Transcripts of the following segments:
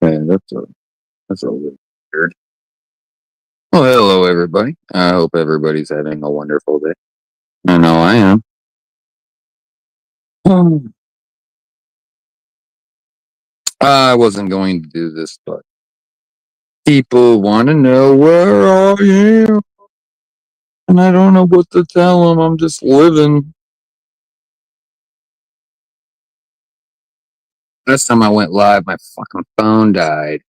Okay, that's a little weird. Well, hello everybody. I hope everybody's having a wonderful day. I know I am. I wasn't going to do this, but people want to know where I am, and I don't know what to tell them. I'm just living. Last time I went live, my fucking phone died.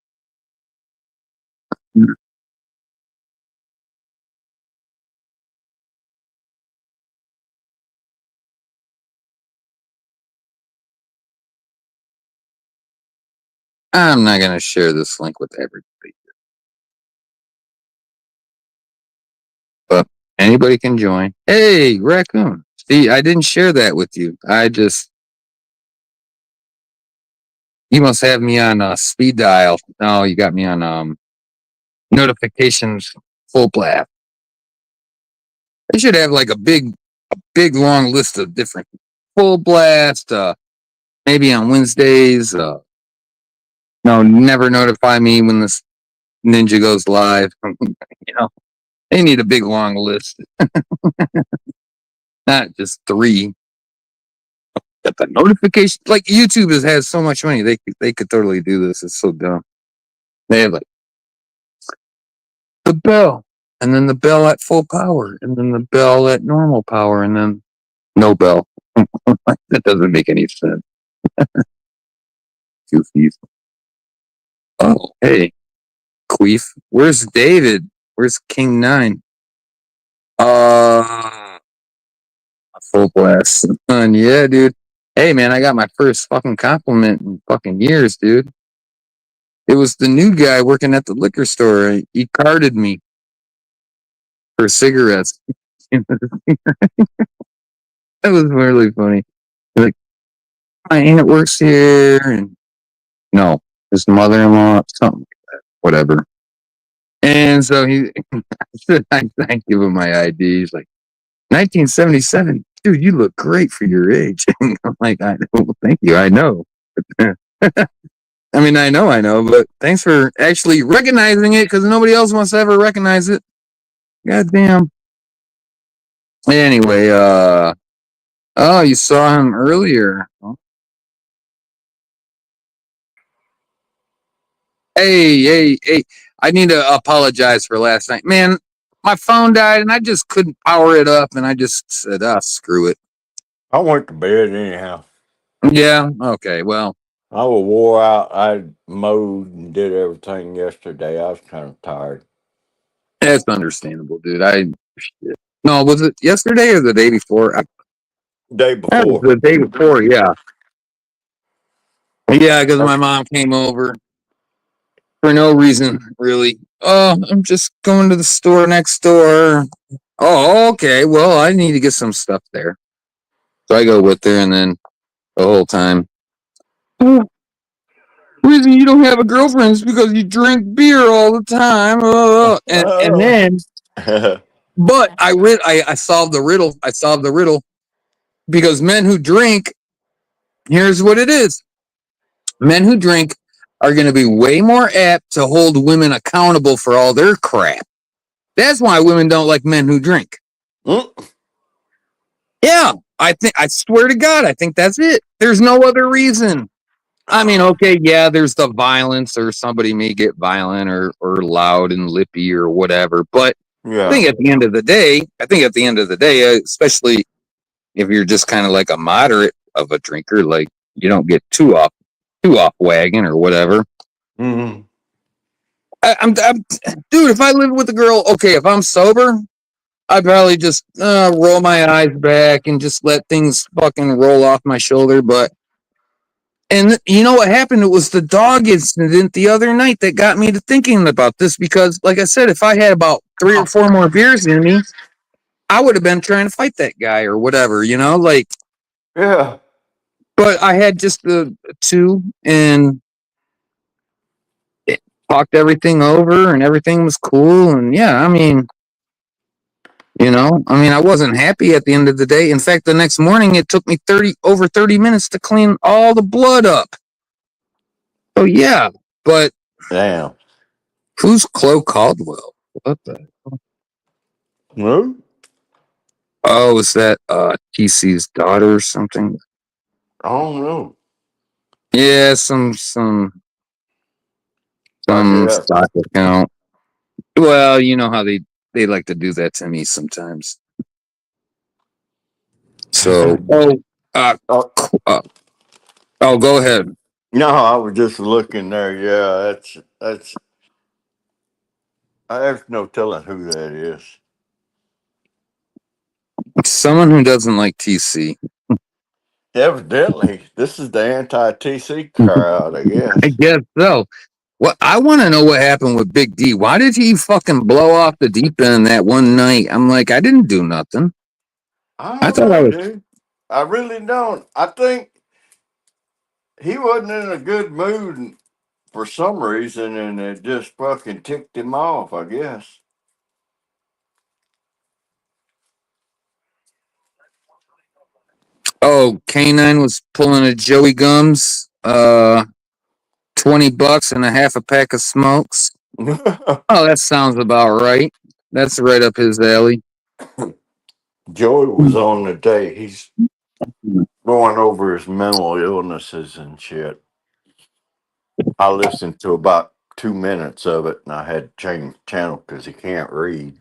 I'm not going to share this link with everybody, but anybody can join. Hey, Raccoon. See, I didn't share that with you. You must have me on speed dial. No, you got me on notifications full blast. I should have like a big long list of different full blast. Maybe on Wednesdays. No, never notify me when this ninja goes live. They need a big long list, not just 3. Got the notification. Like YouTube has so much money, they could totally do this. It's so dumb. They have like the bell, and then the bell at full power, and then the bell at normal power, and then no bell. That doesn't make any sense. Goofies. Oh, hey, Queef. Where's David? Where's King 9? Full blast. Yeah, dude. Hey, man, I got my first fucking compliment in fucking years, dude. It was the new guy working at the liquor store. He carded me for cigarettes. That was really funny. Like, my aunt works here, and no, his mother-in-law, something like that, whatever. And so I give him my ID. He's like, 1977, dude, you look great for your age. I'm like, I know, thank you, I know. I mean, I know, but thanks for actually recognizing it, because nobody else wants to ever recognize it. Goddamn. Anyway, oh, you saw him earlier. Hey. I need to apologize for last night. Man, my phone died and I just couldn't power it up, and I just said, screw it. I went to bed anyhow. Yeah, okay, well. I was wore out. I mowed and did everything yesterday. I was kind of tired. That's understandable, dude. No, was it yesterday or the day before? Day before. The day before, yeah. Yeah, because my mom came over for no reason, really. Oh, I'm just going to the store next door. Oh, okay. Well, I need to get some stuff there. So I go with her, and then the whole time, reason you don't have a girlfriend is because you drink beer all the time. And then, but I solved the riddle. I solved the riddle, because men who drink, here's what it is. Men who drink are going to be way more apt to hold women accountable for all their crap. That's why women don't like men who drink. Yeah, I swear to God, I think that's it. There's no other reason. I mean, okay, yeah, there's the violence, or somebody may get violent or loud and lippy or whatever. But yeah. I think at the end of the day, especially if you're just kind of like a moderate of a drinker, like you don't get too off wagon or whatever. Mm-hmm. I'm dude, if I lived with a girl, okay, if I'm sober, I'd probably just roll my eyes back and just let things fucking roll off my shoulder. And you know what happened? It was the dog incident the other night that got me to thinking about this, because, like I said, if I had about 3 or 4 more beers in me, I would have been trying to fight that guy or whatever, like. Yeah. But I had just the 2, and it talked everything over, and everything was cool. And yeah, I mean, I wasn't happy at the end of the day. In fact, the next morning, it took me over 30 minutes to clean all the blood up. So yeah, But Damn. who's Chloe Caldwell? What the? Who? Oh, is that TC's daughter or something? I don't know. Yeah, some I guess. stock account. Well, you know how they like to do that to me sometimes. So, Oh, go ahead. no, I was just looking there. Yeah, that's. I have no telling who that is. Someone who doesn't like TC. Evidently, this is the anti-TC crowd, I guess. I guess so. Well, I want to know what happened with Big D. Why did he fucking blow off the deep end that one night? I'm like, I didn't do nothing. I I don't thought I know, was. dude. I really don't. I think he wasn't in a good mood for some reason, and it just fucking ticked him off, I guess. Oh, K9 was pulling a Joey Gums. $20 and a half a pack of smokes. Oh, that sounds about right. That's right up his alley. Joey was on today. He's going over his mental illnesses and shit. I listened to about 2 minutes of it, and I had to change the channel because he can't read.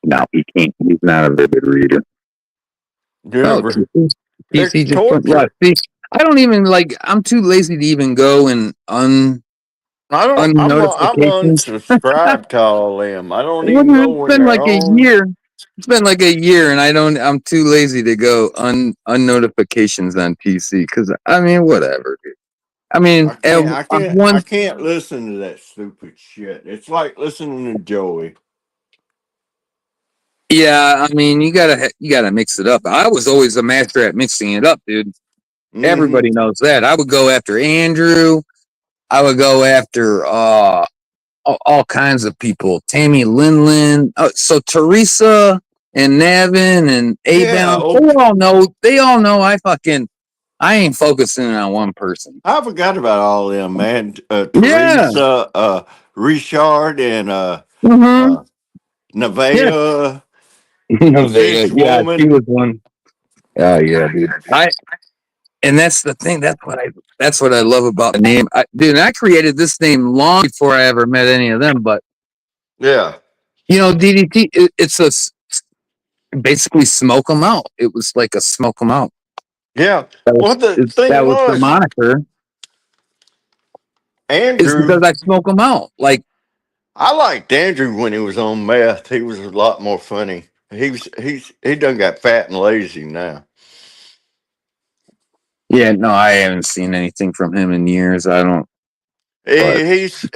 No, he can't. He's not a vivid reader. Oh, Never. TC It's just put. Yeah, torture. see, I don't even like. I'm too lazy to even go and I don't. I'm unnotifications. unsubscribed to all them. I don't even go It's when been they're like a on. year. It's been like a year, and I'm too lazy to go unnotifications on TC because I mean, whatever. Dude. I mean, I can't. I on can't. I one, can't listen to that stupid shit. It's like listening to Joey. yeah. I mean, you gotta mix it up. I was always a master at mixing it up, dude. Mm-hmm. Everybody knows that. I would go after Andrew. I would go after all kinds of people. Tammy Linlin. So Teresa and Navin and Yeah. A-Bound. They Okay. all know. They all know I ain't focusing on one person. I forgot about all them, man. Yeah. Teresa, Richard, and Mm-hmm. uh, Yeah. Nevaeh, the fish Yeah, she woman. was one. Oh yeah, dude. And that's the thing. That's what I love about the name. I created this name long before I ever met any of them. But Yeah. DDT, it's basically smoke them out. It was like a smoke them out. Yeah. Well, the That thing was the was, moniker. It's because Andrew. I smoke them out. Like, I liked Andrew when he was on meth. He was a lot more funny. He done got fat and lazy now. yeah, no, I haven't seen anything from him in years. I don't. But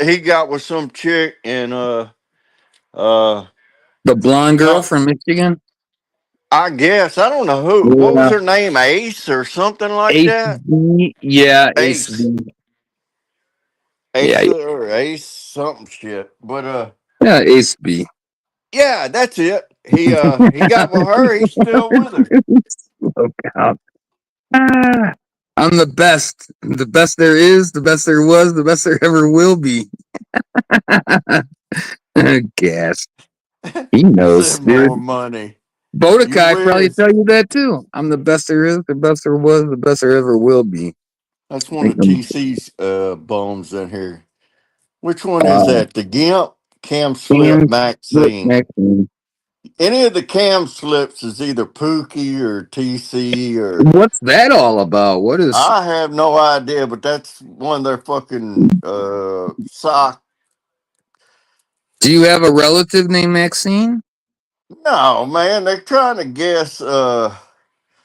He got with some chick and uh the blonde girl some, from Michigan, I guess I don't know who. What was yeah, her name? Ace or something like Ace that. B, yeah, Ace Ace, B, yeah, Ace or Ace something shit. But yeah, Ace B. yeah, that's it. He got with her. He's still with her. Look out. Ah, I'm the best there is, the best there was, the best there ever will be. Gas. He knows, Send more dude. money. You Bodakai probably wish. tell you that too. I'm the best there is, the best there was, the best there ever will be. That's one Think of TC's bones in here. Which one is that? The Gimp Cam Slip Cam Slip Maxine. Maxine. Any of the Cam Slips is either Pookie or TC or What's that all about? What is? I have no idea, but that's one of their fucking sock. Do you have a relative named Maxine? No, man, they're trying to guess.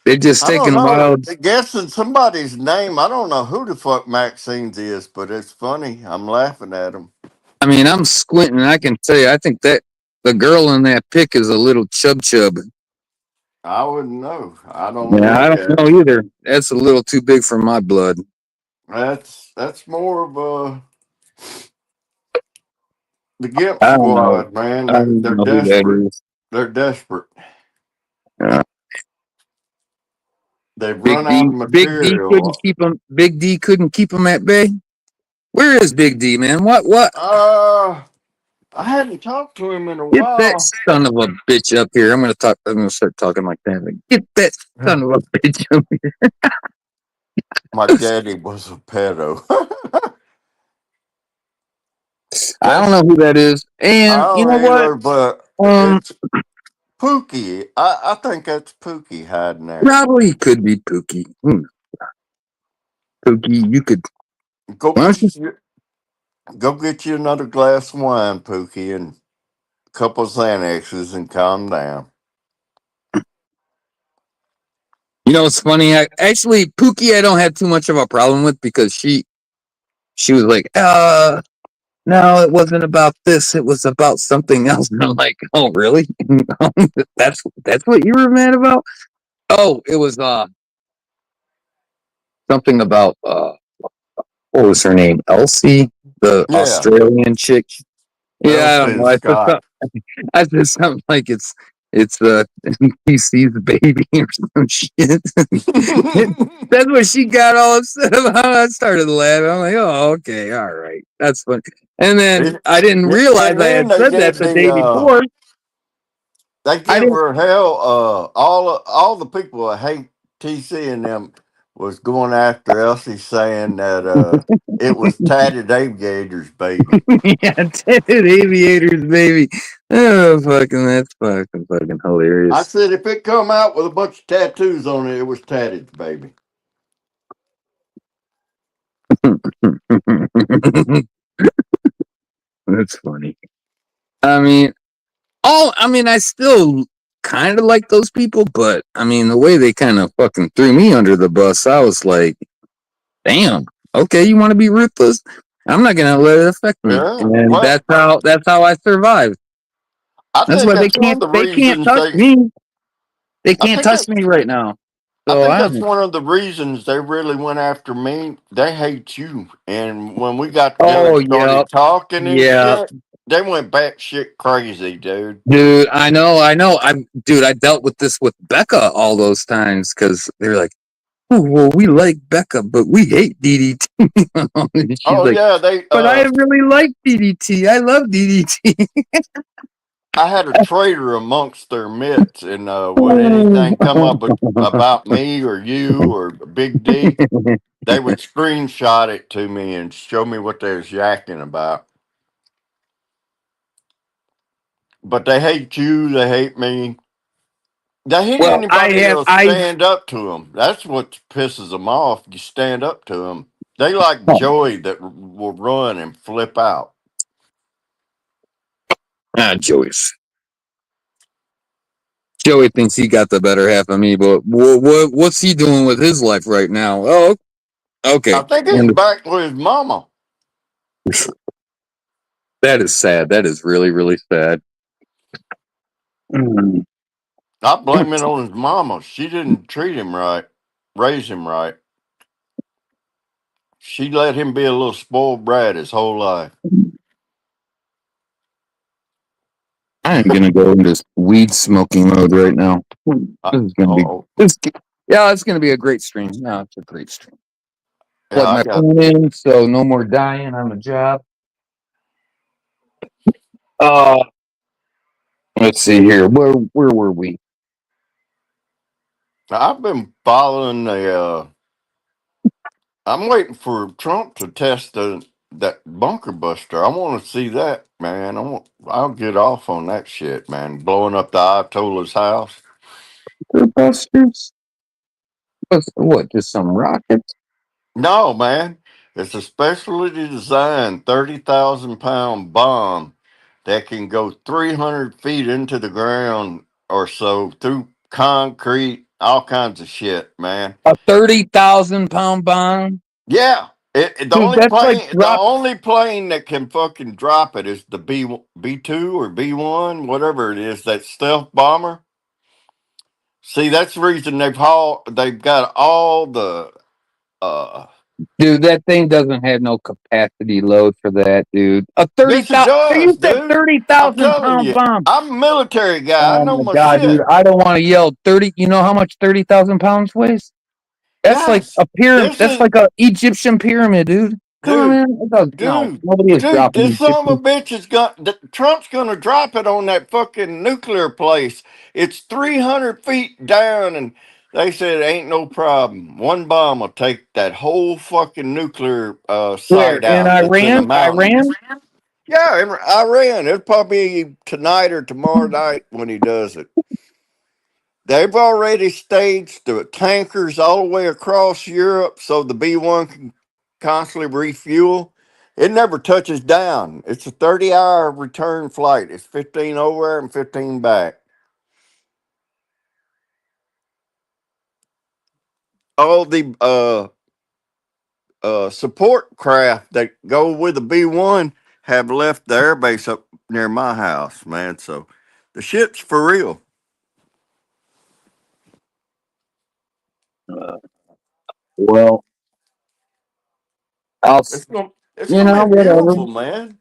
They're just I don't taking know. wild. They're guessing somebody's name. I don't know who the fuck Maxine's is, but it's funny. I'm laughing at them. I mean, I'm squinting. I can tell you, I think that the girl in that pic is a little chub. I wouldn't know. I don't Yeah, I look don't at know it. either. That's a little too big for my blood. That's more of the Gimp I don't know. Squad, man. I don't They're know who that desperate. is. They're desperate. Uh, They've run out of Big D couldn't material. keep him. Big D couldn't keep him at bay. Where is Big D, man? What? I hadn't talked to him in a Get that while. son of a bitch up here. I'm gonna start talking like that. Like, get that son of a bitch up here. My daddy was a pedo. I don't know who that is. I And you know don't what? either, but Um, it's Pookie. I think that's Pookie hiding there. probably could be Pookie. Pookie, you could. Go Why don't you? go get you another glass of wine, Pookie, and a couple of Xanaxes and calm down. You know, it's funny. Actually, Pookie, I don't have too much of a problem with because she was like, no, it wasn't about this. It was about something else. And I'm like, oh, really? that's what you were mad about? Oh, it was something about what was her name? Elsie, the Yeah, Australian chick. Yeah, I don't Elsie know. and Scott. I said something like it's the PC's baby or some shit. That's what she got all upset about. I started laughing. I'm like, oh, okay, all right, that's funny. And then and, I didn't realize and I then had said that the day before. they I give didn't. her hell. All the people that hate TC and them was going after Elsie, saying that it was Tatted Aviator's baby. Yeah, tinted aviators, baby. Oh, fucking I hilarious. said if it come out with a bunch of tattoos on it, it was Tatted's baby. That's funny. I mean, I still kind of like those people, but I mean, the way they kind of fucking threw me under the bus, I was like, damn, okay, you want to be ruthless? I'm not gonna let it affect me, Yeah, and well, that's how I survive. I That's think why that's one of the they can't reasons touch they. me. They I can't think touch that me right now. I So think I that's haven't. one of the reasons they really went after me. They hate you, and when we got together Oh and yeah, started talking and yeah, shit, they went batshit crazy, dude. dude. I know. I dealt with this with Becca all those times because they're like, oh, well, we like Becca, but we hate DDT. And she's Oh like, yeah, they. but I really like DDT. I love DDT. I had a traitor amongst their midst, and when anything come up about me or you or Big D, they would screenshot it to me and show me what they was yakking about. But they hate you. They hate me. They hate Well, anybody that'll stand up to them. That's what pisses them off. You stand up to them. They like Joey that will run and flip out. Joey's. Joey thinks he got the better half of me, but what's he doing with his life right now? Oh, I okay. think he's And back with his mama. that is sad. That is really, really sad. Mm. I blame it on his mama. She didn't treat him right, raise him right. She let him be a little spoiled brat his whole life. I am gonna go into weed smoking mode right now. This is gonna be Oh, this. Yeah, it's gonna be a great stream. No, it's a great stream. yeah, Plug I my got. phone in, so no more dying on the job. Uh, let's see here. Where were we? I've been following the. I'm waiting for Trump to test that bunker buster. I want to see that, man. I'll get off on that shit, man. Blowing up the Ayatollah's house. Busters? What? Just some rockets? No, man. It's a specially designed 30,000 pound bomb that can go 300 feet into the ground or so through concrete, all kinds of shit, man. A 30,000 pound bomb? Yeah. Dude, that's like The drop. only plane that can fucking drop it is the B2 or B1, whatever it is, that stealth bomber. See, that's the reason they've got all the uh Dude, that thing doesn't have no capacity load for that, dude. A yes it 30,000. You does, said dude. thirty I'm thousand telling pound you, bomb. I'm a military guy. I Oh know my my god, dude! shit. I don't want to yell 30. You know how much 30,000 pounds weighs? That's like Yes. a pyramid. This That's is like a Egyptian pyramid, dude. Come on, Dude, man. No, dude, nobody is dude, dropping this these son of a 15. bitch is Trump's gonna drop it on that fucking nuclear place. It's 300 feet down, and they said ain't no problem. One bomb will take that whole fucking nuclear Where? site In out. It's in the Iran? mountains. Iran? Yeah, in Iran. It'll probably be tonight or tomorrow night when he does it. They've already staged the tankers all the way across Europe so the B 1 can constantly refuel. It never touches down. It's a 30-hour return flight. It's 15 over and 15 back. All the support craft that go with the B 1 have left the airbase up near my house, man. So the ship's for real. Well, I'll, It's you gonna know, be whatever. beautiful, man.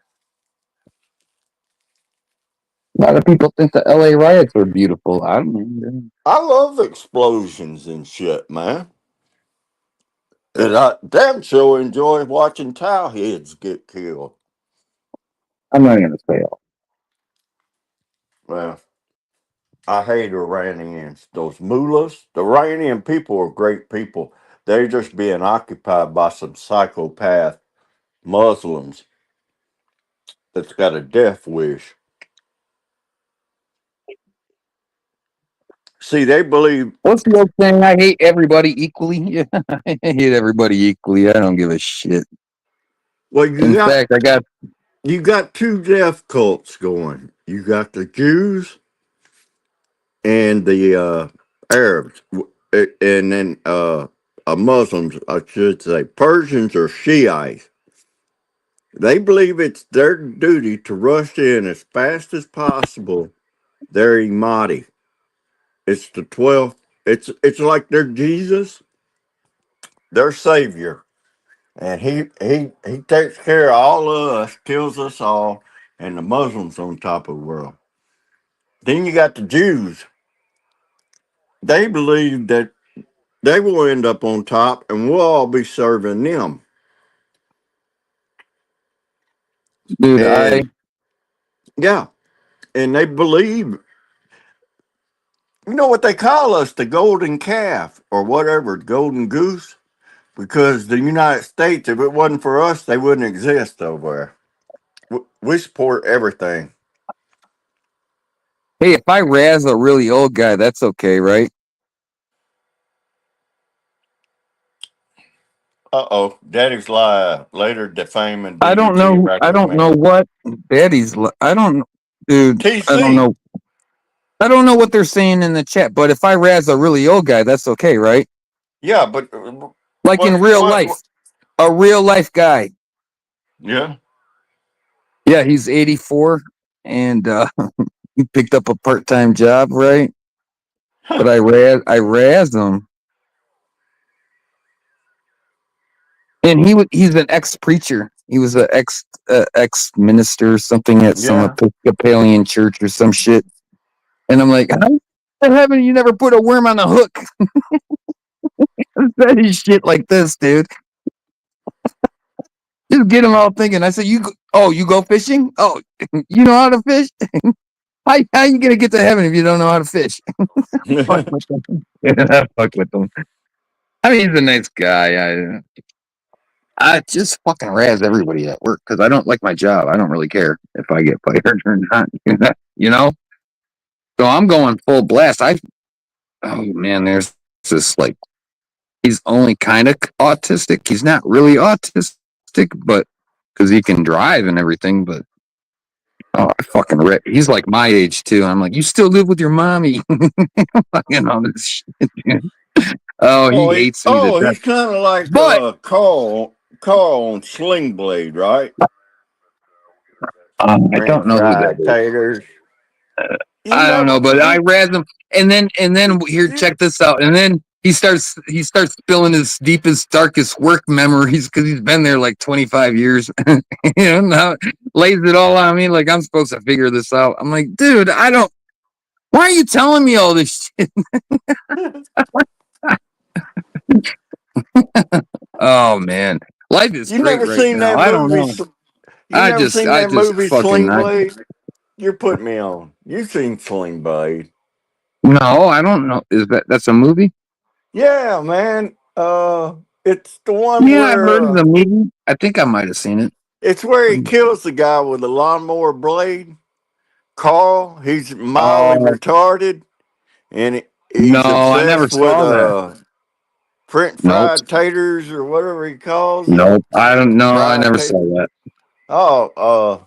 A lot of people think the LA riots are beautiful. I don't know. I love explosions and shit, man. And I damn sure enjoy watching towheads get killed. I'm not going to say all. Well, I hate Iranians. Those mullahs. The Iranian people are great people. They're just being occupied by some psychopath Muslims that's got a death wish. See, they believe. What's the old saying? I hate everybody equally. Yeah, I hate everybody equally. I don't give a shit. Well, In fact, you got two death cults going. You got the Jews and the Arabs, and then Muslims, I should say, Persians or Shiites. They believe it's their duty to rush in as fast as possible their Imadi. It's the 12th. It's like their Jesus, their Savior, and he takes care of all of us, kills us all, and the Muslims on top of the world. Then you got the Jews. They believe that they will end up on top, and we'll all be serving them. dude, And yeah, and they believe, you know what they call us, the golden calf or whatever, golden goose, because the United States, if it wasn't for us, they wouldn't exist over there. We support everything. hey, if I razz a really old guy, that's okay, right? Daddy's lie later defaming I don't DDT know. I don't know recommend. what I don't, dude. I don't TC, know. I don't know what they're saying in the chat. But if I razz a really old guy, that's okay, right? yeah, but Like in real what life, a real life guy. yeah. Yeah, he's 84 and he picked up a part time job, right? But I razzed him, and he's an ex preacher. He was an ex minister, something at some Yeah. Episcopalian church or some shit. And I'm like, how haven't you never put a worm on the hook? That is shit like this, dude. Just get them all thinking. I said, you go fishing? Oh, you know how to fish? How you gonna get to heaven if you don't know how to fish? Fuck with them. Fuck with them. I mean, he's a nice guy. I just fucking razz everybody at work because I don't like my job. I don't really care if I get fired or not. You know? So I'm going full blast. Oh man, there's this like, he's only kind of autistic. He's not really autistic, but because he can drive and everything, but oh, I fucking he's like my age too. I'm like, you still live with your mommy? Fucking all this shit, dude. Oh, he hates me to death. He's kind of like But Carl on Sling Blade, right? I don't French know who that fried is. taters. You I don't never know, but I razz him, and then here, you, check this out, and then he starts spilling his deepest, darkest work memories because he's been there like 25 years. You know, now lays it all on me like I'm supposed to figure this out. I'm like, dude, I don't. Why are you telling me all this shit? Oh man. Life is You great never right seen now. that I don't movie? know. You never seen I that just movie fucking, Sling Blade? You're putting me on. You seen Sling Blade? no, I don't know. That's a movie? Yeah, man. It's the one Yeah, I've where heard of the movie. I think I might have seen it. it's where he kills the guy with the lawnmower blade. Carl, he's mildly Oh, retarded, and no, he's I never obsessed with saw that. French Nope. fried taters or whatever he calls it. Nope. I don't know. I Fried never saw taters. that. Oh,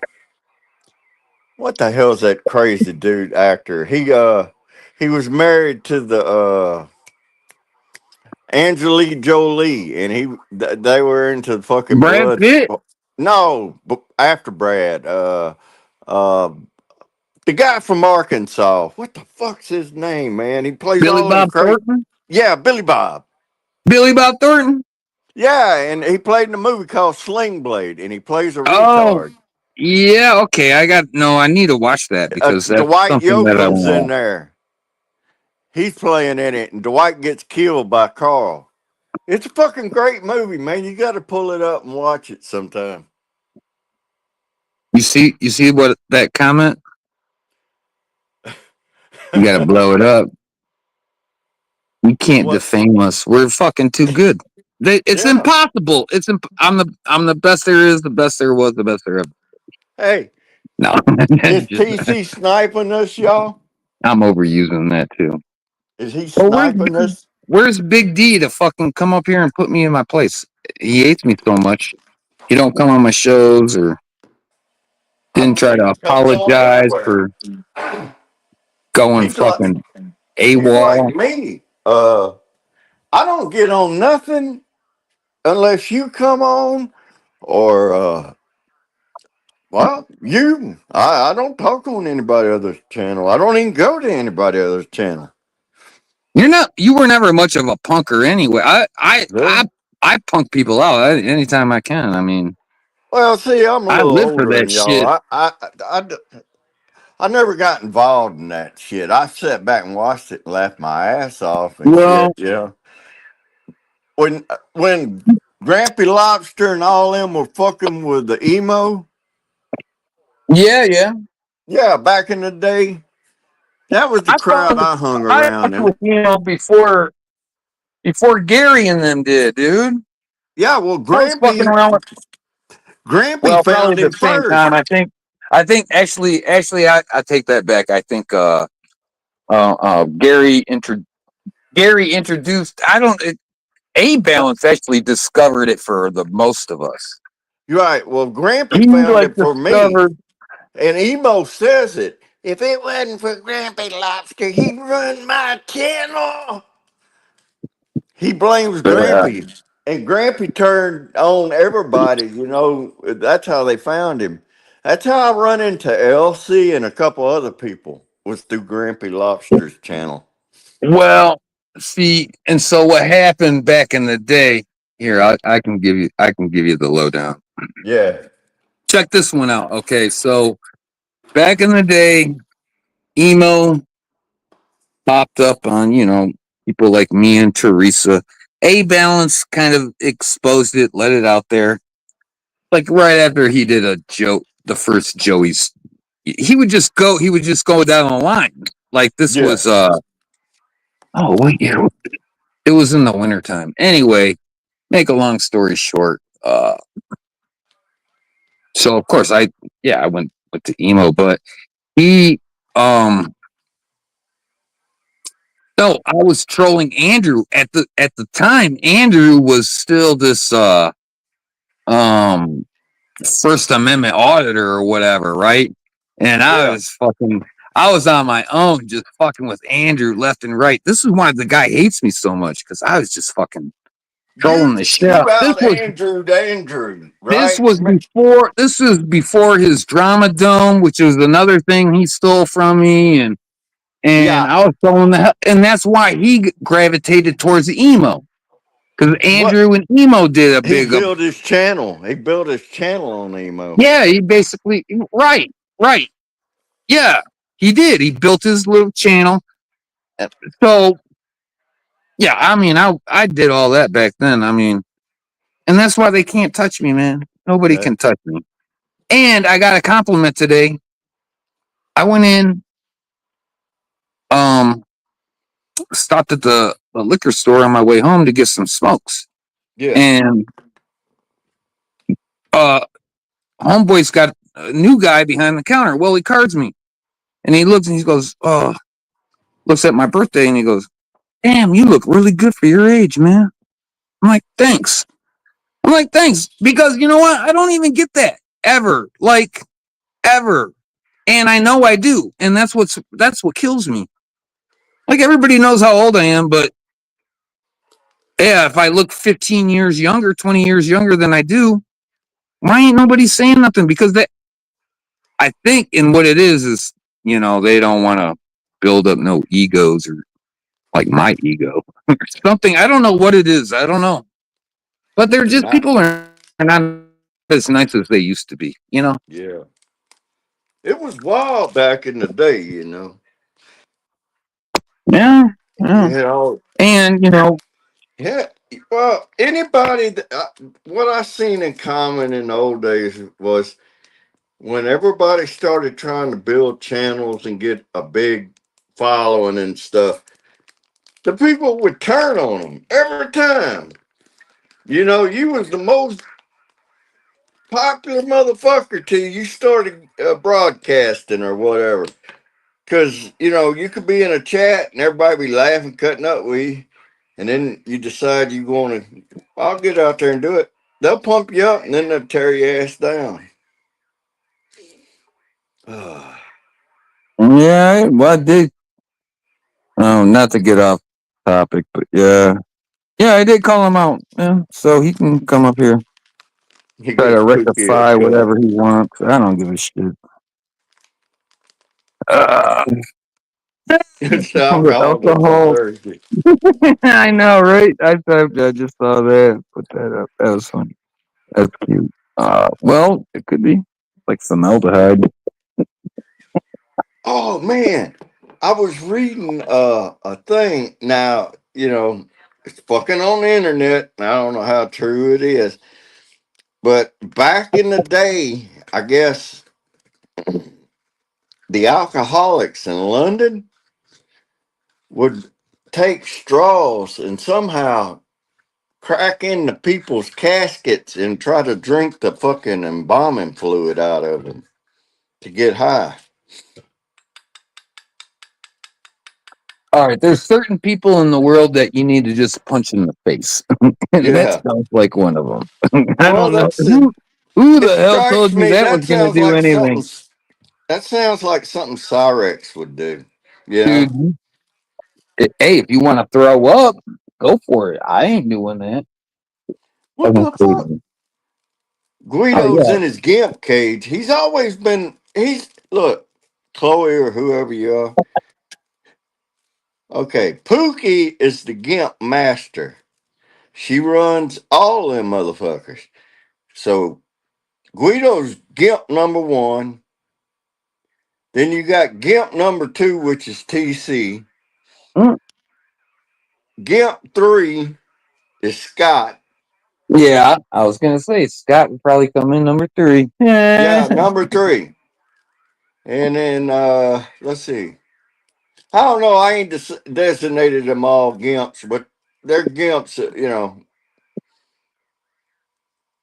what the hell is that crazy dude actor? He was married to the Angelique Jolie, and they were into fucking Brad blood. Pitt? No, but after Brad, uh, the guy from Arkansas. What the fuck's his name, man? He plays Billy all them Bob crazy. Thornton? Yeah, Billy Bob. Billy Bob Thornton? Yeah, and he played in a movie called Sling Blade, and he plays a Oh, retard. yeah. Okay. I need to watch that because that's Dwight something that I Yoakam's in want. there. He's playing in it, and Dwight gets killed by Carl. It's a fucking great movie, man. You got to pull it up and watch it sometime. You see what that comment? You got to blow it up. You can't What? defame us. We're fucking too good. It's Yeah. impossible. I'm the best there is, the best there was, the best there ever. Hey, No, is just, TC sniping us, y'all? I'm overusing that too. Is he Well, sniping us? where's Big D to fucking come up here and put me in my place? He hates me so much. He don't come on my shows or I didn't try think to he comes on apologize everywhere. for going He's like fucking he's like AWOL. me. I don't get on nothing unless you come on or well, you. I don't talk on anybody else's channel. I don't even go to anybody else's channel. You were never much of a punker anyway. Really? I punk people out anytime I can. I mean, Well, see, I'm a I little live for older that than y'all. shit. I never got involved in that shit. I sat back and watched it and laughed my ass off and shit. Well, Yeah. When Grampy Lobster and all them were fucking with the emo, yeah, yeah. yeah, back in the day, that was the crowd I hung I around fucked in. with before Gary and them did, dude. Yeah, well, I was fucking around with. Grampy Well, probably found the him same first. time. I think actually, I take that back. I think Gary introduced. I don't. A Balance actually discovered it for the most of us. You're right. Well, Grampy He found like it for me. discovered. And emo says it. If it wasn't for Grampy Lobster, he'd run my channel. He blames Grampy. And Grampy turned on everybody, that's how they found him. That's how I run into Elsie and a couple other people was through Grampy Lobster's channel. Well, see, and so what happened back in the day? Here, I can give you the lowdown. Yeah. Check this one out. Okay, so back in the day, emo popped up on people like me and Teresa. A Balance kind of exposed it, let it out there. Like right after he did the first Joey's, he would just go down the line. Like this Yeah. was oh wait, it was in the wintertime. Anyway, make a long story short, so of course I went to emo, but he no, I was trolling Andrew at the time. Andrew was still this um First Amendment auditor or whatever, right? And Yeah. I was on my own just fucking with Andrew left and right. This is why the guy hates me so much, because I was just fucking trolling the shit You out. out Andrew, This right? was before his Drama Dome, which was another thing he stole from me, and Yeah. I was trolling and that's why he gravitated towards the emo. Because What Andrew and emo did a he big built his channel. He built his channel on emo. yeah, he basically right. Yeah, he did. He built his little channel. So, yeah, I mean, I did all that back then. I mean, And that's why they can't touch me, man. Nobody can touch me. And I got a compliment today. I went in, um, stopped at the liquor store on my way home to get some smokes. Yeah. And homeboy's got a new guy behind the counter. Well, he cards me. And he looks and he goes, looks at my birthday and he goes, damn, you look really good for your age, man. I'm like, thanks. Because you know what? I don't even get that ever. Like, ever. And I know I do. And that's what kills me. Like, everybody knows how old I am, but yeah, if I look 15 years younger, 20 years younger than I do, why ain't nobody saying nothing? Because I think in what it is, they don't want to build up no egos or like my ego or something. I don't know what it is. I don't know. But they're just people are not as nice as they used to be, Yeah. It was wild back in the day, you know. Yeah. Yeah. You know, And, yeah. Well, anybody, what I seen in common in the old days was when everybody started trying to build channels and get a big following and stuff, the people would turn on them every time. You know, you was the most popular motherfucker till you started broadcasting or whatever. Because, you know, you could be in a chat and everybody be laughing, cutting up with you. And then you decide you want to, I'll get out there and do it. They'll pump you up and then they'll tear your ass down. yeah, well, I did. Oh, not to get off topic, but yeah. Yeah, I did call him out. Yeah, so he can come up here, You try to get Pookie a rectify cut. whatever he wants. I don't give a shit. It's The alcohol on alcohol. Thursday. I know, right? I just saw that. Put that up. That was funny. That's cute. Well, it could be like formaldehyde. Oh, man. I was reading a thing. Now, you know, it's fucking on the internet. I don't know how true it is. But back in the day, I guess the alcoholics in London would take straws and somehow crack into people's caskets and try to drink the fucking embalming fluid out of them to get high. All right, there's certain people in the world that you need to just punch in the face, and that Yeah. sounds like one of them. I Well, don't know that's it. who It the hell strikes told you me that was that going to sounds do like something. anything, That sounds like something Cyrex would do. You know. dude. Hey, if you want to throw up, go for it. I ain't doing that. What the fuck? Oh Guido's yeah. in his gimp cage. He's always been. He's look, Chloe or whoever you are. Okay, Pookie is the gimp master. She runs all them motherfuckers. So Guido's gimp number one. Then you got gimp number two, which is TC. Mm. Gimp three is Scott. Yeah, I was gonna say Scott would probably come in number 3. Yeah, Yeah. number three. And then let's see. I don't know. I ain't designated them all gimps, but they're gimps. You know.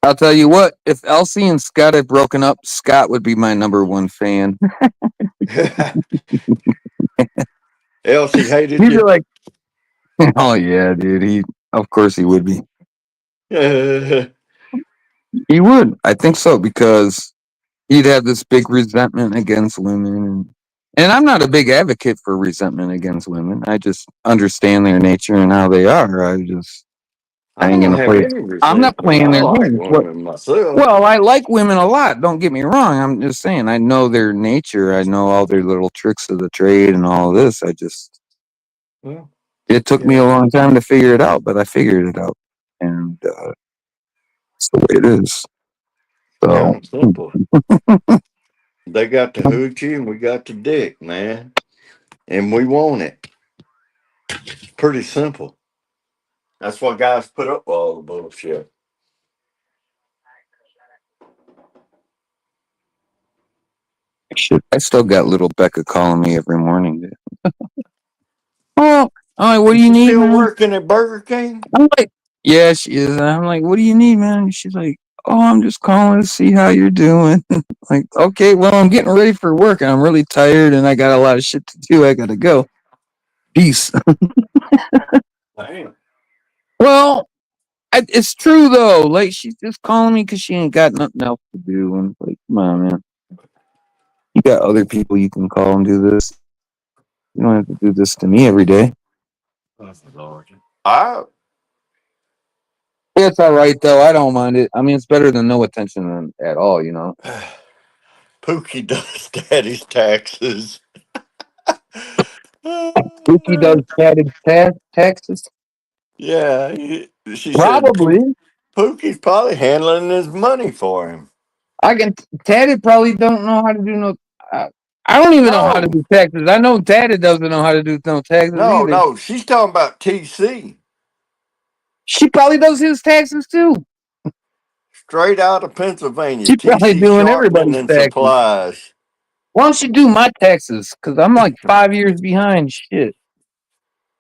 I'll tell you what, if Elsie and Scott had broken up, Scott would be my number 1 fan. Elsie hated He'd be you. like, oh yeah, dude. Of course he would be. He would. I think so because he'd have this big resentment against women, and I'm not a big advocate for resentment against women. I just understand their nature and how they are. I I ain't don't gonna have play. any I'm not resentment. playing I their like games. women myself. Well, I like women a lot. Don't get me wrong. I'm just saying I know their nature. I know all their little tricks of the trade and all this. Well, It took me yeah, a long time to figure it out, but I figured it out, and it's the way it is. So, sounds simple. They got the hoochie and we got the dick, man. And we want it. Pretty simple. That's why guys put up with all the bullshit. Shit, I still got little Becca calling me every morning. Dude. Oh, I'm like, what do Is you she need, still man? working at Burger King? I'm like, yeah, she is. And I'm like, what do you need, man? She's like, oh, I'm just calling to see how you're doing. Like, okay, well, I'm getting ready for work and I'm really tired and I got a lot of shit to do. I gotta go. Peace. Damn. Well, it's true though. Like, she's just calling me because she ain't got nothing else to do. And like, come on, man. You got other people you can call and do this. You don't have to do this to me every day. I It's all right though. I don't mind it. I mean, it's better than no attention at all. You know. Pookie does daddy's taxes. Pookie does padded taxes. Yeah, she said Probably. Pookie's probably handling his money for him. I can. Tatted probably don't know how to do no. I don't even know how to No, do taxes. I know Tatted doesn't know how to do no taxes no, either. no. She's talking about TC, She probably does his taxes too. straight out of Pennsylvania. She probably TC doing Sharpman everybody's and taxes. Supplies. Why don't you do my taxes? Because I'm like 5 years behind. Shit.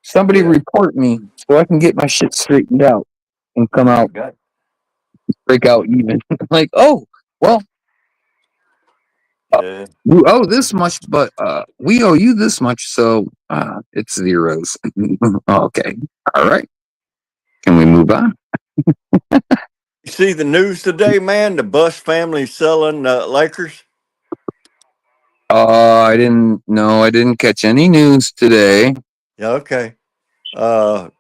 Somebody Yeah. report me so I can get my shit straightened out and come out, break out even. Like, oh, well, Yeah. you owe this much, but we owe you this much, so it's zeros. Okay. All right. Can we move on? You see the news today, man? The Buss family selling Lakers. I didn't know. I didn't catch any news today. Yeah, okay. You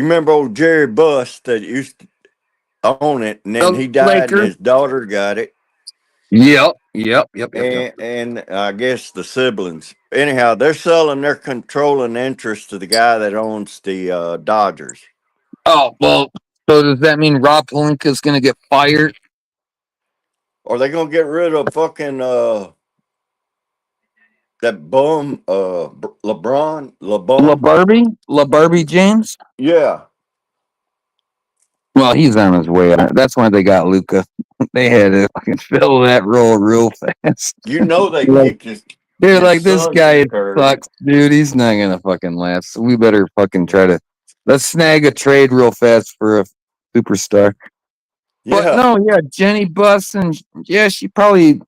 remember old Jerry Buss that used to own it, and then The he died, and Laker. his daughter got it, Yep. and I guess the siblings. Anyhow, they're selling their controlling interest to the guy that owns the Dodgers. Oh, well, so does that mean Rob Pelinka's going to get fired? Are they gonna get rid of fucking that bum LeBron? LaBarbie James? Yeah, Well, he's on his way. That's why they got Luca. They had to fucking fill that role real fast. you know they Like, kicked they're his like, this son to the guy curb. sucks, dude. He's not going to fucking last. So we better fucking try to let's snag a trade real fast for a superstar. But Yeah, no, yeah, Jenny Buss and yeah, she probably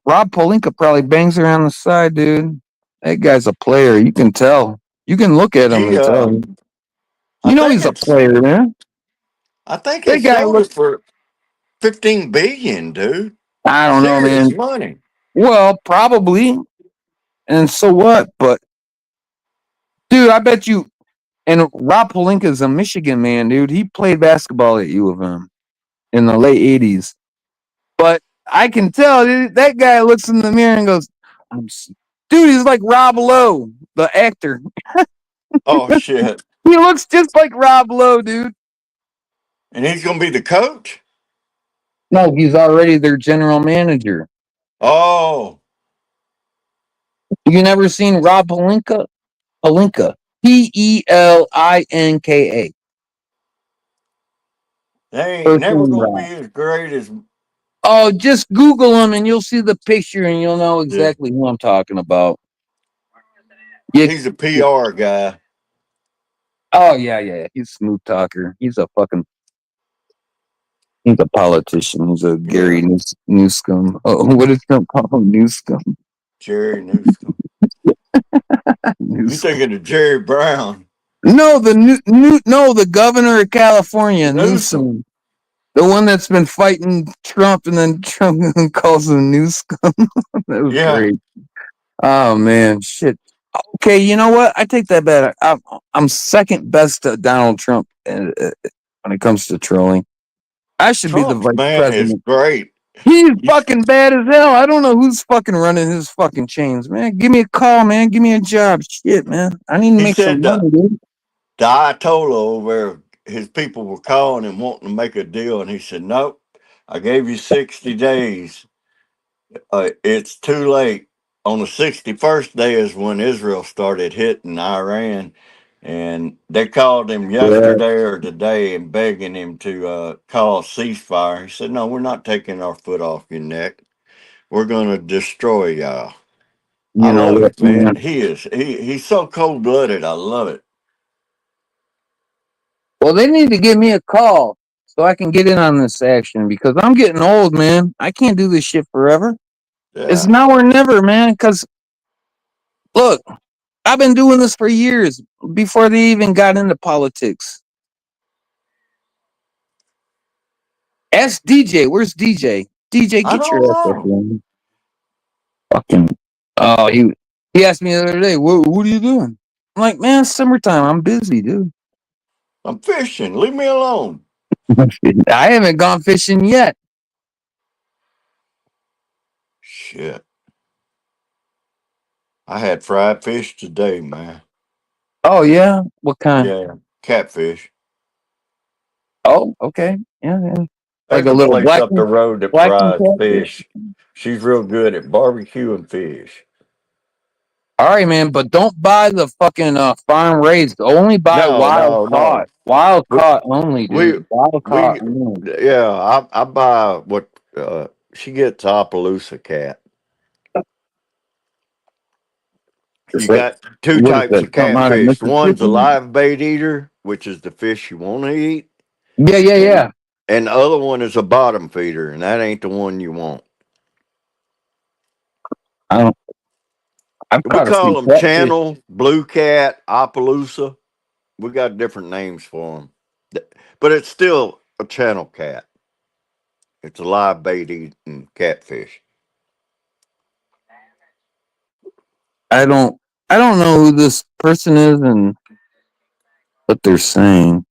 Rob Polinka probably bangs her on the side, dude. That guy's a player. You can tell. You can look at him he and tell. I You know think he's a it's player, man. I think he That guy sold looks. it for 15 billion, dude. I don't know, Serious man. money. Well, probably. And so what? But dude, I bet you. And Rob Pelinka's a Michigan man, dude. He played basketball at U of M in the late '80s. But I can tell, dude, that guy looks in the mirror and goes, "Dude, he's like Rob Lowe, the actor. Oh shit. He looks just like Rob Lowe, dude." And he's gonna be the coach? No, he's already their general manager. Oh, You never seen Rob Pelinka? Pelinka. Pelinka. they ain't First never name gonna be Rob. as great as Oh, just Google him and you'll see the picture and you'll know yeah. exactly who I'm talking about. Yeah. He's a PR guy. Oh yeah. He's a smooth talker. He's a politician. He's a Yeah. Gary Newscomb. Oh, what is Trump called? Newscomb. Jerry Newscomb. You Newscomb. thinking of Jerry Brown. No, the governor of California, Newsom. Newsom. The one that's been fighting Trump and then Trump calls him Newscomb. That was Yeah. great. Oh man, shit. Okay, you know what? I take that back. I'm second best to Donald Trump when it comes to trolling. I should be the Trump's vice man is president. great. He's fucking bad as hell. I don't know who's fucking running his fucking chains, man. Give me a call, man. Give me a job. Shit, man. I need to He make some said money, dude. the Ayatollah over his people were calling him wanting to make a deal, and he said, "Nope, I gave you 60 days. It's too late." On the 61st day is when Israel started hitting Iran, and they called him Yeah. yesterday or today and begging him to call a ceasefire. He said, "No, we're not taking our foot off your neck. We're gonna destroy y'all. I You know love what, it, man. man? He's so cold blooded. I love it. Well, they need to give me a call so I can get in on this action because I'm getting old, man. I can't do this shit forever. It's Yeah. now or never, man. Because look, I've been doing this for years before they even got into politics. Ask DJ. Where's DJ? DJ, I get don't your ass up know. here. Fucking. Oh, he asked me the other day, what are you doing? I'm like, man, summertime. I'm busy, dude. I'm fishing. Leave me alone. I haven't gone fishing yet. Shit. I had fried fish today, man. Oh yeah, what kind? Yeah. Catfish. Oh, okay, yeah, yeah. Like There's a a little place up the road that black and fries catfish. fish. She's real good at barbecuing fish. All right, man, but don't buy the fucking farm raised. Only buy No, wild no, no. caught. Wild We, caught only, we, dude. Wild caught we only. yeah, I buy what she gets Opelousas cat. Is You that got two what is types that? of Something out of catfish. One's a Mississippi? live bait eater, which is the fish you want to eat, Yeah, yeah, and yeah. and the other one is a bottom feeder, and that ain't the one you want. I don't. I've We caught a call few them catfish. channel, blue cat, Opelousas. We got different names for them, but it's still a channel cat. It's a live bait eating catfish. I don't. I don't know who this person is and what they're saying.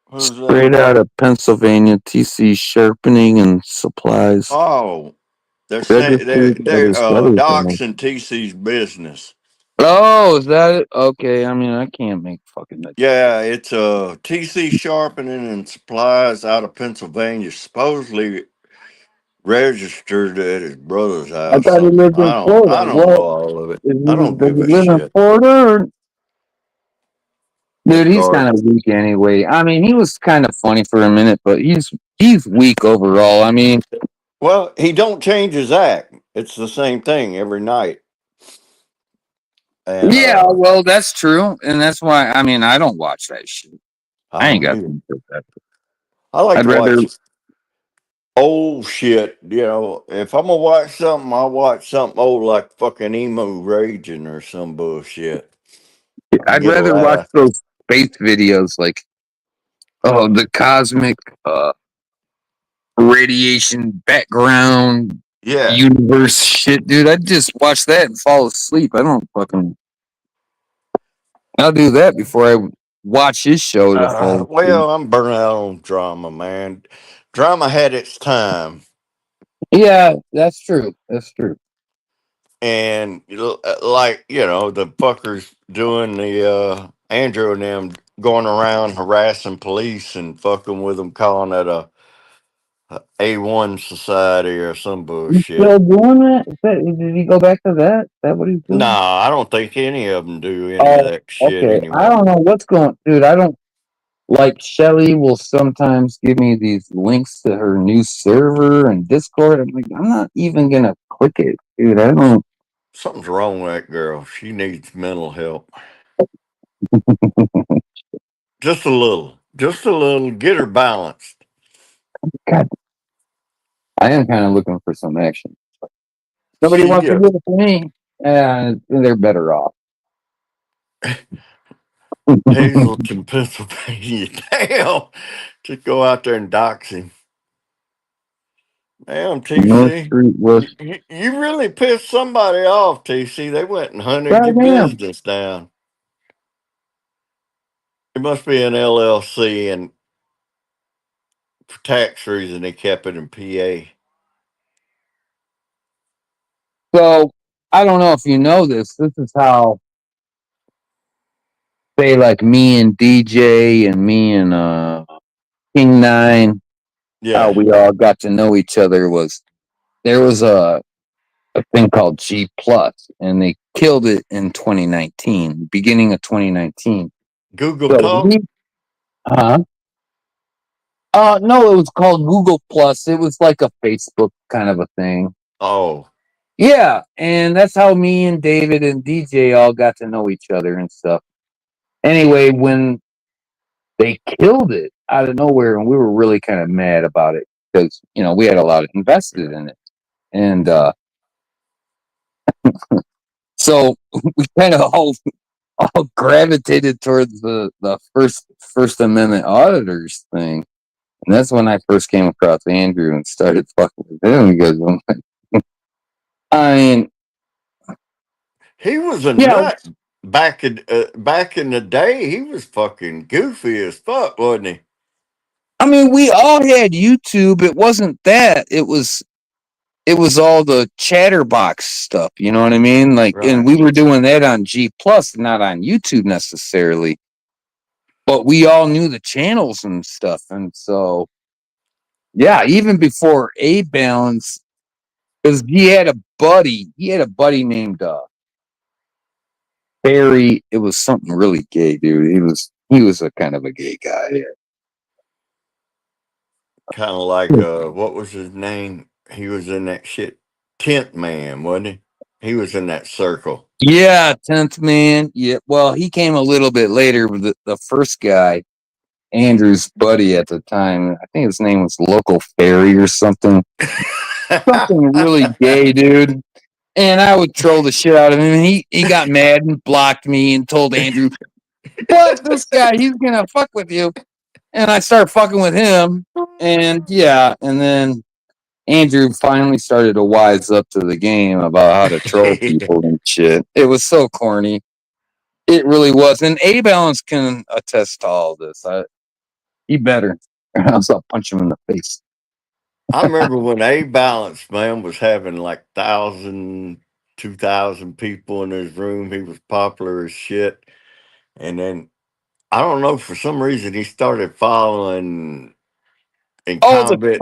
Who's that? Straight out of Pennsylvania, TC Sharpening and Supplies. Oh, they're saying Registered at they're his brother's house. Docs and TC's business. Oh, is that it? Okay, I mean, I can't make fucking that. Yeah, it's TC Sharpening and Supplies out of Pennsylvania. Supposedly registered at his brother's I house. thought he Something. lived in I Florida. don't know Well, all of it. I don't does give he a live in shit. Florida? Or, dude, he's kind of Regardless. weak anyway. I mean, he was kind of funny for a minute, but he's weak overall. I mean, Well, he don't change his act. It's the same thing every night. And yeah, well, that's true, and that's why. I mean, I don't watch that shit. I I ain't don't got either. time for that. I like I'd to rather. watch old shit. If I'm gonna watch something, I'll watch something old like fucking Emo Raging or some bullshit. I'd Get a rather watch laugh. those space videos like the cosmic radiation background Yeah. universe shit, dude. I'd just watch that and fall asleep. I don't fucking. I'll do that before I watch his show to fall asleep. Well, I'm burnt out on drama, man. Drama had its time, Yeah, that's true. That's true. and like the fuckers doing the Andrew and them going around harassing police and fucking with them, calling it A1 society or some He's bullshit. still doing that? Did he go back to that? Is that what he's doing? Nah, I don't think any of them do any of Oh, that shit okay. I anymore. don't know what's going, dude. I don't like Shelly will sometimes give me these links to her new server and Discord. I'm like, I'm not even gonna click it, dude. I don't. Something's wrong with that girl. She needs mental help. Just a little. Just a little. Get her balanced. God, I am kind of looking for some action. Nobody She wants to do it for me. They're better off. Hazleton, Pennsylvania. Damn. Just go out there and dox him. Damn, North TC. Street You, West. you you really pissed somebody off, TC. They went and hunted your Goddamn. business down. It must be an LLC, and for tax reason, they kept it in PA. So I don't know if you know this. This is how, say, like me and DJ and me and King Nine, how Yeah. we all got to know each other was there was a thing called G Plus, and they killed it in 2019, beginning of 2019. Google So Talk? huh? No, it was called Google Plus. It was like a Facebook kind of a thing. Oh, Yeah, and that's how me and David and DJ all got to know each other and stuff. Anyway, when they killed it out of nowhere, and we were really kind of mad about it because we had a lot invested in it, and so we kind of all gravitated towards the First Amendment auditors thing, and that's when I first came across Andrew and started fucking with him because I mean, he was a yeah, nut back in the day. He was fucking goofy as fuck, wasn't he? I mean, we all had YouTube. It wasn't that. It was all the chatterbox stuff. You know what I mean? Like, and Right. we were doing that on G Plus, not on YouTube necessarily. But we all knew the channels and stuff, and so yeah, even before A Balance, because he had a buddy. He had a buddy named Barry. It was something really gay, dude. He was a kind of a gay guy. Kind of like what was his name? He was in that shit Tent Man, wasn't he? He was in that circle. Yeah, 10th man. Yeah, well, he came a little bit later. But the first guy, Andrew's buddy at the time, I think his name was Local Fairy or something. Something really gay, dude. And I would troll the shit out of him. And he got mad and blocked me and told Andrew, "What? This guy, he's gonna fuck with you." And I started fucking with him. And yeah, and then Andrew finally started to wise up to the game about how to troll people and shit. It was so corny. It really was. And A Balance can attest to all this. He better. Or else I'll punch him in the face. I remember when A Balance man was having like 1,000, 2,000 people in his room. He was popular as shit. And then I don't know, for some reason he started following in Oh, combat.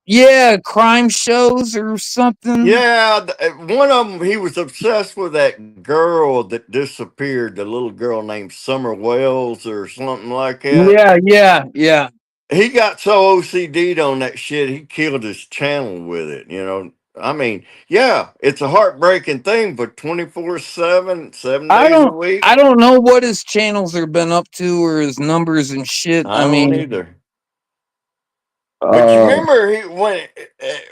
yeah, crime shows or something. Yeah, one of them, he was obsessed with that girl that disappeared, the little girl named Summer Wells or something like that. Yeah, yeah, yeah. He got so OCD'd on that shit, he killed his channel with it, I mean, yeah, it's a heartbreaking thing, but 24/7, seven I days a don't week, I don't know what his channels have been up to or his numbers and shit. I I don't mean, either. But you uh remember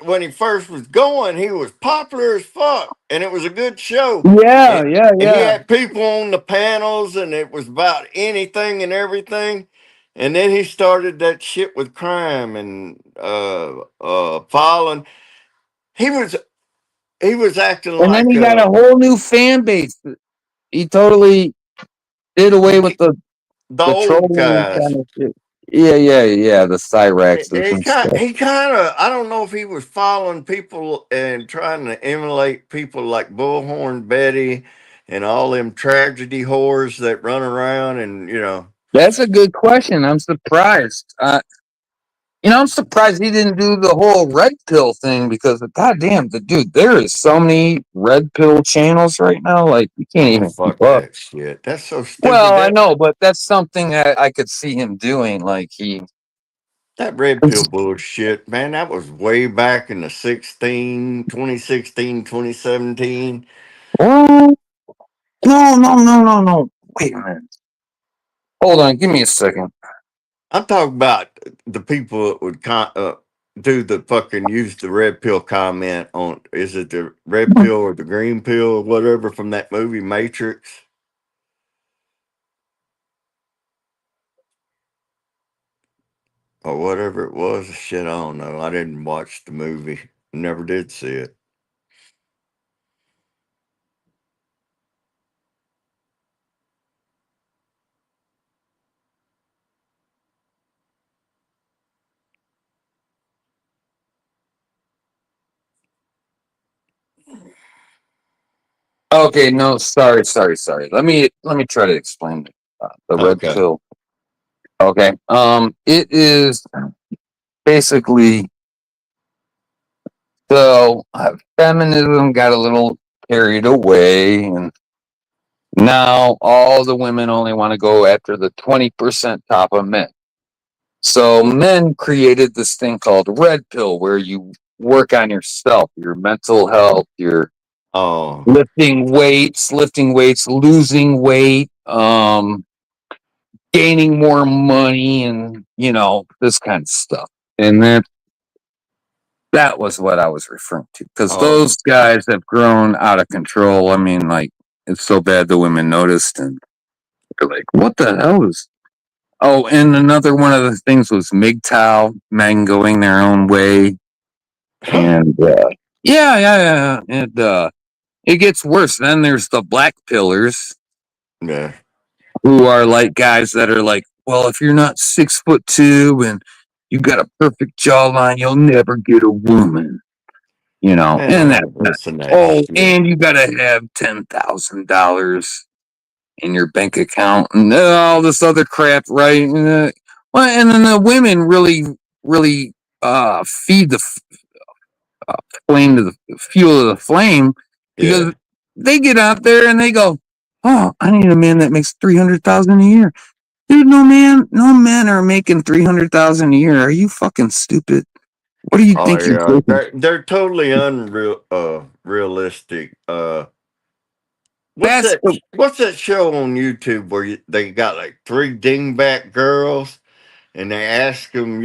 when he first was going, he was popular as fuck, and it was a good show. yeah, And yeah, and he yeah. had people on the panels, and it was about anything and everything. And then he started that shit with crime and following. He was he was acting And then like he got a whole new fan base. He totally did away with the the old trolling guys. kind of shit. Yeah, yeah, yeah. The Cyraxes He and kind stuff. he kind of, I don't know if he was following people and trying to emulate people like Bullhorn Betty and all them tragedy whores that run around and That's a good question. I'm surprised. I'm surprised he didn't do the whole red pill thing because, goddamn, dude, there is so many red pill channels right now. Like, we can't oh even keep fuck up. that shit. That's so stupid. Well, I That know, but that's something that I could see him doing. Like, that red pill bullshit, man, that was way back in the 2016, 2017. oh, no, no, no, no, no. Wait a minute. Hold on. Give me a second. I'm talking about the people that would do the fucking use the red pill comment on, is it the red pill or the green pill or whatever from that movie Matrix or whatever it was. Shit, I don't know. I didn't watch the movie. Never did see it. Okay, no, sorry, sorry, sorry. Let me try to explain the red Okay. pill. Okay. It is basically feminism got a little carried away, and now all the women only want to go after the 20% top of men. So men created this thing called red pill, where you work on yourself, your mental health, your Oh, lifting weights, losing weight, gaining more money, and this kind of stuff. And that was what I was referring to, because oh, those guys have grown out of control. I mean, like, it's so bad the women noticed, and they're like, "What the hell is?" Oh, and another one of the things was MGTOW, men going their own way, and yeah, and it gets worse. Then there's the black pillars, yeah. who are like guys that are like, well, if you're not 6'2" and you got a perfect jawline, you'll never get a woman. And that's Man, not. listen to that Oh, shit. and you gotta have $10,000 in your bank account and all this other crap, right? Well, and then the women really feed the flame to the fuel of the flame, Yeah. because they get out there and they go, "Oh, I need a man that makes 300,000 a year." Dude, no men are making 300,000 a year. Are you fucking stupid? What do you Oh think you're yeah. taking? They're totally realistic. That's the, What's that show on YouTube where they got like three dingbat girls and they ask them,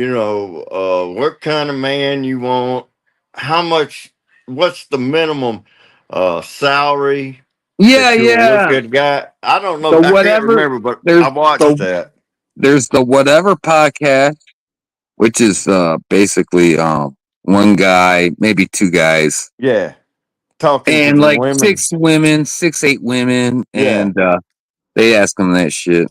what kind of man you want, how much, what's the minimum salary yeah, that you'll look yeah. at a guy. I don't know. The I can't whatever. remember, but There's I watched the that. there's the whatever podcast, which is basically one guy, maybe two guys, Yeah. Talking to and the like women. 6 women, 8 women, Yeah. and they ask them that shit.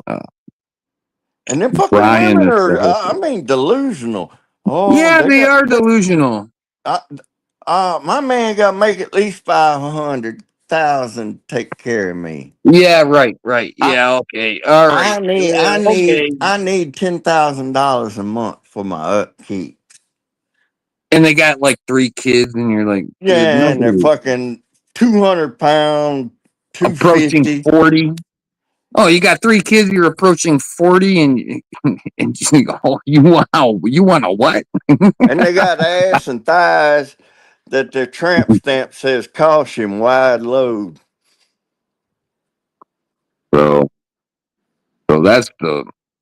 And then fucking Brian women is are, the host. delusional. Oh, Yeah, they they got, are delusional. uh, my man got to make at least 500,000 take care of me. Yeah, right. I, Yeah, okay. All right. I need, Yeah, I need, okay. I need $10,000 a month for my upkeep. And they got like 3 kids, and you're like, dude, Yeah, and they're nobody fucking 200 pound, approaching 250. 40. Oh, you got 3 kids, you're approaching 40, and and you go, oh, you want a what? And they got ass and thighs that their tramp stamp says caution wide load. So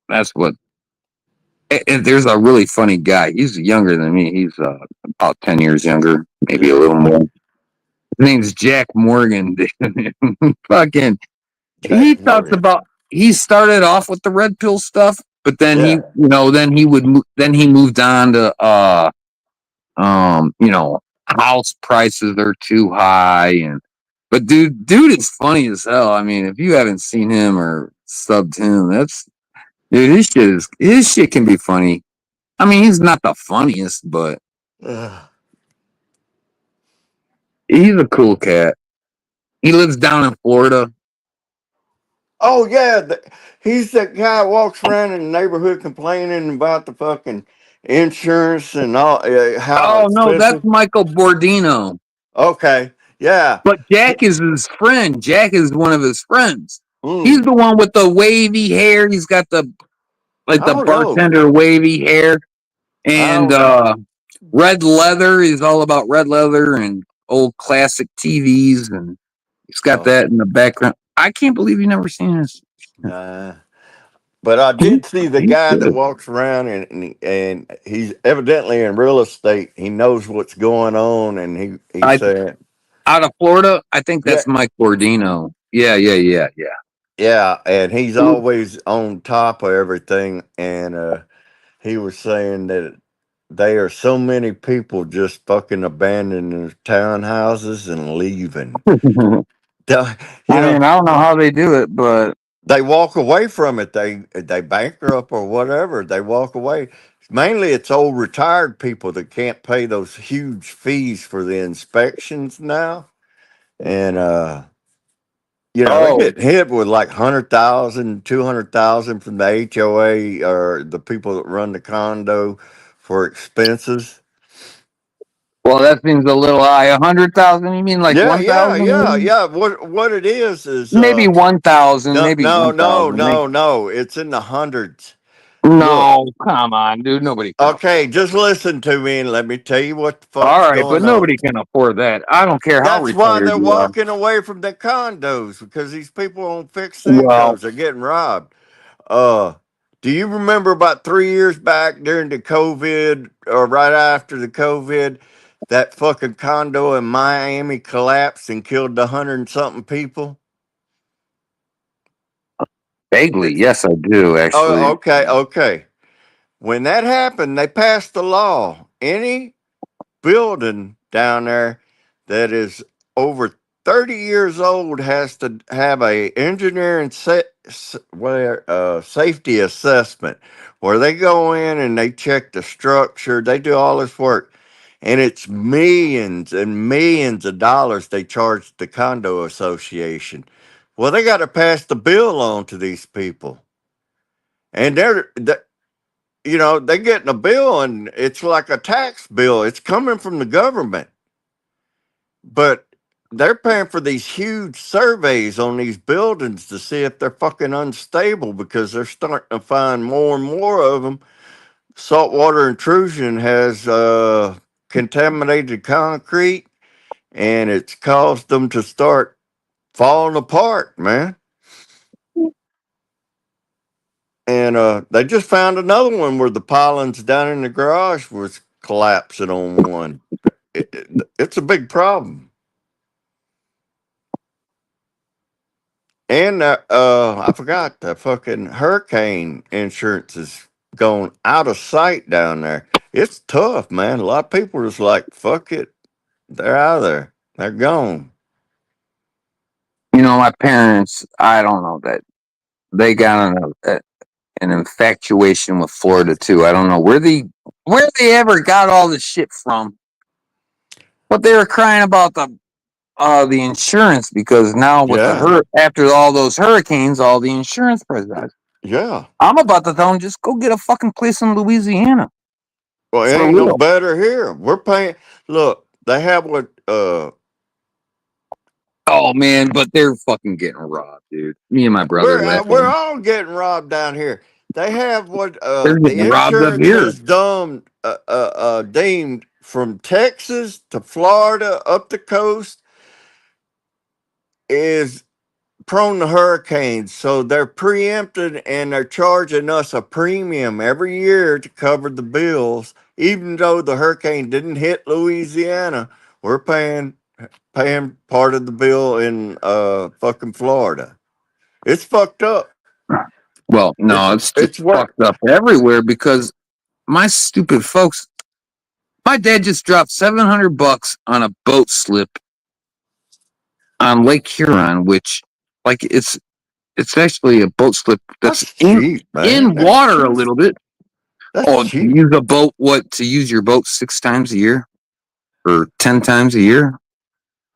that's what. And there's a really funny guy. He's younger than me. He's about 10 years younger, maybe a Yeah. little more. His name's Jack Morgan. Fucking, he Jack talks Morgan. about, he started off with the red pill stuff, but then Yeah. then he moved on to house prices are too high, and but dude is funny as hell. I mean, if you haven't seen him or subbed him, that's dude, his shit can be funny. I mean, he's not the funniest, but Ugh. he's a cool cat. He lives down in Florida. Oh yeah, he's that guy who walks around in the neighborhood complaining about the fucking insurance and all how Oh no, that's expensive. Michael Bordino. Okay, yeah. But Jack is his friend. Jack is one of his friends. He's Mm. the one with the wavy hair. He's got the I the don't know. bartender wavy hair, I and don't know. red leather. He's all about red leather and old classic TVs, and he's got Oh, that in the background. I can't believe you never seen this. nah. But I did see the He's guy that good. walks around and he's evidently in real estate. He knows what's going on, and he I said, Out of Florida, I think yeah, that's Mike Bordino. Yeah. yeah, and he's always on top of everything. And he was saying that there are so many people just fucking abandoning their townhouses and leaving. You I know, mean, I don't know how they do it, but they walk away from it. They bankrupt or whatever. They walk away. Mainly, it's old retired people that can't pay those huge fees for the inspections now, and they oh, get hit with like 100,000, 200,000 from the HOA or the people that run the condo for expenses. well, that seems a little high. 100,000? You mean like Yeah, 1,000? Maybe? yeah. What it is Maybe 1,000. no, Maybe no, no, 1,000. no, no. It's in the hundreds. No, come on, dude. Nobody can. Okay, just listen to me and let me tell you what the fuck's All right, but going on. nobody can afford that. I don't care how That's why retired they're you are. walking away from the condos, because these people on fixed Well, incomes are getting robbed. Do you remember about 3 years back during the COVID, or right after the COVID, that fucking condo in Miami collapsed and killed 100 and something people? vaguely, yes, I do actually. Oh, okay. When that happened, they passed a law. Any building down there that is over 30 years old has to have a engineering safety assessment, where they go in and they check the structure, they do all this work, and it's millions and millions of dollars they charge the condo association. Well, they got to pass the bill on to these people, and they're getting a bill, and it's like a tax bill. It's coming from the government, but they're paying for these huge surveys on these buildings to see if they're fucking unstable, because they're starting to find more and more of them. Saltwater intrusion has contaminated concrete, and it's caused them to start falling apart, man. And they just found another one where the pilings down in the garage was collapsing on one. It's a big problem. And I forgot, the fucking hurricane insurance is going out of sight down there. It's tough, man. A lot of people are just like, fuck it. They're out of there. They're gone. My parents, I don't know that they got an infatuation with Florida too. I don't know where they ever got all this shit from, but they were crying about the insurance because now with Yeah. after all those hurricanes, all the insurance prices. Yeah. I'm about to tell them just go get a fucking place in Louisiana Well, it for ain't no real. better here. We're paying. Look, they have what Oh man, but they're fucking getting robbed, dude. Me and my brother we're laughing. all getting robbed down here. They have what They're the getting robbed up insurance here. has deemed from Texas to Florida up the coast is prone to hurricanes. So they're preempted, and they're charging us a premium every year to cover the bills. Even though the hurricane didn't hit Louisiana, we're paying part of the bill in fucking Florida. It's fucked up. Well, It's no, it's just it's work. fucked up everywhere because my stupid folks. My dad just dropped $700 on a boat slip on Lake Huron, which, like, it's actually a boat slip that's That's cheap, man. in water a little bit. That's Oh, to cheap. use a boat, to use your boat 6 times a year or 10 times a year,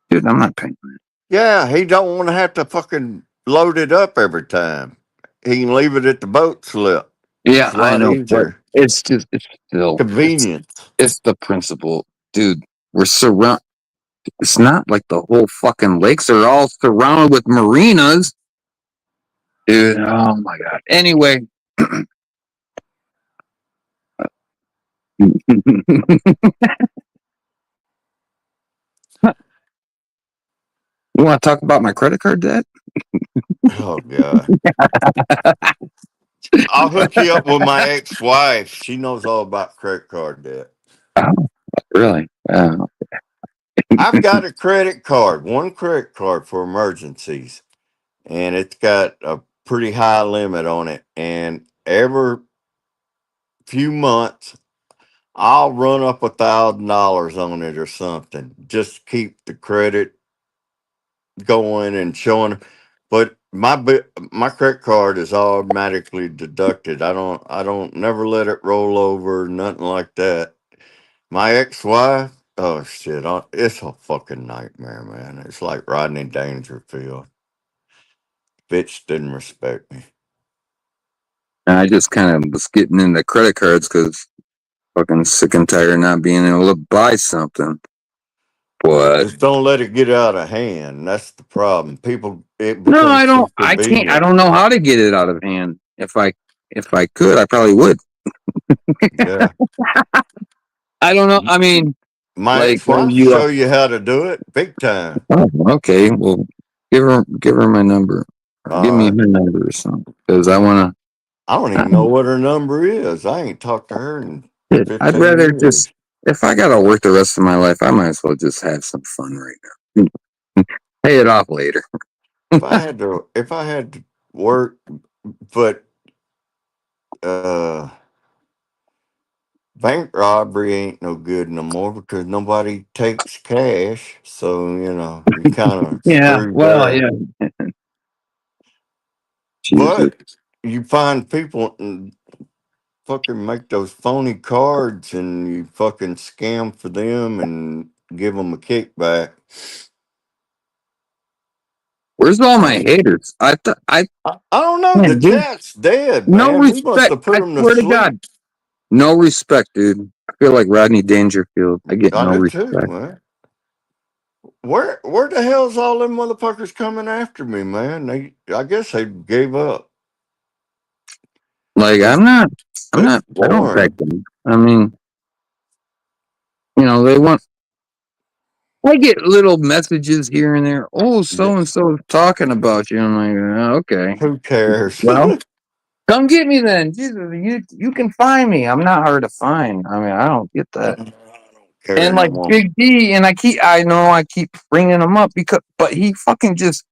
dude, I'm not paying that. Yeah, he don't want to have to fucking load it up every time. He can leave it at the boat slip. Yeah, It's a I lot know, but easier. it's still, Convenience. it's the principle, dude. We're surrounded. It's not like the whole fucking lakes are all surrounded with marinas, dude. Oh my god. Anyway, you want to talk about my credit card debt? Oh god. I'll hook you up with my ex-wife. She knows all about credit card debt. Oh, really? I've got a credit card, one credit card for emergencies, and it's got a pretty high limit on it. And every few months, I'll run up $1,000 on it or something. Just keep the credit going and showing. But my credit card is automatically deducted. I don't never let it roll over, nothing like that. My ex-wife, oh shit, it's a fucking nightmare, man. It's like Rodney Dangerfield. Bitch didn't respect me. I just kind of was getting into credit cards because fucking sick and tired of not being able to buy something. But Just don't let it get out of hand. That's the problem. People, it no, becomes I too don't. I can't. I convenient. don't know how to get it out of hand. If I if I could, I probably would. Yeah. I don't know. I mean, My like when ex-wife you, show you how to do it big time. oh, okay, well, give her my number. Or give All me right. her number or something because I want I don't to. even know what her number is. I ain't talked to her in I'd 15 rather years. just, if I gotta work the rest of my life, I might as well just have some fun right now. Pay it off later. If I had to work, but uh, bank robbery ain't no good no more because nobody takes cash. So you kind of Yeah, screwed well, there. yeah. Jesus. But you find people and fucking make those phony cards and you fucking scam for them and give them a kickback. Where's all my haters? I don't know. The Man, dude, chat's dead, no man. We must respect. have put I them to swear to sleep. God, no respect, dude. I feel like Rodney Dangerfield. I get I no do too, respect. man. Where the hell's all them motherfuckers coming after me, man? I guess they gave up. Like It's I don't back boring. them. I mean, they want. I get little messages here and there. Oh, Yeah. so and so is talking about you. I'm like, okay. Who cares? Well, come get me then. Jesus, you can find me. I'm not hard to find. I mean, I don't get I that. don't care And no like more. Big D, and I know I keep bringing him up but he fucking just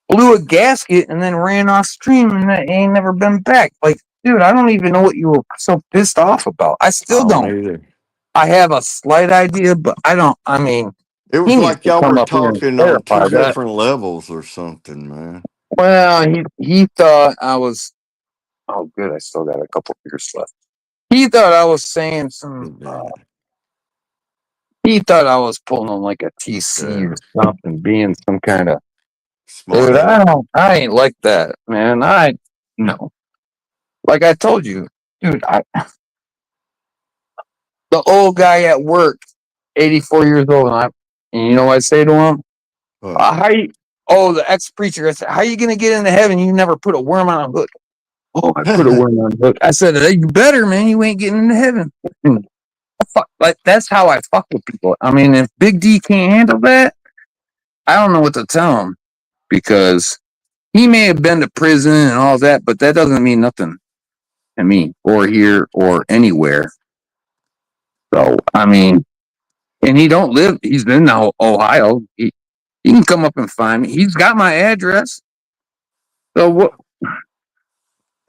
blew a gasket and then ran off stream and that ain't never been back. Like, dude, I don't even know what you were so pissed off about. I I still don't don't. either. I have a slight idea, but I don't. I mean, It he was needs like to y'all come were up here and talking on two clarify that. different levels or something, man. Well, he thought I was. Oh, good. I still got a couple beers left. He thought I was saying some. He thought I was pulling on like a TC Yeah. or something, being some kind of Smart dude. aleck. I ain't like that, man. No. Like I told you, dude. The old guy at work, 84 years old, and you know what I say to him? What? How you? Oh, the ex preacher. I said, how you gonna get into heaven? You never put a worm on a hook. Oh, I put a worm on a hook. I said, hey, you better, man. You ain't getting into heaven. Like that's how I fuck with people. I mean, if Big D can't handle that, I don't know what to tell him because he may have been to prison and all that, but that doesn't mean nothing to me or here or anywhere. So I mean, and he don't live. He's in Ohio. He can come up and find me. He's got my address. So what?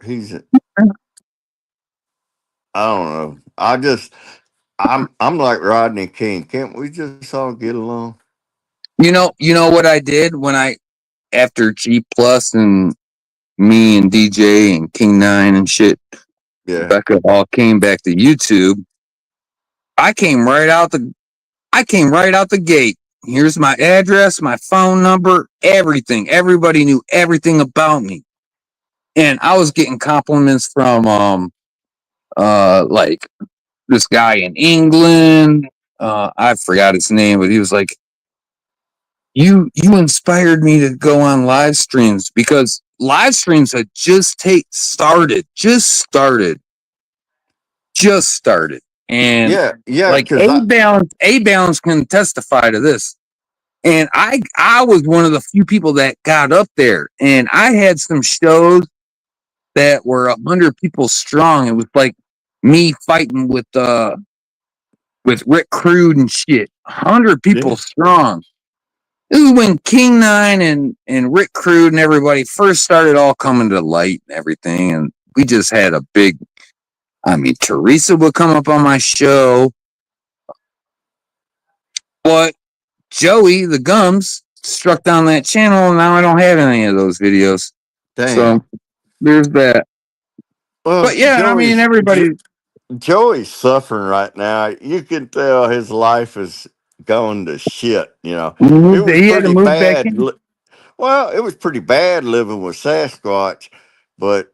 He's I don't know. I'm like Rodney King. Can't we just all get along? You know what I did when after G Plus and me and DJ and King Nine and shit, Yeah. Becca all came back to YouTube. I came right out the gate. Here's my address, my phone number, everything. Everybody knew everything about me. And I was getting compliments from like this guy in England. I forgot his name, but he was like, you inspired me to go on live streams because live streams had just started. And Yeah, like because A Balance can testify to this. And I was one of the few people that got up there, and I had some shows that were 100 people strong. It was like me fighting with Rick Crude and shit, 100 people strong. This is when King Nine and Rick Crude and everybody first started all coming to light and everything, and we just had a big. I mean, Teresa would come up on my show, but Joey the Gums struck down that channel, and now I don't have any of those videos. damn. So there's that. Well, But yeah, I mean, everybody. Joey's suffering right now. You can tell his life is going to shit. It was He had to pretty move back bad. in. Well, it was pretty bad living with Sasquatch, but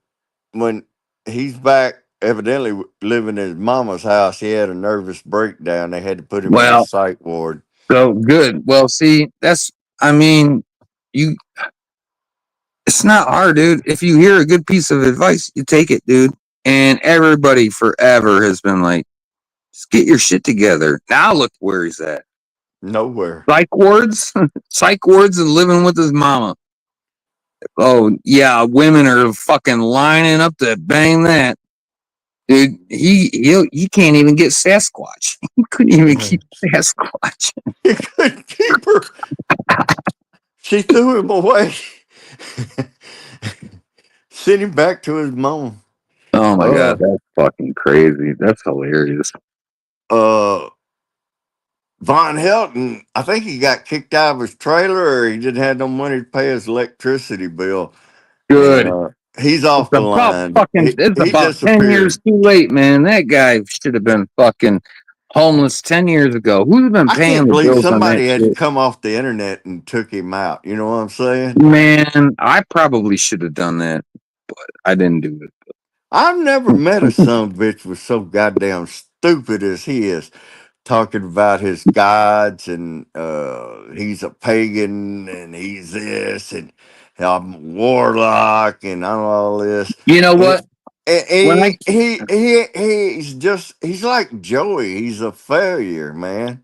when he's back, evidently living in his mama's house, he had a nervous breakdown. They had to put him in the Well, psych ward. so good. Well, see, I mean, you It's not hard, dude. If you hear a good piece of advice, you take it, dude. And everybody forever has been like, just get your shit together. Now look where he's at. Nowhere. Psych wards, psych wards, and living with his mama. Oh yeah, women are fucking lining up to bang that. Dude, he can't even get Sasquatch. He couldn't even keep Sasquatch. He couldn't keep her. She threw him away. Sent him back to his mom. Oh my god, that's fucking crazy. That's hilarious. Von Helton, I think he got kicked out of his trailer, or he didn't have no money to pay his electricity bill. Good. And, he's off the line. It's about 10 years too late, man. That guy should have been fucking homeless 10 years ago. Who's been I paying can't the believe bills somebody on that had shit? come off the internet and took him out. You know what I'm saying? Man, I probably should have done that, but I didn't do it. I've never met a son of a bitch was so goddamn stupid as he is, talking about his gods and he's a pagan and he's this and I'm a warlock and I'm all this. You know what? And he's like Joey. He's a failure, man.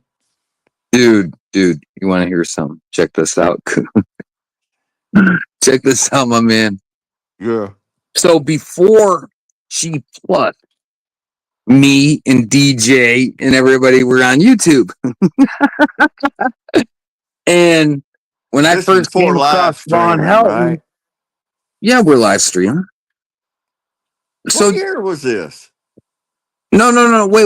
Dude, you want to hear something? Check this out. Check this out, my man. Yeah. So before G Plus, me and DJ and everybody were on YouTube. And when I first came across Von Helton, right? Yeah, we're live streaming. So what year was this? No. Wait.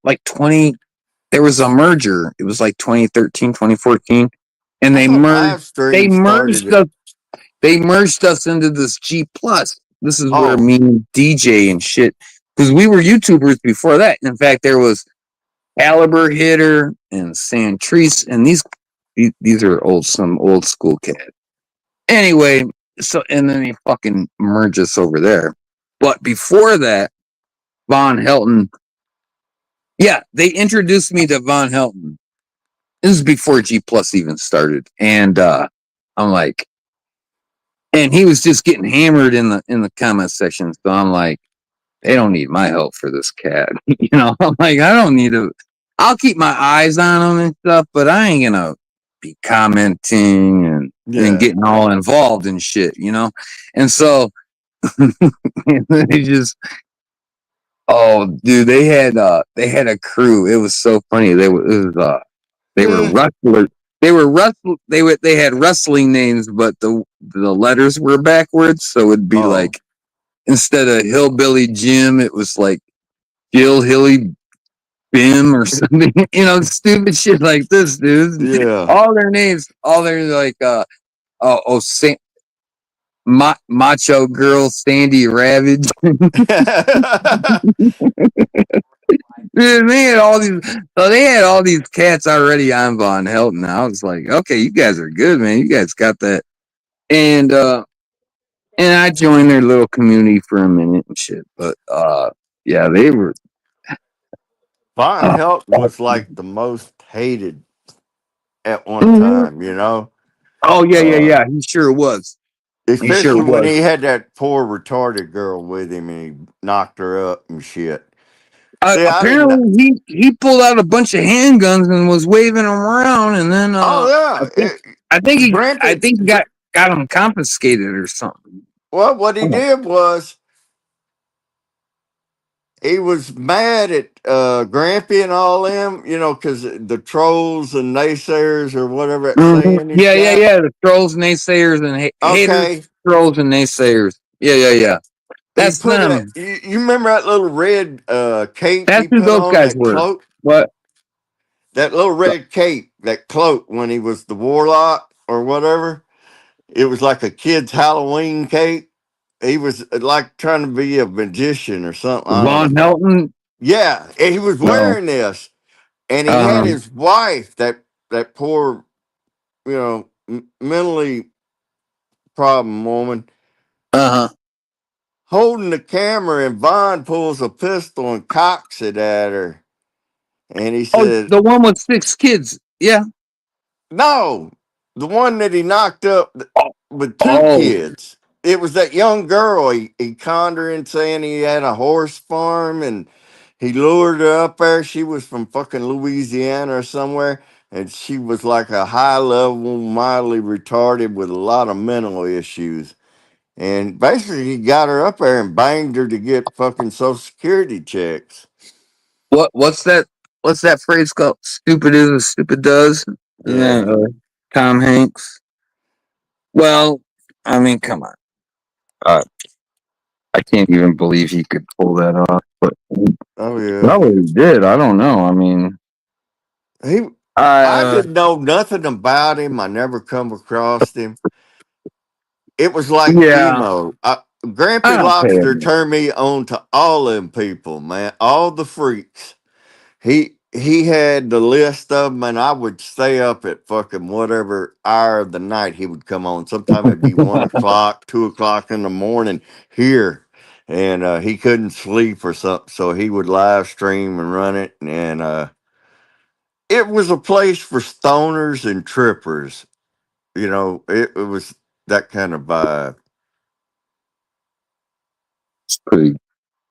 Like 20. There was a merger. It was like 2013, 2014, and they merged us into this G Plus. This is where me and DJ and shit, because we were YouTubers before that. In fact, there was Caliber Hitter and Santrice, and these are some old school cats. Anyway, so and then they fucking merge us over there. But before that, Von Helton, yeah, they introduced me to Von Helton. This is before G Plus even started, and I'm like, and he was just getting hammered in the comment section. So I'm like, they don't need my help for this cat. You know, I'm like, I don't need to. I'll keep my eyes on him and stuff, but I ain't gonna be commenting and getting all involved in shit, you know. And so they just, oh, dude, they had a crew. It was so funny. They were wrestlers. They had wrestling names, but the letters were backwards, so it'd be like, instead of Hillbilly Jim, it was like Gil Hilly Bim or something, you know, stupid shit like this, dude. Yeah. All their names, like Macho Girl Sandy Ravage. Dude, they had all these cats already on Von Helton. I was like, okay, you guys are good, man. You guys got that. And I joined their little community for a minute and shit. But yeah, they were. Von Helton was like the most hated at one time, you know? Oh, yeah. He sure was. Especially when he had that poor retarded girl with him and he knocked her up and shit. Apparently, he pulled out a bunch of handguns and was waving them around, and then I think he got them confiscated or something. Well, what he did was he was mad at Grampy and all them, you know, because the trolls and naysayers or whatever that saying. Yeah. The trolls, naysayers, and haters, trolls, and naysayers. Yeah. That's them. You remember that little red cape? That's who those guys were. Cloak? What? That little red cape, that cloak, when he was the warlock or whatever. It was like a kid's Halloween cape. He was like trying to be a magician or something. Von Helton? Yeah, and he was wearing this. And he had his wife, that poor, you know, mentally problem woman, holding the camera, and Von pulls a pistol and cocks it at her. And he said, the one with 6 kids. Yeah. No, The one that he knocked up with two Oh, kids. It was that young girl. He conned her in saying he had a horse farm and he lured her up there. She was from fucking Louisiana or somewhere. And she was like a high level, mildly retarded with a lot of mental issues. And basically, he got her up there and banged her to get fucking Social Security checks. what's that? What's that phrase called? Stupid is as stupid does. Isn't Yeah. that Tom Hanks? Well, I mean, come on. I can't even believe he could pull that off. But Oh, yeah. probably did. I don't know. I mean, He, I uh, didn't know nothing about him. I never come across him. It was like yeah, emo. I Grampy don't pay Lobster him. turned me on to all them people, man. All the freaks. He had the list of them, and I would stay up at fucking whatever hour of the night he would come on. Sometimes it'd be 1 o'clock, 2 o'clock in the morning here, and he couldn't sleep or something, so he would live stream and run it. And it was a place for stoners and trippers. You know, it was that kind of vibe. It's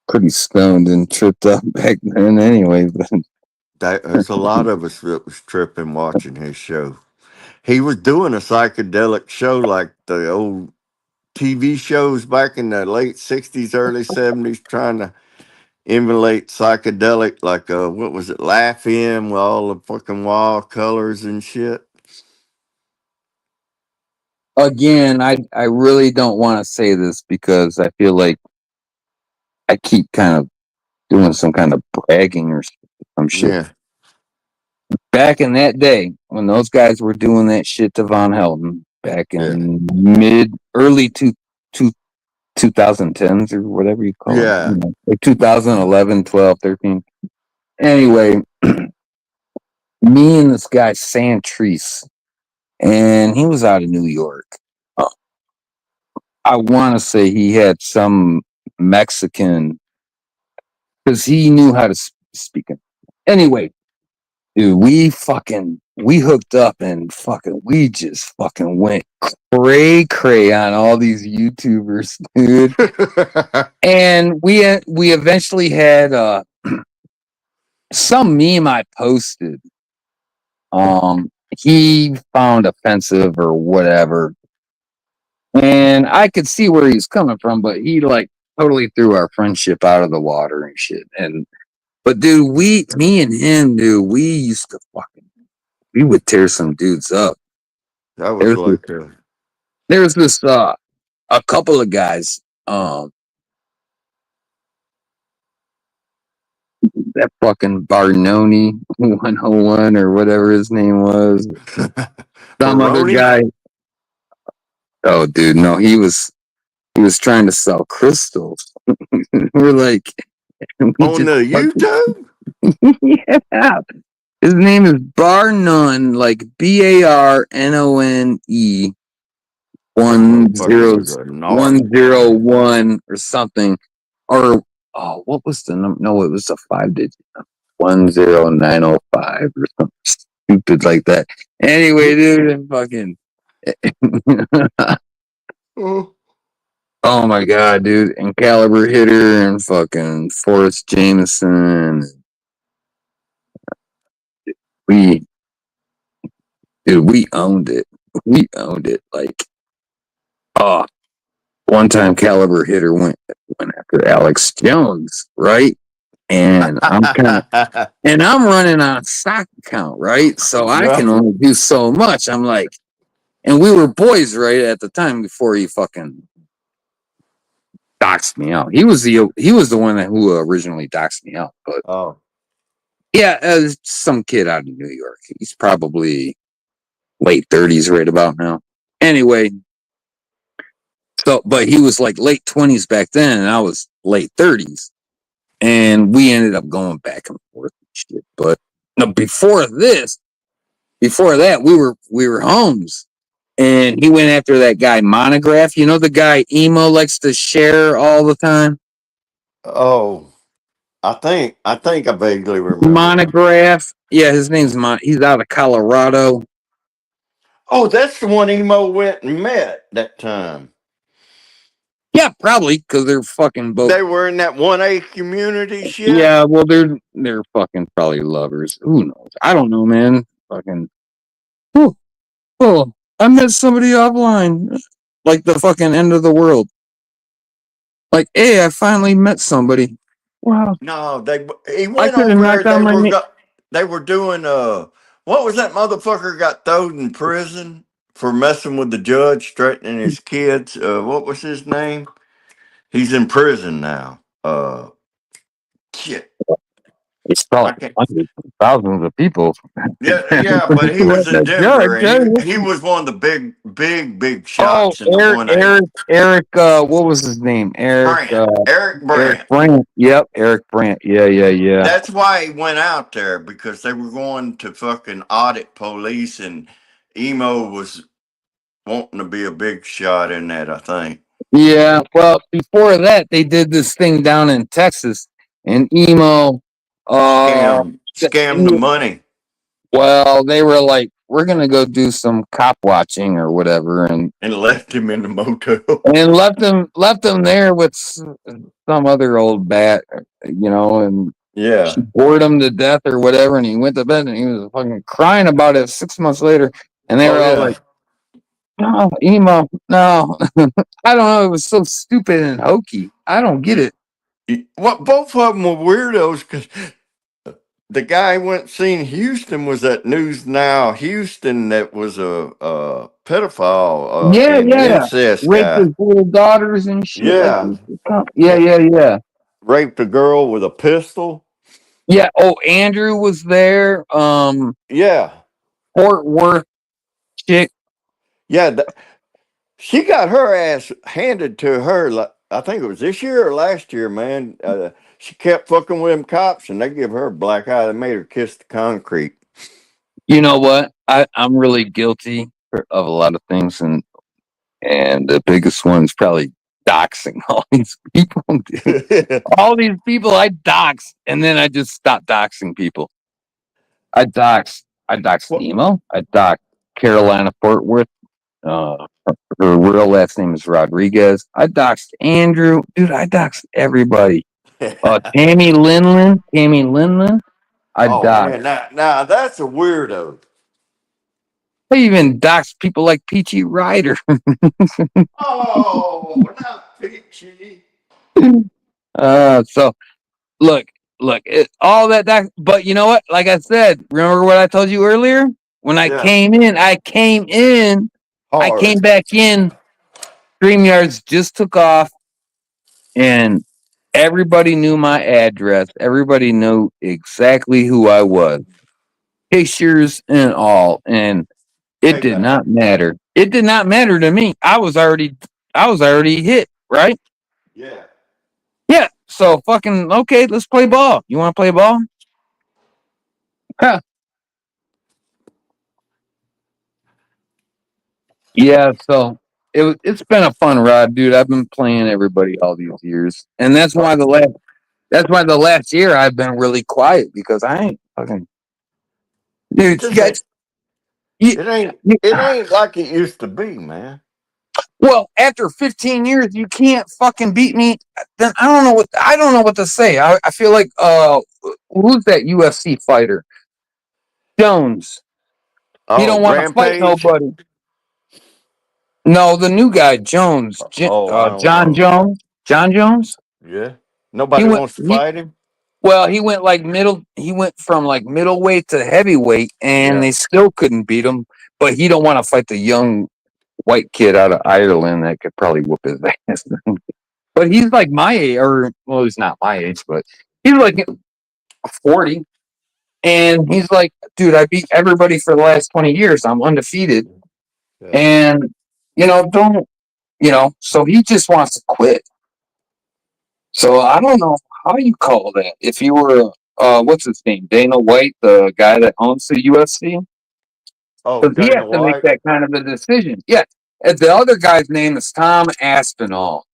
pretty stoned and tripped up back then, anyway. But There's a lot of us that was tripping watching his show. He was doing a psychedelic show like the old TV shows back in the late 60s, early 70s, trying to emulate psychedelic, like what was it, Laugh In with all the fucking wild colors and shit. again, I really don't want to say this because I feel like I keep kind of doing some kind of bragging or some shit. Yeah, Back in that day, when those guys were doing that shit to Von Helton, back yeah, in early 2010s or whatever you call it, yeah. like 2011, 12, 13. Anyway, me and this guy Santrice, and he was out of New York. Uh, I want to say he had some Mexican because he knew how to speak it. Anyway, dude, we hooked up and we just fucking went cray on all these YouTubers, dude. And we eventually had some meme I posted. He found offensive or whatever, and I could see where he's coming from, but he like totally threw our friendship out of the water and shit. And but dude, me and him, dude, we used to we would tear some dudes up. That was There's this, like there's this a couple of guys, that fucking Barnoni 101 or whatever his name was. Some other Baroni. guy. Oh, dude, no, he was trying to sell crystals. We're like, we On just the YouTube? yeah. His name is Barnone, like Barnone That one motherfucker zero was a narc, one zero boy. one or something. Or oh, what was the number? No, it was a 5-digit number. 10905 or something stupid like that. Anyway, dude, and fucking Oh. oh my god, dude, and Caliber Hitter and fucking Forrest Jameson. We Dude, we owned it. We owned it. Like, oh, one time Caliber Hitter went after Alex Jones, right? And I'm running on a stock account, right? So I Yeah. can only do so much. I'm like, and we were boys, right, at the time before he fucking doxed me out. He was the one who originally doxed me out. But Oh. yeah, some kid out of New York. He's probably late 30s right about now. Anyway, so but he was like late 20s back then, and I was late 30s, and we ended up going back and forth and shit. But no, before that, we were homes. And he went after that guy Monograph. You know the guy emo likes to share all the time? Oh. I think I vaguely remember him. Monograph. Yeah, his name's he's out of Colorado. Oh, that's the one Emo went and met that time. Yeah, probably because they're fucking both. They were in that 1A community shit. Yeah, well, they're fucking probably lovers. Who knows? I don't know, man. Fucking. Oh, I met somebody offline, like the fucking end of the world. Like, hey, I finally met somebody. Wow. No, he I went could have over there. knocked on my knee. They were doing what was that motherfucker got thrown in prison for messing with the judge, threatening his kids? What was his name? He's in prison now. Shit. It's I probably can't. hundreds of thousands of people. Yeah, but he was in That Denver, judge, and he was one of the big Oh, shots in the 1A. Eric, what was his name? Eric Eric Brandt. Brandt. Yep, Eric Brandt. Yeah. That's why he went out there, because they were going to fucking audit police, and Emo was wanting to be a big shot in that, I think. Yeah, well, before that, they did this thing down in Texas, and Emo, Scammed the money. well, they were like, we're gonna go do some cop watching or whatever, and left him in the motel. And left him there with some other old bat, and Yeah. she bored him to death or whatever, and he went to bed and he was fucking crying about it 6 months later, and they were all like, "No, Emo, no." I don't know. It was so stupid and hokey. I don't get it. What, both of them were weirdos, because the guy went seen Houston was at News Now Houston that was a pedophile, incest Raped guy. his little daughters and shit. Yeah. Yeah. Raped a girl with a pistol. Yeah. Oh, Andrew was there. Yeah. Fort Worth chick. Yeah. She got her ass handed to her. I think it was this year or last year, man. She kept fucking with them cops, and they give her a black eye. They made her kiss the concrete. You know what? I'm really guilty of a lot of things, and the biggest one's probably doxing all these people. All these people I dox, and then I just stop doxing people. I doxed Emo. I doxed Carolina Fort Worth. Her real last name is Rodriguez. I doxed Andrew. Dude, I doxed everybody. Tammy Linlin. I doxed. Man, now that's a weirdo. I even doxed people like Peachy Ryder. Oh, not Peachy. So look, all that, but you know what? Like I said, remember what I told you earlier? When I came in, I came back in. StreamYards just took off, and everybody knew my address. Everybody knew exactly who I was, pictures and all, and it did not matter. It did not matter to me. I was already hit, right? Yeah. Yeah. So fucking okay. Let's play ball. You want to play ball? Huh. Yeah. So it's been a fun ride, dude. I've been playing everybody all these years, and that's why the last year I've been really quiet, because I ain't fucking. Dude, it ain't like it used to be, man. Well, after 15 years, you can't fucking beat me. Then I don't know what to say. I feel like who's that UFC fighter? Jones. He don't want to fight nobody. No, the new guy, Jones. John Jones. John Jones. Yeah. Nobody wants to fight him. Well, he went from like middleweight to heavyweight, and they still couldn't beat him. But he don't want to fight the young white kid out of Ireland that could probably whoop his ass. But he's like my age, he's not my age, but he's like 40. And he's like, dude, I beat everybody for the last 20 years. I'm undefeated. Yeah. And, so he just wants to quit. So I don't know how you call that. If you were, what's his name? Dana White, the guy that owns the UFC? Oh, because he has to make that kind of a decision. Yeah. And the other guy's name is Tom Aspinall.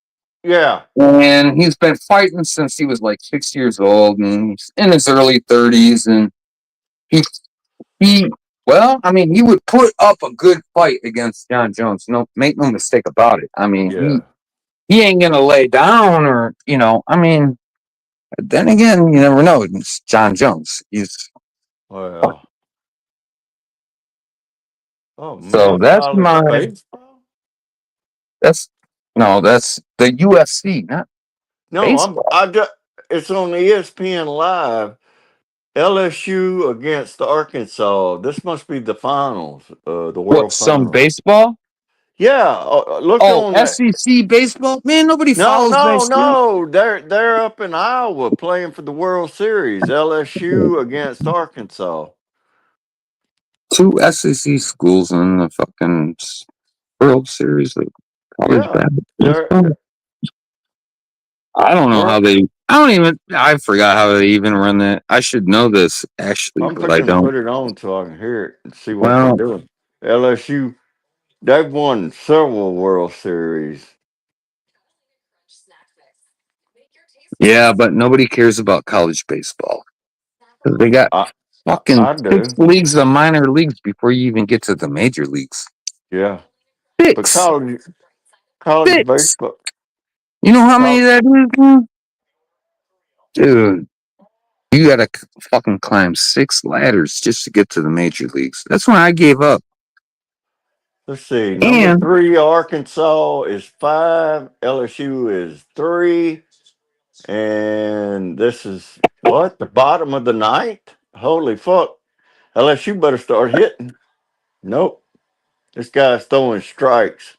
Yeah. And he's been fighting since he was like 6 years old, and he's in his early 30s. And he Well, I mean, he would put up a good fight against John Jones. No, make no mistake about it. I mean, Yeah. he ain't gonna lay down, or I mean, then again, you never know. It's John Jones. He's Well. Oh so man, that's college my baseball. that's no, that's the UFC, not No, baseball. I just. It's on ESPN Live. LSU against Arkansas. This must be the finals, the What, World some Finals. baseball? Yeah, look Oh, on that. SEC baseball? Man, nobody No, follows that no, shit. no. They're up in Iowa playing for the World Series. LSU against Arkansas. Two SEC schools in the fucking World Series of college Yeah, basketball. I don't know how World. they. I don't even. I forgot how they even run that. I should know this actually, I'm but I fixing to don't. put it on so I can hear it and see what they're Well, doing. LSU. They've won several World Series. yeah, but nobody cares about college baseball because they got I fucking I six do. leagues of minor leagues before you even get to the major leagues. Yeah, but Six, college six. baseball. You know how many Col- that is, dude? You gotta fucking climb 6 ladders just to get to the major leagues. That's when I gave up. Let's see. Number And 3, Arkansas is 5. LSU is 3. And this is what? The bottom of the ninth? Holy fuck. LSU better start hitting. Nope. This guy's throwing strikes.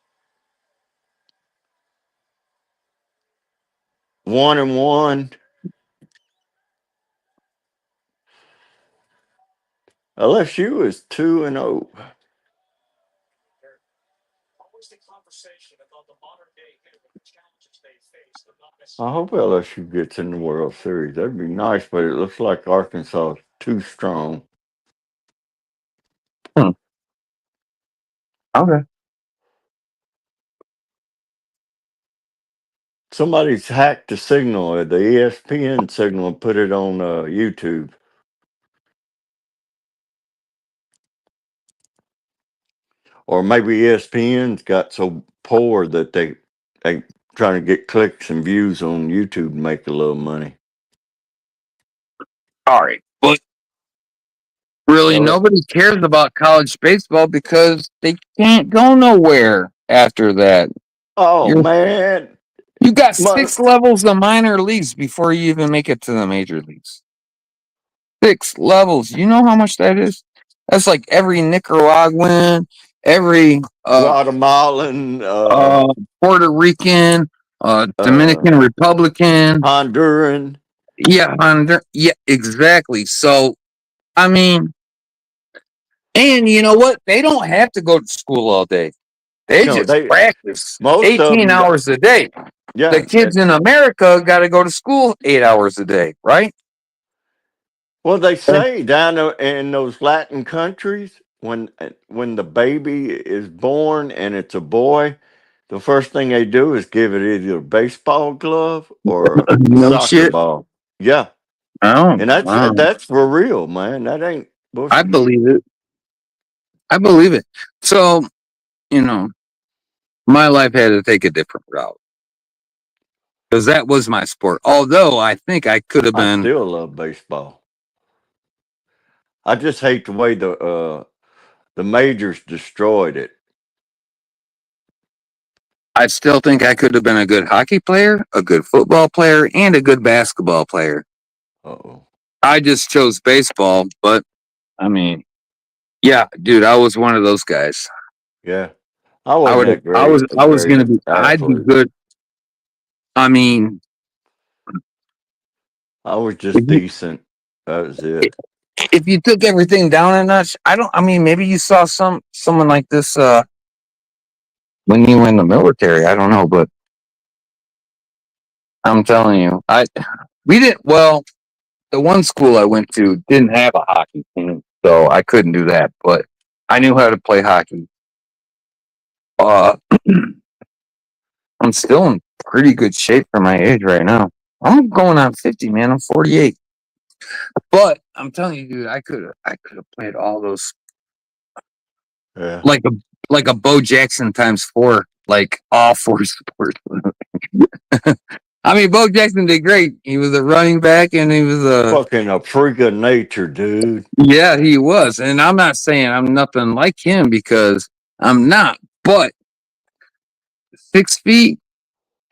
1-1. LSU is 2-0. I hope LSU gets in the World Series. That'd be nice, but it looks like Arkansas is too strong. okay. Somebody's hacked the signal, the ESPN signal, and put it on YouTube. Or maybe ESPN's got so poor that they trying to get clicks and views on YouTube and make a little money. All right. But really, Well, nobody cares about college baseball because they can't go nowhere after that. oh You're man, you got Mother, 6 levels of minor leagues before you even make it to the major leagues. 6 levels. You know how much that is? That's like every Nicaraguan, every Guatemalan, Puerto Rican, uh, Dominican Republican. Honduran. Yeah, yeah, exactly. So, I mean, and you know what? They don't have to go to school all day. They No, just they practice most of 18 them. hours a day. The Yeah. kids in America got to go to school 8 hours a day, right? Well, they say down in those Latin countries, when the baby is born and it's a boy, the first thing they do is give it either a baseball glove or a No soccer shit. ball. Yeah, Oh, and that's wow. that's for real, man. That ain't I bullshit. believe it. I believe it. So, you know, my life had to take a different route because that was my sport. Although I think I could have I been, still love baseball. I just hate the way the majors destroyed it. I still think I could have been a good hockey player, a good football player, and a good basketball player. Oh, I just chose baseball, but I mean, yeah, dude, I was one of those guys. yeah. I wasn't that I was great gonna an be, I'd be athlete. good. I mean, I was if just you, decent. That was it. if you took everything down a notch, I mean, maybe you saw someone like this, when you were in the military. I don't know, but I'm telling you, we didn't, well, the one school I went to didn't have a hockey team, so I couldn't do that, but I knew how to play hockey. Uh, I'm still in pretty good shape for my age right now. I'm going on 50, man. I'm 48. But I'm telling you, dude, I could have played all those. Yeah. like a Bo Jackson times 4, like all 4 sports. I mean, Bo Jackson did great. He was a running back, and he was Fucking a freak of nature, dude. yeah, he was. And I'm not saying I'm nothing like him because I'm not, but 6 feet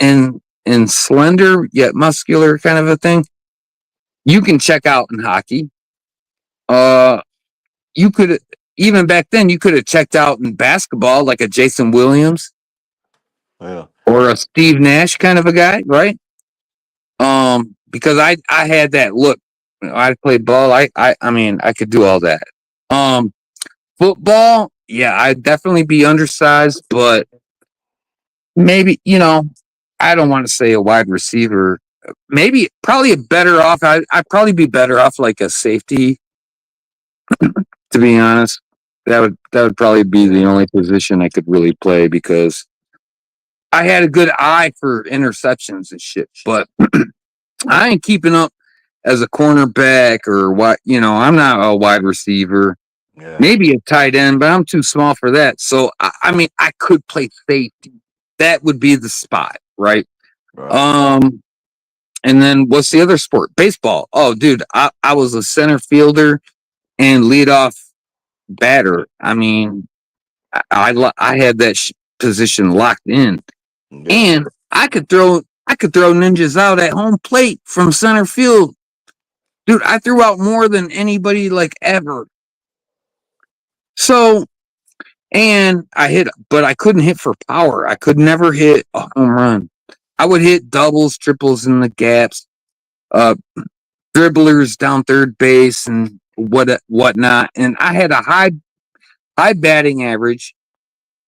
and slender yet muscular kind of a thing. You can check out in hockey. You could even back then you could have checked out in basketball like a Jason Williams Yeah. or a Steve Nash kind of a guy, right? Because I had that look. I played ball. I mean I could do all that. Um, Football, yeah, I'd definitely be undersized, but maybe I don't want to say a wide receiver. Maybe probably a better off. I'd probably be better off like a safety. To be honest, that would probably be the only position I could really play because I had a good eye for interceptions and shit. But I ain't keeping up as a cornerback or what. I'm not a wide receiver. Yeah. Maybe a tight end, but I'm too small for that. So I mean, I could play safety. That would be the spot, right? Right. And then what's the other sport? Baseball. Oh, dude, I was a center fielder and leadoff batter. I mean, I had that position locked in, Yeah. and I could throw ninjas out at home plate from center field. Dude, I threw out more than anybody like ever. So, and I hit, but I couldn't hit for power. I could never hit a home run. I would hit doubles, triples in the gaps, dribblers down third base and whatnot. And I had a high batting average,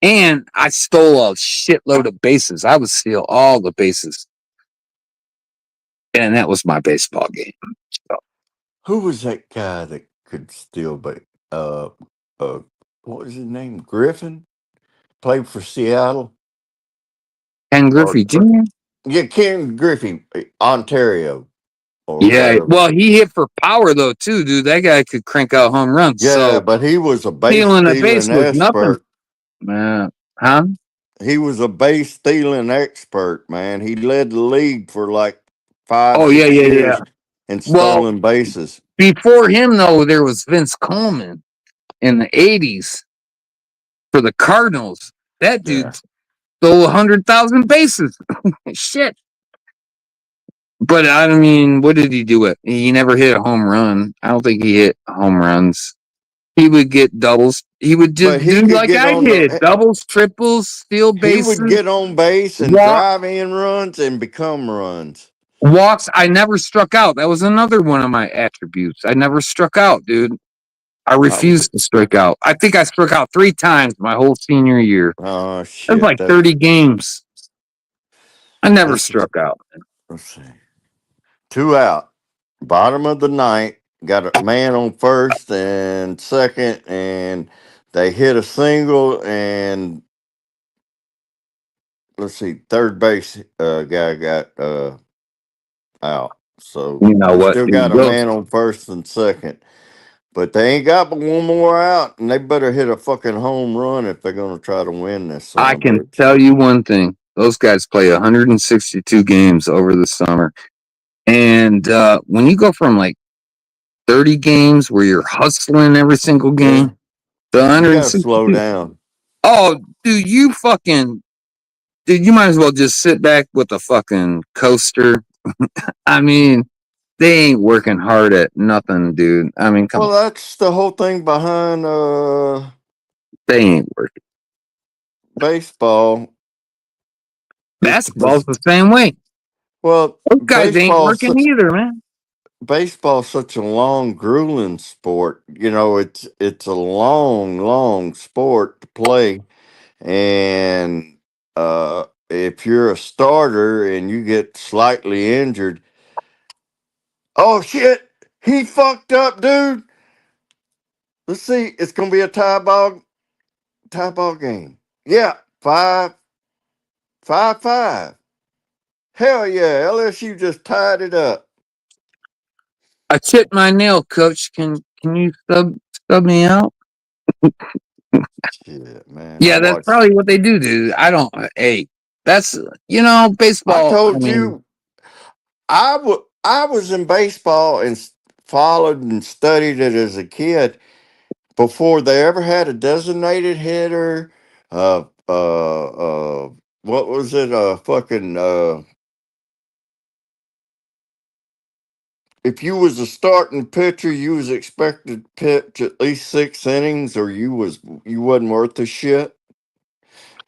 and I stole a shitload of bases. I would steal all the bases, and that was my baseball game. So, Who was that guy that could steal uh uh what was his name? Griffin? Played for Seattle? Ken Or Griffey Jr. yeah, Ken Griffey, Ontario or Yeah, whatever. well, he hit for power though too, dude. That guy could crank out home runs. Yeah, So but he was a base stealing a base stealing was nothing. expert. Huh? He was a base stealing expert, man. He led the league for like five, Oh yeah, 6 years yeah. in Well, stolen bases. before him though, there was Vince Coleman in the '80s for the Cardinals. That Yeah. dude stole 100,000 bases. Shit. But I mean, what did he do? It? He never hit a home run. I don't think he hit home runs. He would get doubles. He would But just he do could like get I on did: the doubles, triples, steal he would bases, get on base and walk, drive in runs and become runs. walks. I never struck out. That was another one of my attributes. I never struck out, dude. I Oh, refused to strike out. I think I struck out 3 times my whole senior year. oh That's shit. like 30 games. I never This is struck out. let's see. 2 out. Bottom of the ninth. Got a man on first and second, and they hit a single and let's see, third base guy got out. So You know they what, still got dude? a man on first and second. But they ain't got but one more out, and they better hit a fucking home run if they're gonna try to win this son I of a can bitch. tell you one thing. Those guys play 162 games over the summer. And when you go from like 30 games where you're hustling every single Yeah. game to You gotta slow 162. down. Oh, dude, you might as well just sit back with a fucking coaster. I mean, they ain't working hard at nothing, dude. I mean, come Well, on. that's the whole thing behind They ain't working. baseball. It's Basketball's the same way. well, Those guys ain't working either, man. baseball's such a long, grueling sport. You know, it's a long, long sport to play, and if you're a starter and you get slightly injured, oh shit, he fucked up, dude. Let's see, it's gonna be a tie ball game. Yeah, 5. Hell yeah, LSU just tied it up. I chipped my nail, coach. Can you sub me out? Shit, man. Yeah, that's probably what they do, dude. I don't. Hey, that's I baseball. told mean, you I was in baseball and followed and studied it as a kid before they ever had a designated hitter. What was it? Fucking. If you was a starting pitcher, you was expected to pitch at least 6 innings, or you wasn't worth a shit.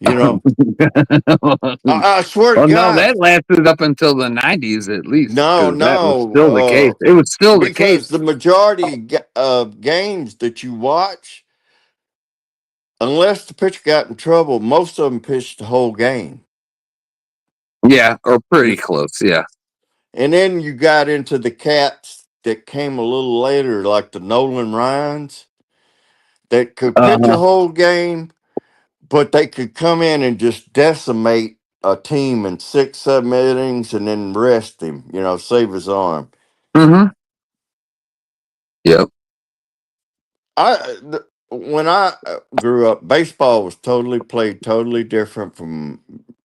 You know, I swear to well, no, God, that lasted up until the '90s at least, no, because that was still the case. no, It was still the because case. the majority of games that you watch, unless the pitcher got in trouble, most of them pitched the whole game. Yeah, or pretty close. Yeah. And then you got into the cats that came a little later, like the Nolan Ryans, that could pitch a Uh, whole game, but they could come in and just decimate a team in 6, 7 innings and then rest him, save his arm. mm-hmm. Yep. When I grew up, baseball was totally played totally different from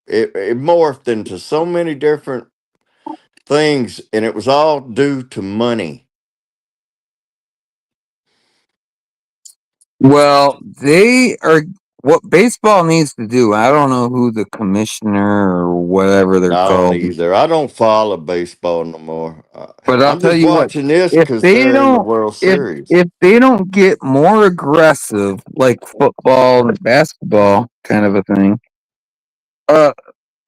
it morphed into so many different things, and it was all due to money. Well, they are what baseball needs to do. I don't know who the commissioner or whatever they're I don't called, either. I don't follow baseball no more. but I'll I'm tell just you what. watching this If because they they're in the don't, World if Series. if they don't get more aggressive, like football and basketball kind of a thing, uh,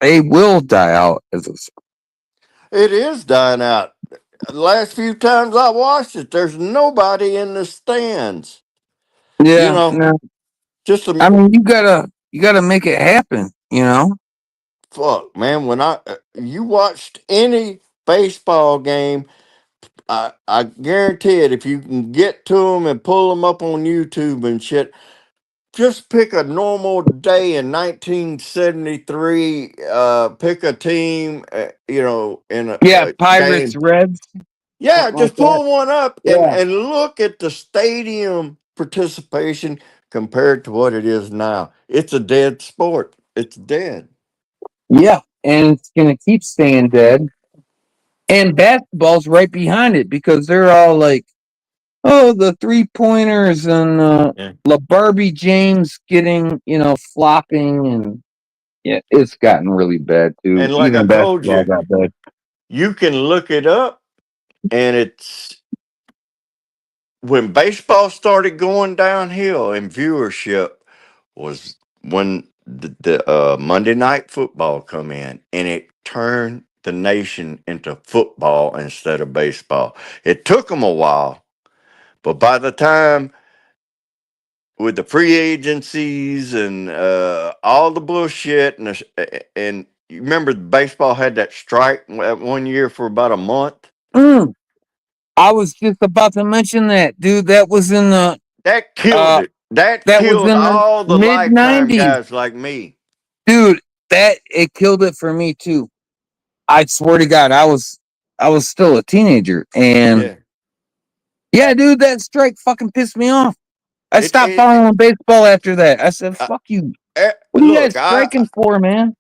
they will die out as a sport. It is dying out. The last few times I watched it, there's nobody in the stands. You Yeah, know, no. just I a mean, you gotta make it happen. fuck, man. When you watched any baseball game, I guarantee it. If you can get to them and pull them up on YouTube and shit, just pick a normal day in 1973. Pick a team, in Yeah, a Pirates, game. Reds, Yeah, something like just that. pull one up and Yeah, look at the stadium participation compared to what it is now. It's a dead sport. It's dead. yeah, and it's gonna keep staying dead. And basketball's right behind it because they're all like, oh, the 3 pointers and Yeah. LaBarbie James getting, flopping, and yeah, it's gotten really bad too. And like I Even told basketball you, got bad. you can look it up, and it's when baseball started going downhill in viewership was when the Monday night football come in, and it turned the nation into football instead of baseball. It took them a while, but by the time with the free agencies and all the bullshit and you remember baseball had that strike one year for about a month. Mm, I was just about to mention that, dude. That was in the That killed uh, it. That that was killed in the all the mid lifetime '90s, guys like me. dude. That it killed it for me too. I swear to God, I was still a teenager, and Yeah. yeah, dude, that strike fucking pissed me off. I It, stopped it, it following baseball after that. I said, uh, "Fuck you! What are you guys look, striking for, man?"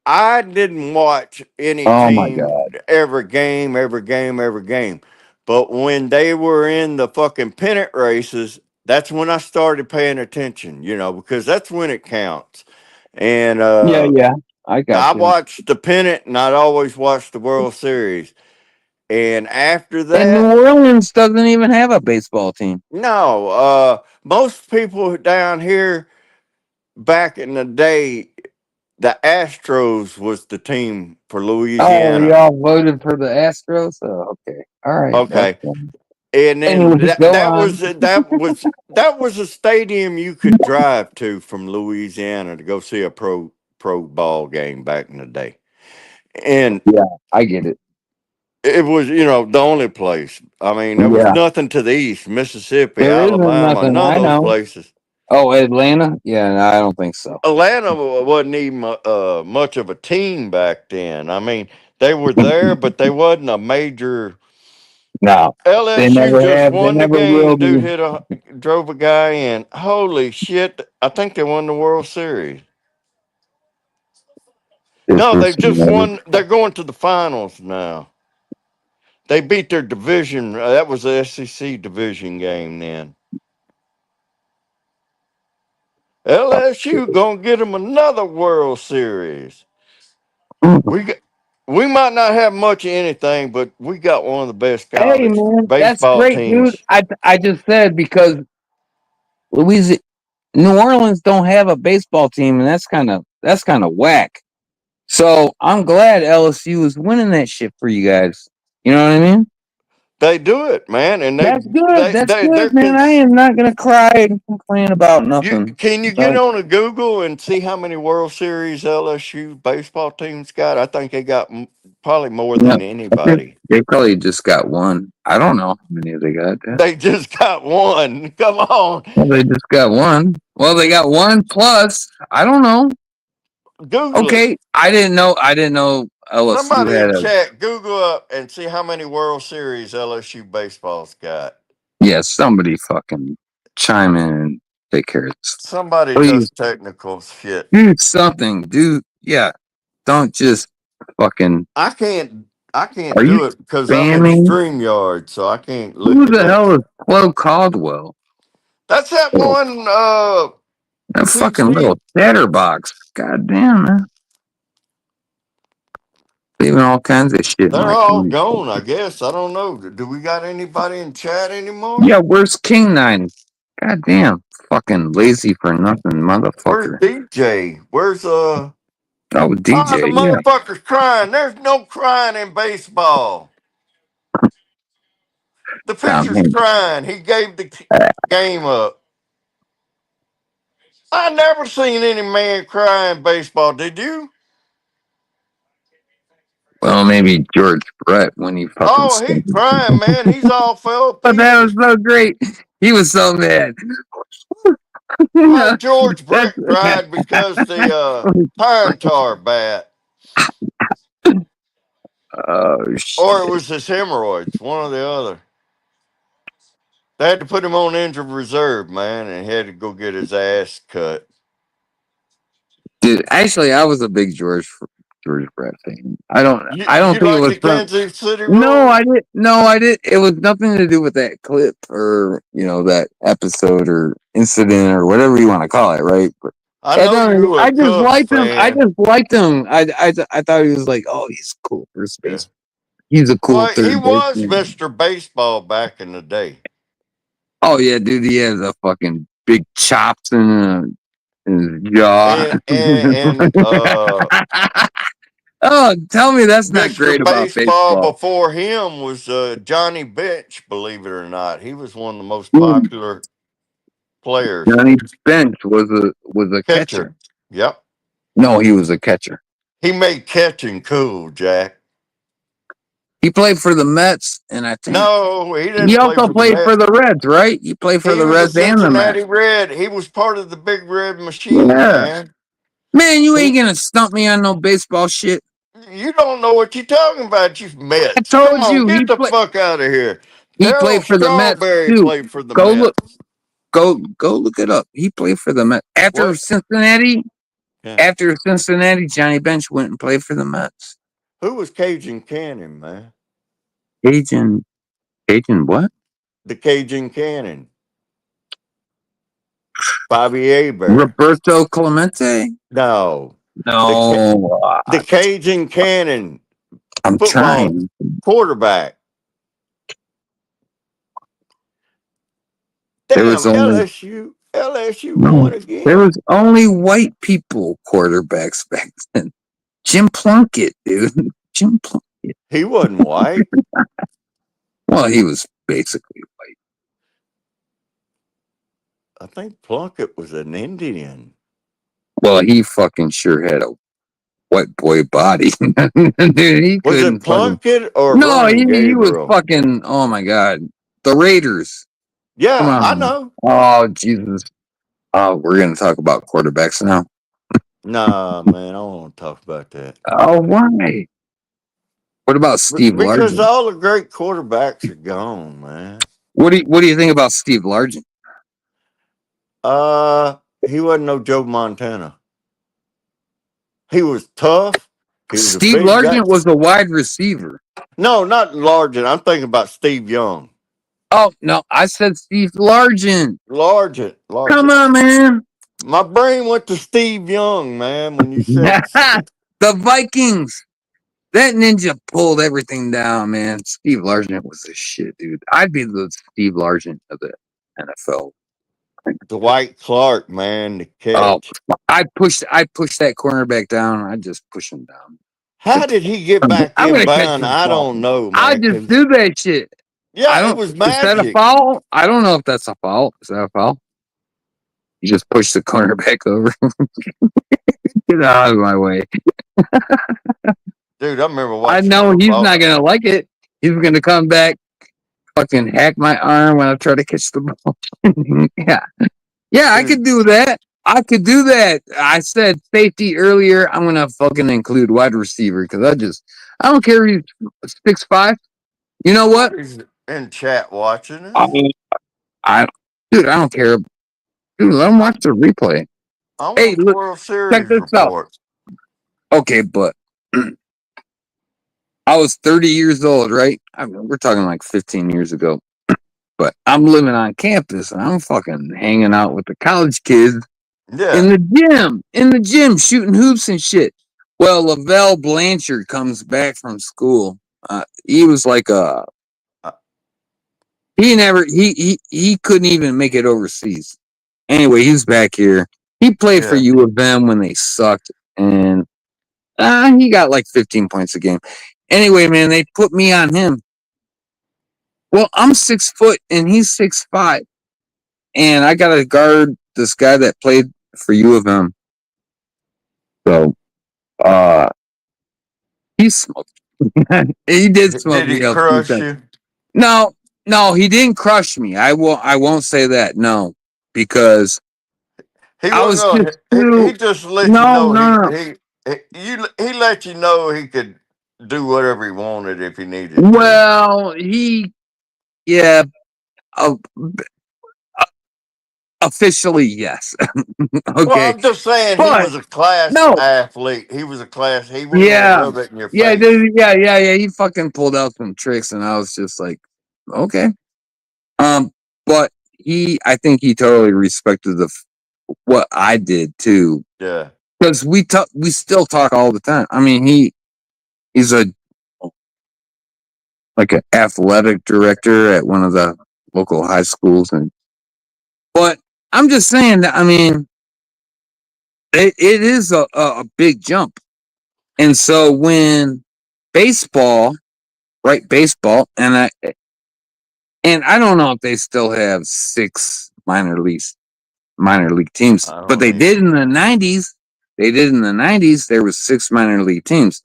I didn't watch any Oh my team God! every game, every game, every game. But when they were in the fucking pennant races, that's when I started paying attention, because that's when it counts. And Yeah, yeah, I got I you. watched the pennant and I'd always watch the World Series. And after And New that, Orleans doesn't even have a baseball team. no, most people down here back in the day, the Astros was the team for Oh, Louisiana. y'all voted for the Astros. Oh, okay, all right, that's Okay. fine. And then Anyway, go on. that was a stadium you could drive to from Louisiana to go see a pro ball game back in the day. And Yeah, I get it. it was, the only place. I mean, there was Yeah, nothing to the east, Mississippi, there isn't Alabama, nothing. none of I those know. places. Oh, Atlanta? Yeah, no, I don't think so. Atlanta wasn't even much of a team back then. I mean, they were there, but they wasn't a major. No, they LSU never just have. They won the never will game. be. drove a guy in. Holy shit! I think they won the World Series. No, they just won. They're going to the finals now. They beat their division. That was the SEC division game then. LSU gonna get them another World Series. We might not have much of anything, but we got one of the best Hey college man, that's baseball great, teams. dude. I just said because New Orleans don't have a baseball team, and that's kind of whack. So I'm glad LSU is winning that shit for you guys. You know what I mean? They do it, man, and That's good. That's good, they're man. I am not gonna cry and complain about nothing. Can you get on a Google and see how many World Series LSU baseball teams got? I think they got probably more than anybody. They probably just got one. I don't know how many they got. They just got one. Come on. Well, they just got one. Well, they got one plus. I don't know. Google okay, it. I didn't know LSU Somebody had in chat, Google up and see how many World Series LSU baseball's got. Yeah, somebody fucking chime in and take care of this. Somebody does technical shit. Do something, dude. Yeah. Don't just fucking. I can't do it because I'm in StreamYard, so I can't look. Who the hell is Flo Caldwell? That's that one. That fucking little chatterbox. God damn, man. Leaving all kinds of shit. They're all gone, I guess. I don't know. Do we got anybody in chat anymore? Yeah, where's King Nine? God damn, fucking lazy for nothing, motherfucker. Where's DJ? Where's Oh, DJ. the motherfucker's crying. There's no crying in baseball. The pitcher's crying. He gave the game up. I never seen any man cry in baseball. Did you? Well, maybe George Brett when he fucking. Oh, he's crying, man. He's all fell. But that was so great. He was so mad. Oh, George Brett cried because the pine tar bat. Oh, shit. Or it was his hemorrhoids, one or the other. They had to put him on injured reserve, man, and he had to go get his ass cut. Dude, actually, I was a big George Brett fan. I don't think it was the Kansas City Royals? No, I didn't. No, I did. It was nothing to do with that clip or that episode or incident or whatever you want to call it, right? But I just liked him. I just liked him. I thought he was like, oh, he's cool for space. Yeah. He's a cool. Well, he was Mr. Baseball back in the day. Oh yeah, dude, he has a fucking big chops in his jaw. Oh, tell me that's not great about baseball. Before him was Johnny Bench, believe it or not. He was one of the most popular players. Johnny Bench was a catcher. Yep. No, he was a catcher. He made catching cool, Jack. He played for the Mets, and I think no, he didn't. He also played for the Reds, right? He played for the Reds and the Mets. Red. He was part of the Big Red Machine, man. Man, you ain't gonna stump me on no baseball shit. You don't know what you're talking about. You Mets. I told you. Get the fuck out of here. He played for the Mets too. Played for the Mets. Go look it up. He played for the Mets after Cincinnati. Yeah. After Cincinnati, Johnny Bench went and played for the Mets. Who was Cajun Cannon, man? Cajun what? The Cajun Cannon. Bobby Aber. Roberto Clemente? No. The Cajun Cannon. I'm trying. Quarterback. Damn, there was LSU won again. There was only white people quarterbacks back then. Jim Plunkett, dude. Jim Plunkett. He wasn't white. Well, he was basically white. I think Plunkett was an Indian. Well, he fucking sure had a white boy body. Dude, was it Plunkett or no? He was fucking. Oh my god, the Raiders. Yeah, I know. Oh Jesus. Oh, we're gonna talk about quarterbacks now. Nah, man, I don't want to talk about that. Oh, why? What about Steve Largent? Because all the great quarterbacks are gone, man. What do you think about Steve Largent? He wasn't no Joe Montana. He was tough. He was a Steve big guy. Largent was a wide receiver. No, not Largent. I'm thinking about Steve Young. Oh no, I said Steve Largent. Largent. Come Largent. on, man. My brain went to Steve Young, man, when you said The Vikings. That ninja pulled everything down, man. Steve Largent was the shit, dude. I'd be the Steve Largent of the NFL. Dwight Clark, man, the Oh, catch. I pushed that cornerback down. I just push him down. How did he get back I'm in gonna catch bound? this I ball. don't know, I man. just 'Cause do that shit. I yeah, it don't. was Is that a magic. foul? I don't know if that's a foul. Is that a foul? You just push the cornerback over. Get out of my way. Dude, I remember I watching know he's football. not gonna like it. He's gonna come back, fucking hack my arm when I try to catch the ball. Yeah, yeah, I Dude, could do that. I could do that. I said safety earlier. I'm gonna fucking include wide receiver because I don't care if he's 6'5". You know what? somebody's in chat watching I us. mean, I dude, I don't care. Dude, let him I, watch the replay. I Hey, want the look, World check Series this out. report. Okay, but I was 30 years old, right? I mean, we're talking like 15 years ago. But I'm living on campus and I'm fucking hanging out with the college kids Yeah. in the gym, shooting hoops and shit. Well, Lavelle Blanchard comes back from school. He was like Uh, he couldn't even make it overseas. Anyway, he's back here. He played for yeah. U of M when they sucked, and he got like 15 points a game. Anyway, man, they put me on him. Well, I'm 6 foot and he's 6'5", and I got to guard this guy that played for U of M. So, he smoked. He did smoke Did he me up. crush you? No, no, he didn't crush me. I won't say that. No, because He I wasn't was gonna. just He too. just let you No, know no, no. he let you know he could do whatever he wanted if he needed to. Well, yeah, uh, officially yes. Well, Okay, I'm just saying he but was a class no, athlete. He was a class. He wasn't gonna yeah, rub it in your yeah, face. yeah. He fucking pulled out some tricks, and I was just like, okay. But I think he totally respected what I did too, Yeah. because we still talk all the time. I mean, he's like an athletic director at one of the local high schools, but I'm just saying that. I mean, it is a big jump, and so when baseball, right, baseball, and I don't know if they still have 6 minor league teams, I but don't they either. did in the 90s. They did in the 90s. There was 6 minor league teams.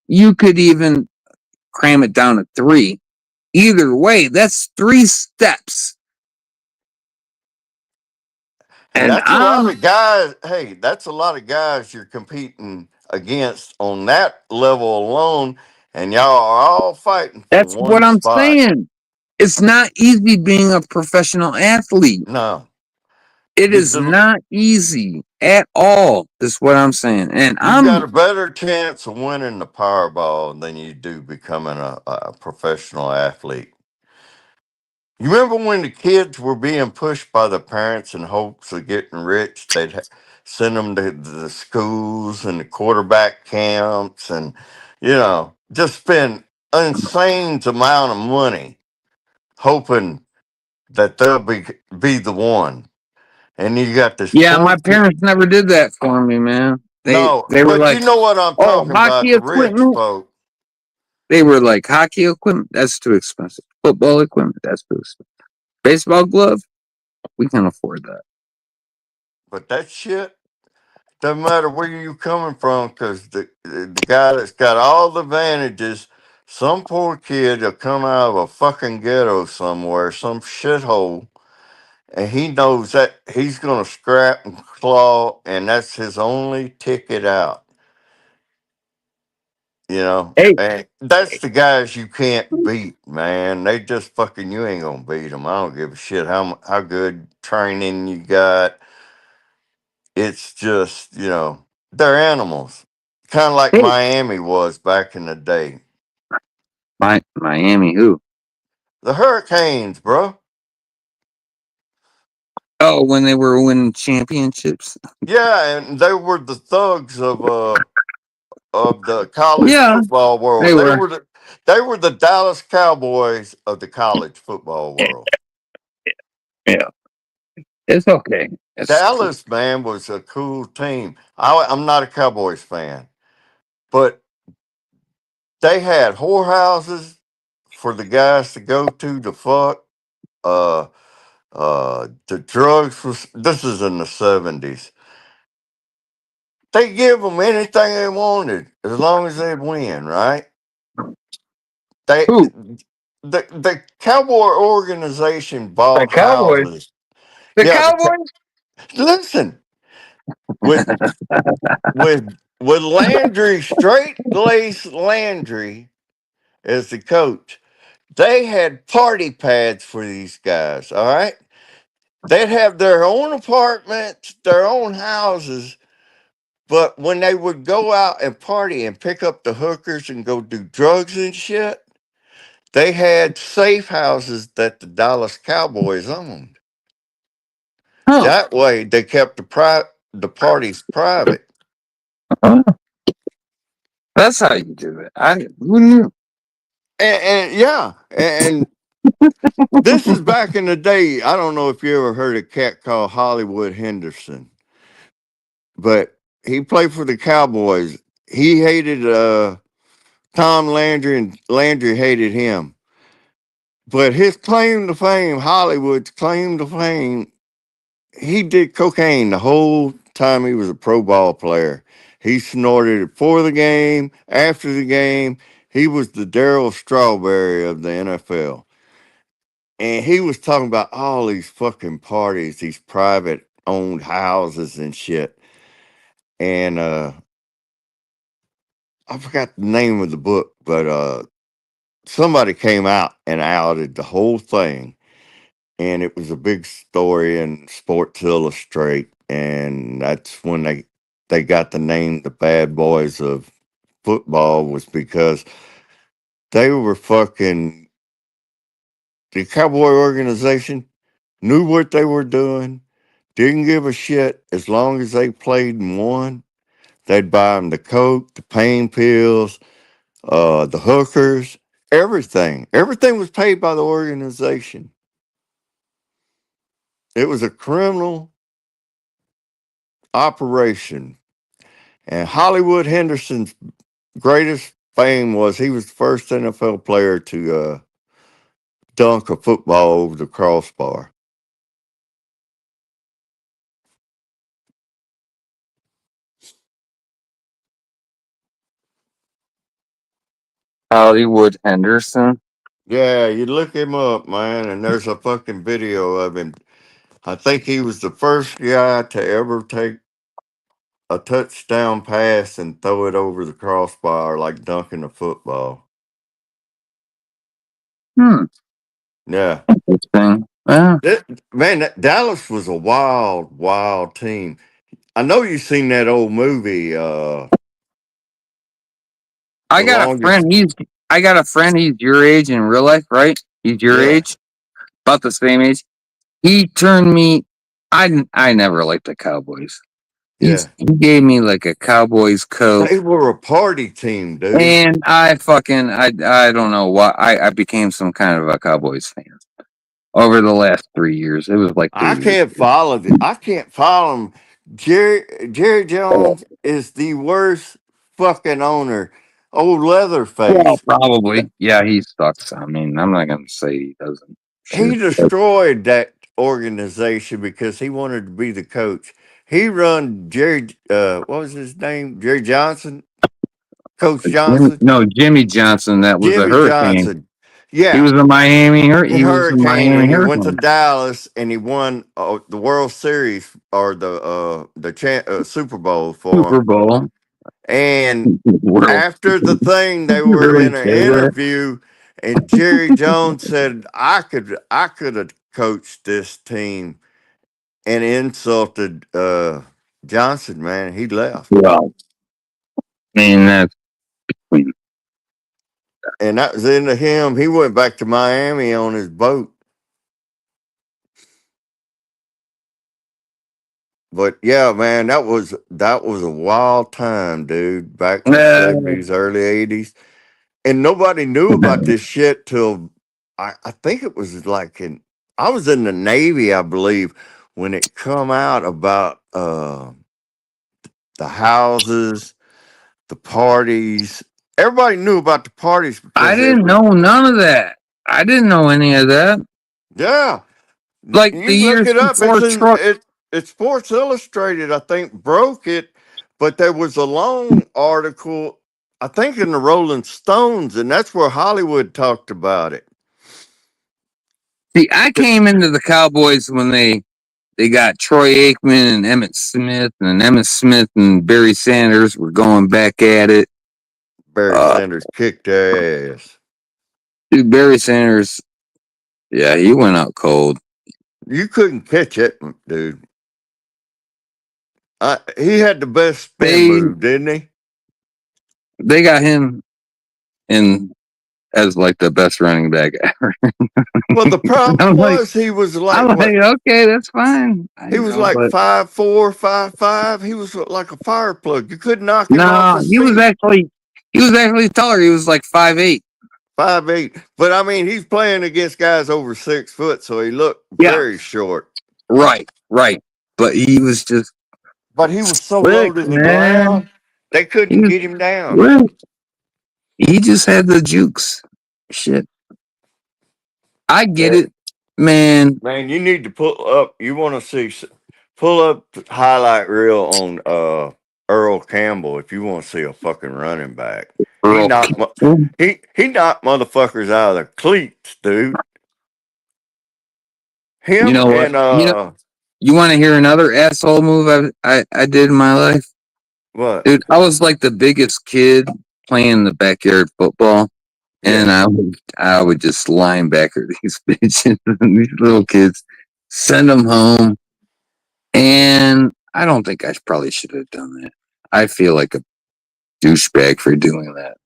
You could even cram it down to 3. Either way, that's 3 steps. And And that's a lot of guys. Hey, that's a lot of guys you're competing against on that level alone, and y'all are all fighting for that's what one I'm spot. saying. It's not easy being a professional athlete. No, It the, is the, not easy at all. Is what I'm saying. And you got a better chance of winning the Powerball than you do becoming a professional athlete. You remember when the kids were being pushed by the parents in hopes of getting rich? They'd send them to the schools and the quarterback camps and, just spend insane amount of money hoping that they'll be the one. And you got this yeah, my poor kid. parents never did that for me, man. No, They were but you like, know what I'm oh, talking about, hockey the rich equipment. folk. They were like, hockey equipment, that's too expensive. Football equipment, that's too expensive. Baseball glove, we can afford that. But that shit doesn't matter where you coming from, because the guy that's got all the advantages, some poor kid will come out of a fucking ghetto somewhere, some shithole, and he knows that he's gonna scrap and claw, and that's his only ticket out. You know, Hey, and that's the guys you can't beat, man. They just fucking you ain't gonna beat them. I don't give a shit how good training you got. It's just they're animals, kind of like hey, Miami was back in the day. Miami, who? The Hurricanes, bro. Oh, when they were winning championships. Yeah, and they were the thugs of the college Yeah, football they world. were. They were the Dallas Cowboys of the college football world. Yeah, it's okay. It's cool. Dallas, man, was a cool team. I'm not a Cowboys fan, but they had whorehouses for the guys to go to fuck. Uh, the drugs was. This is in the '70s. They give them anything they wanted as long as they'd win, right? They Who? the Cowboy organization The bought Cowboys. houses. The Yeah, Cowboys. listen with with Landry, straight lace Landry as the coach. They had party pads for these guys. All right, they'd have their own apartments, their own houses. But when they would go out and party and pick up the hookers and go do drugs and shit, they had safe houses that the Dallas Cowboys owned. Huh. That way, they kept the parties private. Oh, that's how you do it. Who knew? And yeah, and this is back in the day. I don't know if you ever heard a cat called Hollywood Henderson, but he played for the Cowboys. He hated Tom Landry, and Landry hated him. But his claim to fame, Hollywood's claim to fame, he did cocaine the whole time he was a pro ball player. He snorted it before the game, after the game. He was the Daryl Strawberry of the NFL. And he was talking about all these fucking parties, these private owned houses and shit. And I forgot the name of the book, but somebody came out and outed the whole thing. And it was a big story in Sports Illustrated, and that's when they got the name the Bad Boys of Football, was because they were fucking the Cowboy organization knew what they were doing, didn't give a shit as long as they played and won. They'd buy them the coke, the pain pills, the hookers, everything. Everything was paid by the organization. It was a criminal operation. And Hollywood Henderson's greatest fame was he was the first NFL player to dunk a football over the crossbar. Hollywood Henderson. Yeah, you look him up, man, and there's a fucking video of him. I think he was the first guy to ever take a touchdown pass and throw it over the crossbar like dunking a football. Hmm. Yeah. Interesting. Yeah. Man, Dallas was a wild, wild team. I know you've seen that old movie, I The got a Longest. friend. I got a friend. He's your age in real life, right? He's your Yeah, age, about the same age. He turned me. I never liked the Cowboys. yeah. He gave me like a Cowboys coat, They were a party team, dude. and I don't know why I became some kind of a Cowboys fan over the last 3 years. It was like I 3 years. can't follow I can't follow him. Jerry Jones is the worst fucking owner. Old Well, Leatherface. probably. Yeah, he sucks. I mean, I'm not gonna say he doesn't. He Sure. destroyed that organization because he wanted to be the coach. He run Jerry what was his name? Jerry Johnson? Coach Johnson? Jimmy Johnson. That was a Jimmy Hurricane. Johnson. Yeah. He was a Hurricane, Miami and he went to Hurricane. Dallas and he won the World Series or the Super Bowl for Super him. Bowl. And World. after the thing, they Did you were really in an say that? interview, and Jerry Jones said, I could have coached this team," and insulted Johnson, man. He left. Well, I mean, that's And that was into him. He went back to Miami on his boat. But yeah, man, that was a wild time, dude. Back in the 70s, early 80s. And nobody knew about this shit till I think it was like I was in the Navy, I believe, when it come out about the houses, the parties. Everybody knew about the parties I because didn't know none of that. I didn't know any of that. yeah. Like the You look years it up. before truck. It's Sports Illustrated, I think, broke it, but there was a long article, I think, in the Rolling Stones, and that's where Hollywood talked about it. See, I came into the Cowboys when they got Troy Aikman and Emmitt Smith, and Emmitt Smith and Barry Sanders were going back at it. Barry Sanders kicked their ass. Dude, Barry Sanders, yeah, he went out cold. You couldn't catch it, dude. He had the best spin move, didn't he? They got him in as like the best running back ever. Well, the problem was he was like, I'm like, okay, that's fine. He was like 5'4", 5'5". He was like a fire plug. You couldn't knock him off his he was feet. actually taller. He was like 5'8". 5'8". But I mean, he's playing against guys over 6 foot, so he looked very short. Right. But he was just. But he was so low to the ground, they couldn't get him down. Well, he just had the jukes. Shit. I get it, man. Man, you need to pull up. You want to pull up the highlight reel on Earl Campbell if you want to see a fucking running back. He knocked motherfuckers out of their cleats, dude. Him, you know what? And you want to hear another asshole move I did in my life? What? Dude, I was like the biggest kid playing the backyard football, and I would just linebacker these bitches, these little kids, send them home, and I don't think I probably should have done that. I feel like a douchebag for doing that.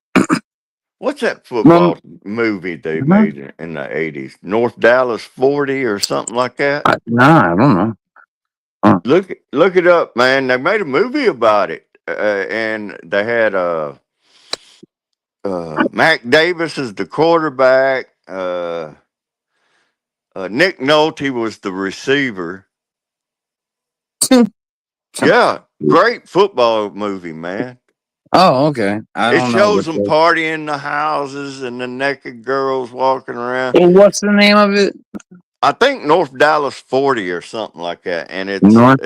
What's that football movie they made in the 80s? North Dallas 40 or something like that? I don't know. Look it up, man. They made a movie about it, and they had Mac Davis as the quarterback. Nick Nolte was the receiver. Yeah, great football movie, man. Oh, okay. It shows them partying in the houses and the naked girls walking around. Well, what's the name of it? I think North Dallas 40 or something like that. And it's North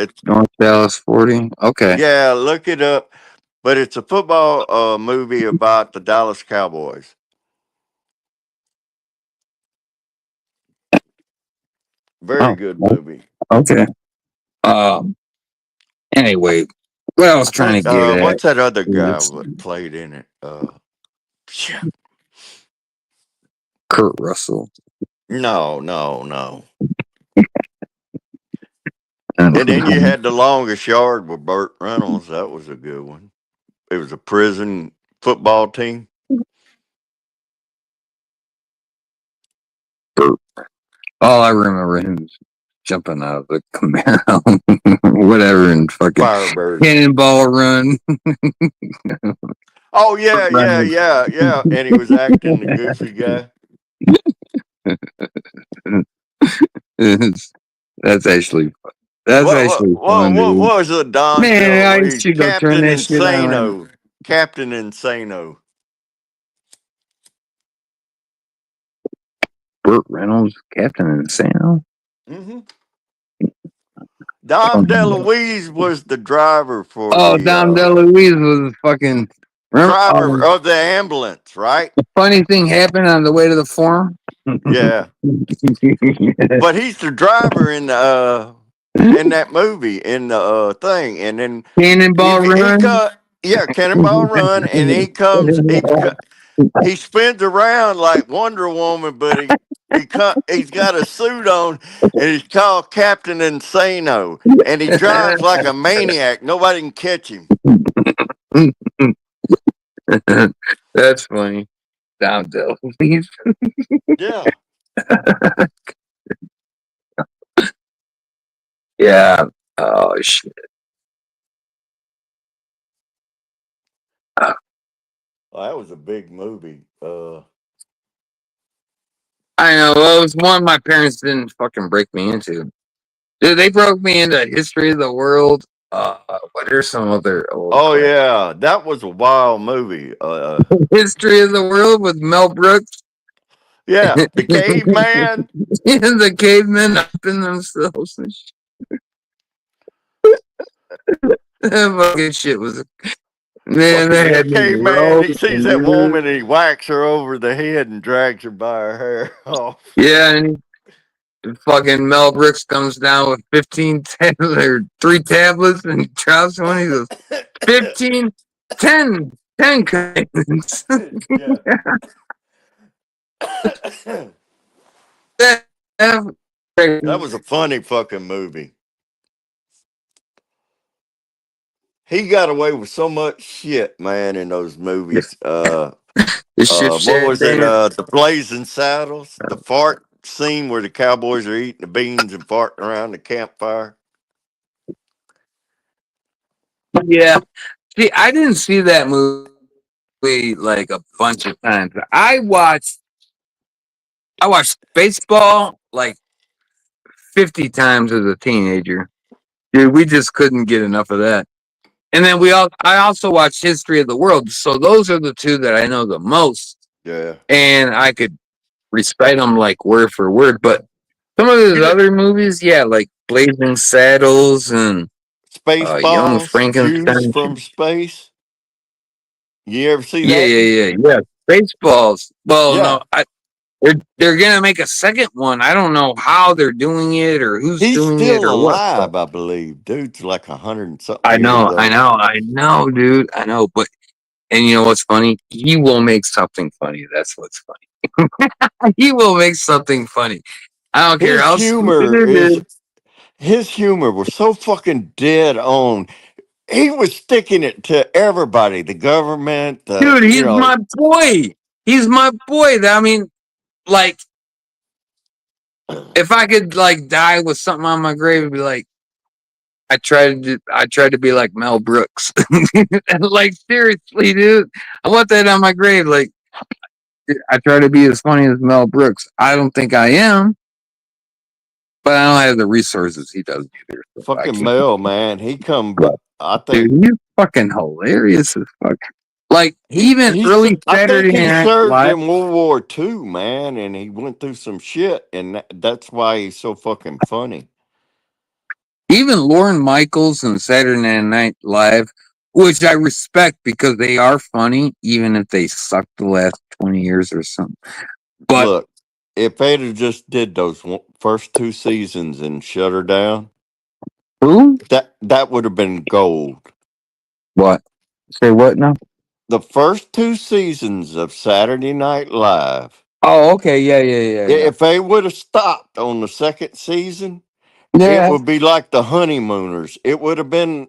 Dallas 40. Okay. Yeah, look it up. But it's a football movie about the Dallas Cowboys. Very good movie. Okay. Anyway, what I was trying to get at. What's that other guy that played in it? Kurt Russell. No. And then you had The Longest Yard with Burt Reynolds. That was a good one. It was a prison football team. All I remember him jumping out of the Camaro, whatever, and fucking Firebird. Cannonball Run. Oh yeah. And he was acting the goofy guy. That's actually fun. Fun. What was the Don? Man, I used to go turn that shit on. Captain Insano. Burt Reynolds, Captain Insano. Mm-hmm. Dom DeLuise was the driver for. Dom DeLuise was the fucking driver of the ambulance, right? The funny thing happened on the way to the farm. Yeah. But he's the driver in that movie, in the thing, and then Cannonball Run. Yeah, Cannonball Run, and he spins around like Wonder Woman, but he's got a suit on, and he's called Captain Insano, and he drives like a maniac. Nobody can catch him. That's funny. Down, Dell, please. Yeah. Yeah. Oh shit. Well, that was a big movie. I know. Well, it was one my parents didn't fucking break me into. Dude, they broke me into History of the World. What are some other old Oh crap? yeah, that was a wild movie. History of the World with Mel Brooks. Yeah, the caveman. And the cavemen upping themselves and shit. That fucking shit was, man, Fucking they that had me caveman. He sees rolling, that dude. woman and he whacks her over the head and drags her by her hair off. Yeah, and fucking Mel Brooks comes down with 15 or 3 tablets and he drops one. He goes, 15, 10, 10 commandments. Yeah. That That was a funny fucking movie. He got away with so much shit, man, in those movies. the ship What shack was it? dance. The Blazing Saddles, the fart scene where the cowboys are eating the beans and farting around the campfire. Yeah. See, I didn't see that movie like a bunch of times. I watched baseball like 50 times as a teenager. Dude, we just couldn't get enough of that. And then I also watched History of the World. So those are the two that I know the most. Yeah. And I could recite them like word for word. But some of his You know, other movies, yeah, like Blazing Saddles and Young Spaceballs, Jews Frankenstein. from Space. You ever see Yeah, that one? yeah, yeah, yeah. Baseballs. Well, Yeah. no, they're gonna make a second one. I don't know how they're doing it or who's He's doing it still or what. But alive, I believe. Dude's like 100 and something I years know, I old. know, I know, dude. I know. But and you know what's funny? He will make something funny. That's what's funny. He will make something funny. I don't care His how stupid humor it is is. his humor was so fucking dead on. He was sticking it to everybody, the government, Dude, he's my boy. He's my boy. I mean, like, if I could like die with something on my grave, it'd be like I tried to be like Mel Brooks. Like seriously, dude. I want that on my grave. Like I try to be as funny as Mel Brooks. I don't think I am, but I don't have the resources he does either. So I fucking can't. Mel, man. He come, But I dude, think he's fucking hilarious as fuck. Like even early I think Saturday he Night served Live, in World War II, man, and he went through some shit, and that's why he's so fucking funny. even Lauren Michaels and Saturday Night Live, which I respect because they are funny, even if they suck the last 20 years or something. But Look, if they'd have just did those first 2 seasons and shut her down, who? that would have been gold. What? Say what now? The first 2 seasons of Saturday Night Live, Oh, okay. Yeah, yeah, yeah, yeah. if they would have stopped on the second season, it Yeah. would be like the honeymooners. It would have been,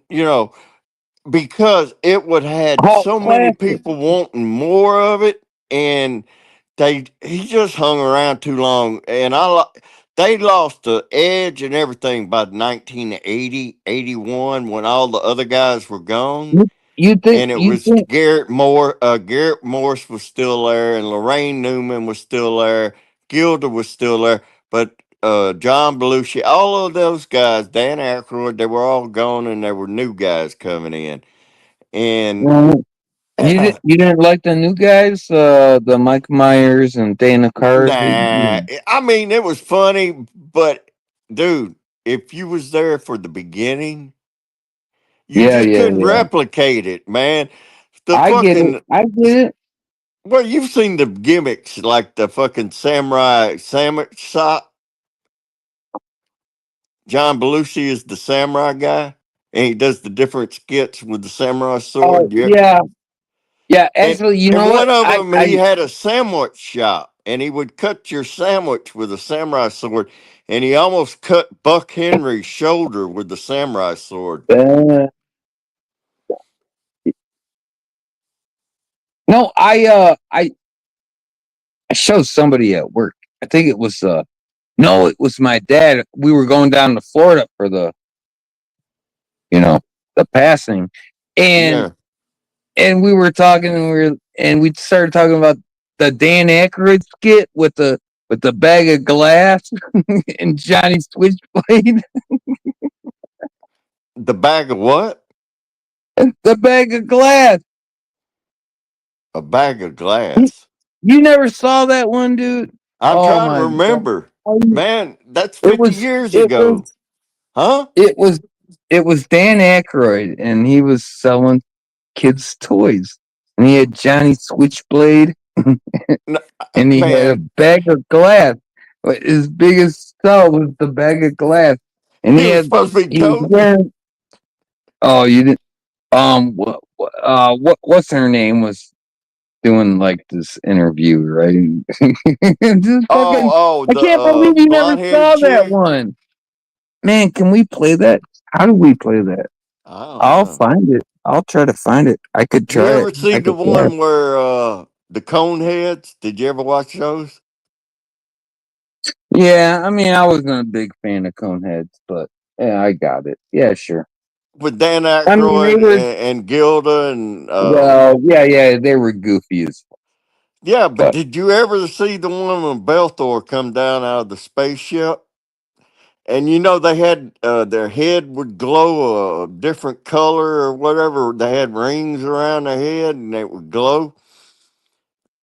because it would have had Oh, so many classic. people wanting more of it, and he just hung around too long, and they lost the edge and everything by 1980, 81, when all the other guys were gone, You, you think? and it You was think? Garrett Morris was still there, and Lorraine Newman was still there, Gilda was still there, but John Belushi, all of those guys, Dan Aykroyd, they were all gone, and there were new guys coming in, and You didn't like the new guys, the Mike Myers and Dana Carvey? nah, I mean it was funny, but dude, if you was there for the beginning, you Yeah, just yeah, couldn't yeah. replicate it, man. The I get it. fucking I get it. well, you've seen the gimmicks like the fucking samurai sandwich shop. John Belushi is the samurai guy, and he does the different skits with the samurai Oh sword. Yeah, yeah, yeah. and Actually, you know one what? of I them, he I had a sandwich shop, and he would cut your sandwich with a samurai sword, and he almost cut Buck Henry's shoulder with the samurai sword. uh, no, I showed somebody at work. I think it was no, it was my dad. We were going down to Florida for you know the passing, and Yeah, we were talking, and we started talking about the Dan Aykroyd skit with the bag of glass and Johnny Switchblade. the bag of what? The bag of glass. A bag of You, glass. you never saw that one, dude? I'm Oh trying to my god! remember. Man, that's It 50 was years it was ago. Huh? it was it was Dan Aykroyd, and he was selling kids' toys, and he had Johnny Switchblade, N- and he had a Man, bag of glass. But his biggest sell was the bag of glass, and he was supposed to be he was toting. wearing. Oh, you didn't. What's her name was doing like this interview, right? Just fucking, Oh, I the can't believe you never blonde haired saw that chick. one. Man, can we play that? How do we play that? I don't I'll know. find it. I'll try to find it. I could You try it. ever see I the could try it. one where the cone heads? Did you ever watch those? Yeah, I mean, I wasn't a big fan of Coneheads, but yeah, I got it. Yeah, sure. With Dan I mean, they Aykroyd were, and Gilda and well, yeah, they were goofy as fuck. yeah, but But did you ever see the one when Belthor come down out of the spaceship? And you know they had their head would glow a different color or whatever. They had rings around their head and they would glow.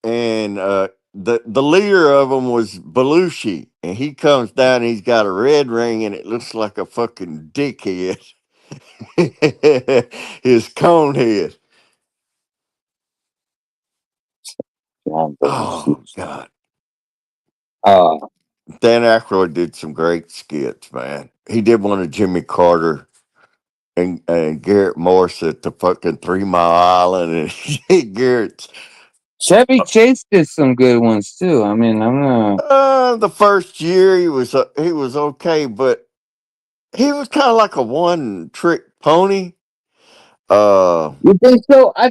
And the leader of them was Belushi, and he comes down. And he's got a red ring, and it looks like a fucking dickhead. His cone head. John Belushi. Oh God, Uh, Dan Aykroyd did some great skits, man. He did one of Jimmy Carter and Garrett Morris at the fucking 3 Mile Island, and Garrett's Chevy Chase did some good ones too. I mean, I'm not. the first year he was okay, but he was kind of like a one trick pony. Uh, You think so? I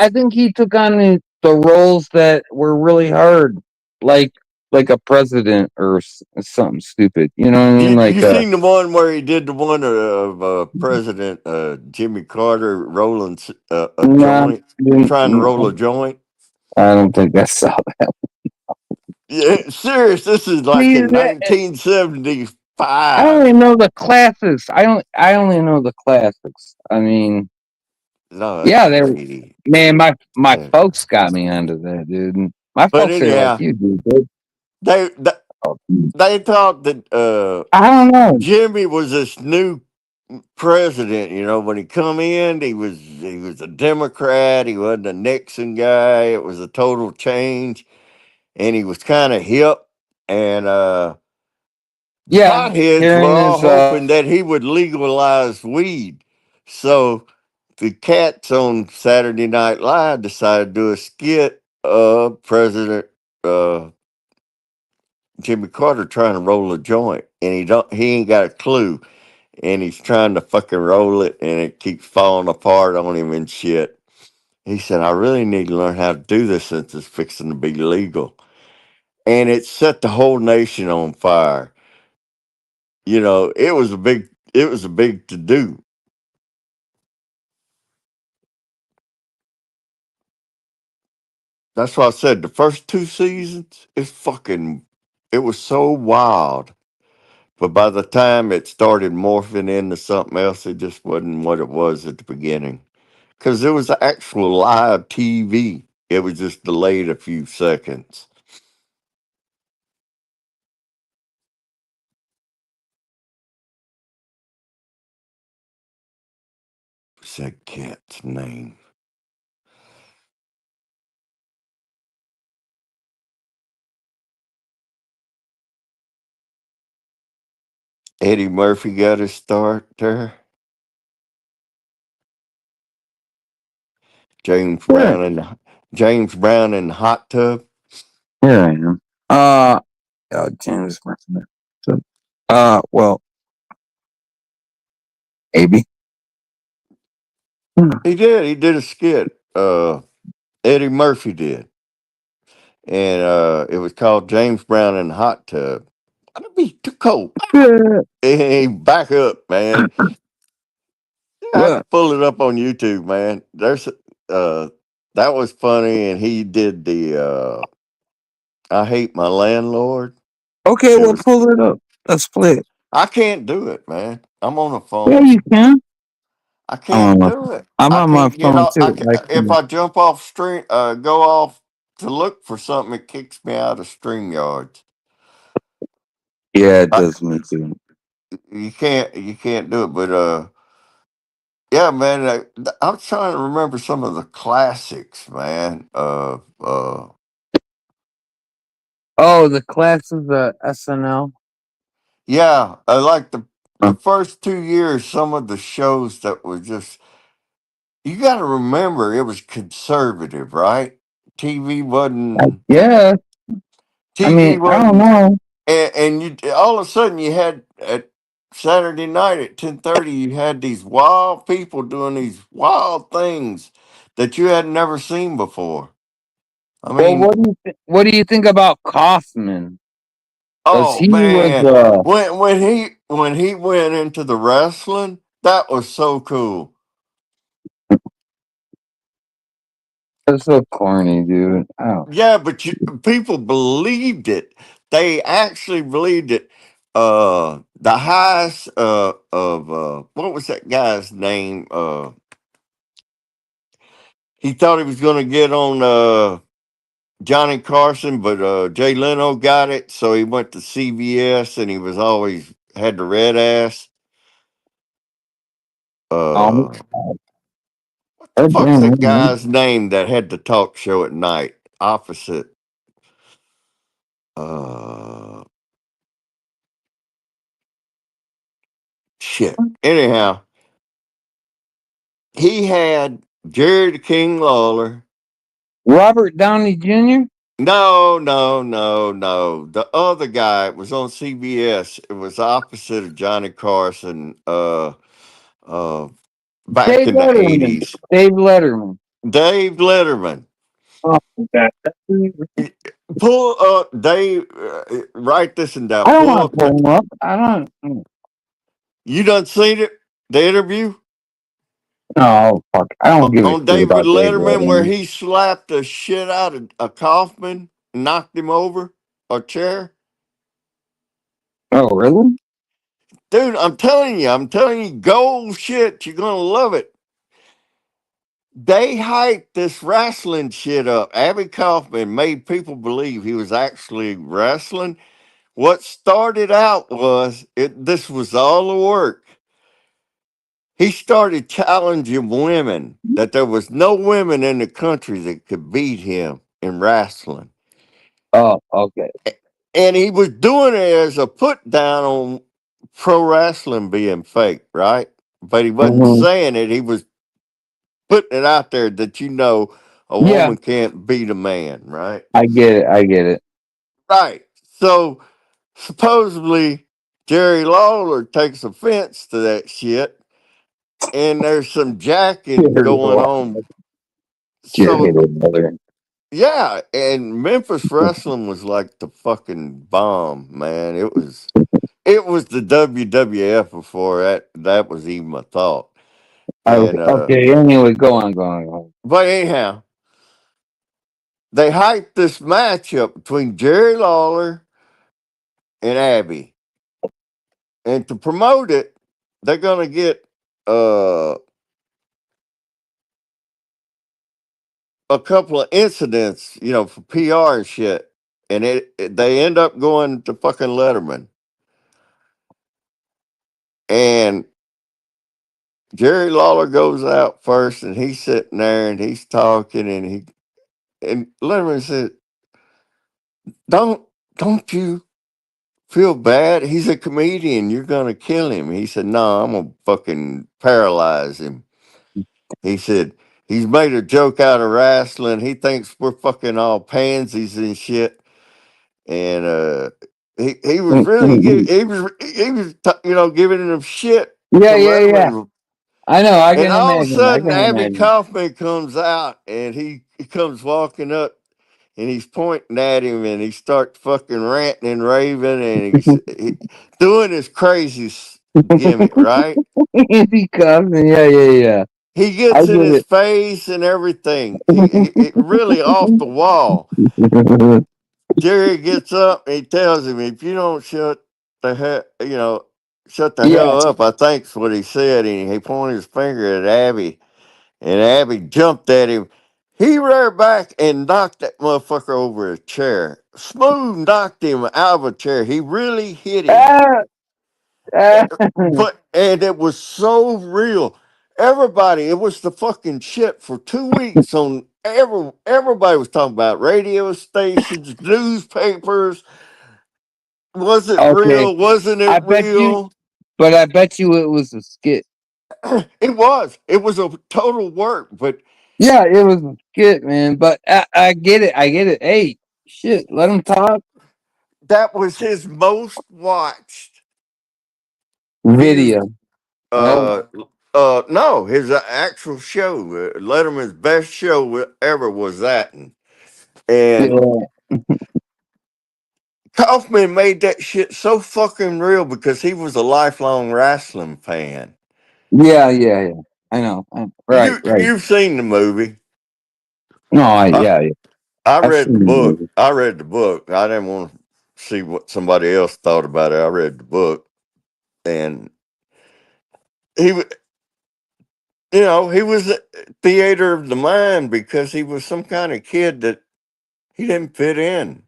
think he took on the roles that were really hard, like a president or something stupid. You know what I mean? you seen the one where he did the one of President Jimmy Carter rolling a nah, joint, trying to roll a joint? I don't think I saw that. Yeah, serious. This is like See, in 1975. I only know the classics. I only know the classics. I mean, No, yeah, that's they were. lady. Man, my Yeah. folks got me onto that, dude. My But folks are like anyhow, you, dude. they they, Oh, they thought that I don't know. Jimmy was this new president. You know, when he come in, he was a Democrat. He wasn't a Nixon guy. It was a total change, and he was kind of hip. And the Yeah, potheads were hearing all his hoping that he would legalize weed. So the cats on Saturday Night Live decided to do a skit of President uh, Jimmy Carter trying to roll a joint, and he ain't got a clue, and he's trying to fucking roll it, and it keeps falling apart on him and shit. He said, "I really need to learn how to do this since it's fixing to be legal," and it set the whole nation on fire. You know, it was a big to do. That's why I said the first 2 seasons is fucking. It was so wild, but by the time it started morphing into something else, it just wasn't what it was at the beginning. Because it was actual live TV. It was just delayed a few seconds. What's that cat's name? Eddie Murphy got his start there. James Yeah, Brown and James Brown in the hot tub. here I am. James Brown. So, well, maybe. Hmm. He did. He did a skit. Eddie Murphy did, and it was called James Brown in the hot tub. I'd be too cold. Yeah, Hey, back up, man. I have yeah. to pull it up on YouTube, man. There's that was funny, and he did the I hate my landlord. Okay, It well, was pull it up. Let's play it. I can't do it, man. I'm on a Yeah, phone. you can. I I'm on can't my, do it. I'm I on my can't get phone off. too. I If can. I jump off stream, go off to look for something, it kicks me out of StreamYard. Yeah, it I, does me too. you can't do it. But yeah, man. I'm trying to remember some of the classics, man. Oh, the class of the SNL. Yeah, I like the Huh. first 2 years. Some of the shows that were just you got to remember it was conservative, right? TV wasn't Yeah, I TV mean, I don't wasn't, know. and you all of a sudden you had at Saturday night at 10:30 you had these wild people doing these wild things that you had never seen before. I Well, mean, what do you think about Kaufman? Cause oh he was man, when he went into the wrestling, that was so cool. that's so corny, dude. I don't. Yeah, but people believed it. They actually believed it. The highest of what was that guy's name? He thought he was going to get on Johnny Carson, but Jay Leno got it, so he went to CBS, and he was always had the red ass. Um, What the fuck's that mhm. guy's name that had the talk show at night? Opposite. Uh, shit. Anyhow, he had Jerry the King Lawler. Robert Downey Jr. No, no, no, no. The other guy was on CBS. It was opposite of Johnny Carson. Uh, back Dave in the Letterman. 80s. Dave Letterman. Dave Letterman. Oh, that. Pull up Dave. Write this and down. I don't Pull want up to pull him up. I don't. You done seen it? The interview No, fuck. I don't give a on shit David about Dave Letterman where Letterman. he slapped the shit out of a Kaufman, knocked him over a chair. Oh, really? Dude, I'm telling you, gold shit. You're gonna love it. They hyped this wrestling shit up. Abby Kaufman made people believe he was actually wrestling. What started out was this was all the work. He started challenging women that there was no women in the country that could beat him in wrestling. Oh, okay. And he was doing it as a put down on pro wrestling being fake, right? But he wasn't Hmm. saying it. He was putting it out there that a Yeah, woman can't beat a man, right? I get it. I get it. Right. So supposedly Jerry Lawler takes offense to that shit, and there's some jacking Jerry going on. So Lawler. yeah, and Memphis wrestling was like the fucking bomb, man. It was the WWF before that was even a thought. Okay, And okay. Anyway, go on. but anyhow, they hyped this matchup between Jerry Lawler and Abby. And to promote it, they're gonna get uh a couple of incidents, for PR and shit. And they end up going to fucking Letterman. And Jerry Lawler goes out first, and he's sitting there and he's talking, and Letterman said, "Don't don't you feel bad? He's a comedian. You're gonna kill him." He said, "No, I'm gonna fucking paralyze him." He said, he's made a joke out of wrestling. He thinks we're fucking all pansies and shit. And he was really giving him shit Yeah, to yeah, yeah. Letterman. I know. I And can all of a imagine. I sudden, can Abby imagine. Kaufman comes out, and he comes walking up, and he's pointing at him, and he starts fucking ranting and raving, and he doing his crazy gimmick, right? Andy Kaufman. Yeah, yeah, yeah. He I gets in his get face and everything. He really off the wall. it. Jerry gets up and he tells him, "If you don't shut the Yeah. hell up," I think's what he said. And he pointed his finger at Abby, and Abby jumped at him. He reared back and knocked that motherfucker over a chair. Smooth knocked him out of a chair. He really hit him. Ah, ah. And it was so real. Everybody, it was the fucking shit for 2 weeks on everybody was talking about radio stations, newspapers. Was it Okay. real? Wasn't it I bet you, real? but I bet you it was a skit. It was. It was a total work, but Yeah, it was a skit, man. But I get it. I get it. Hey, shit, let him talk. that was his most watched news. Video. Oh, Uh, no, his actual show, Letterman's best show ever was that, and yeah. Kaufman made that shit so fucking real because he was a lifelong wrestling fan. Yeah, yeah, yeah. I know. Right, right. You've seen the movie. No, I, yeah, yeah. I I've read the seen the book. movie. I read the book. I didn't want to see what somebody else thought about it. I read the book, and he, he was a theater of the mind because he was some kind of kid that he didn't fit in.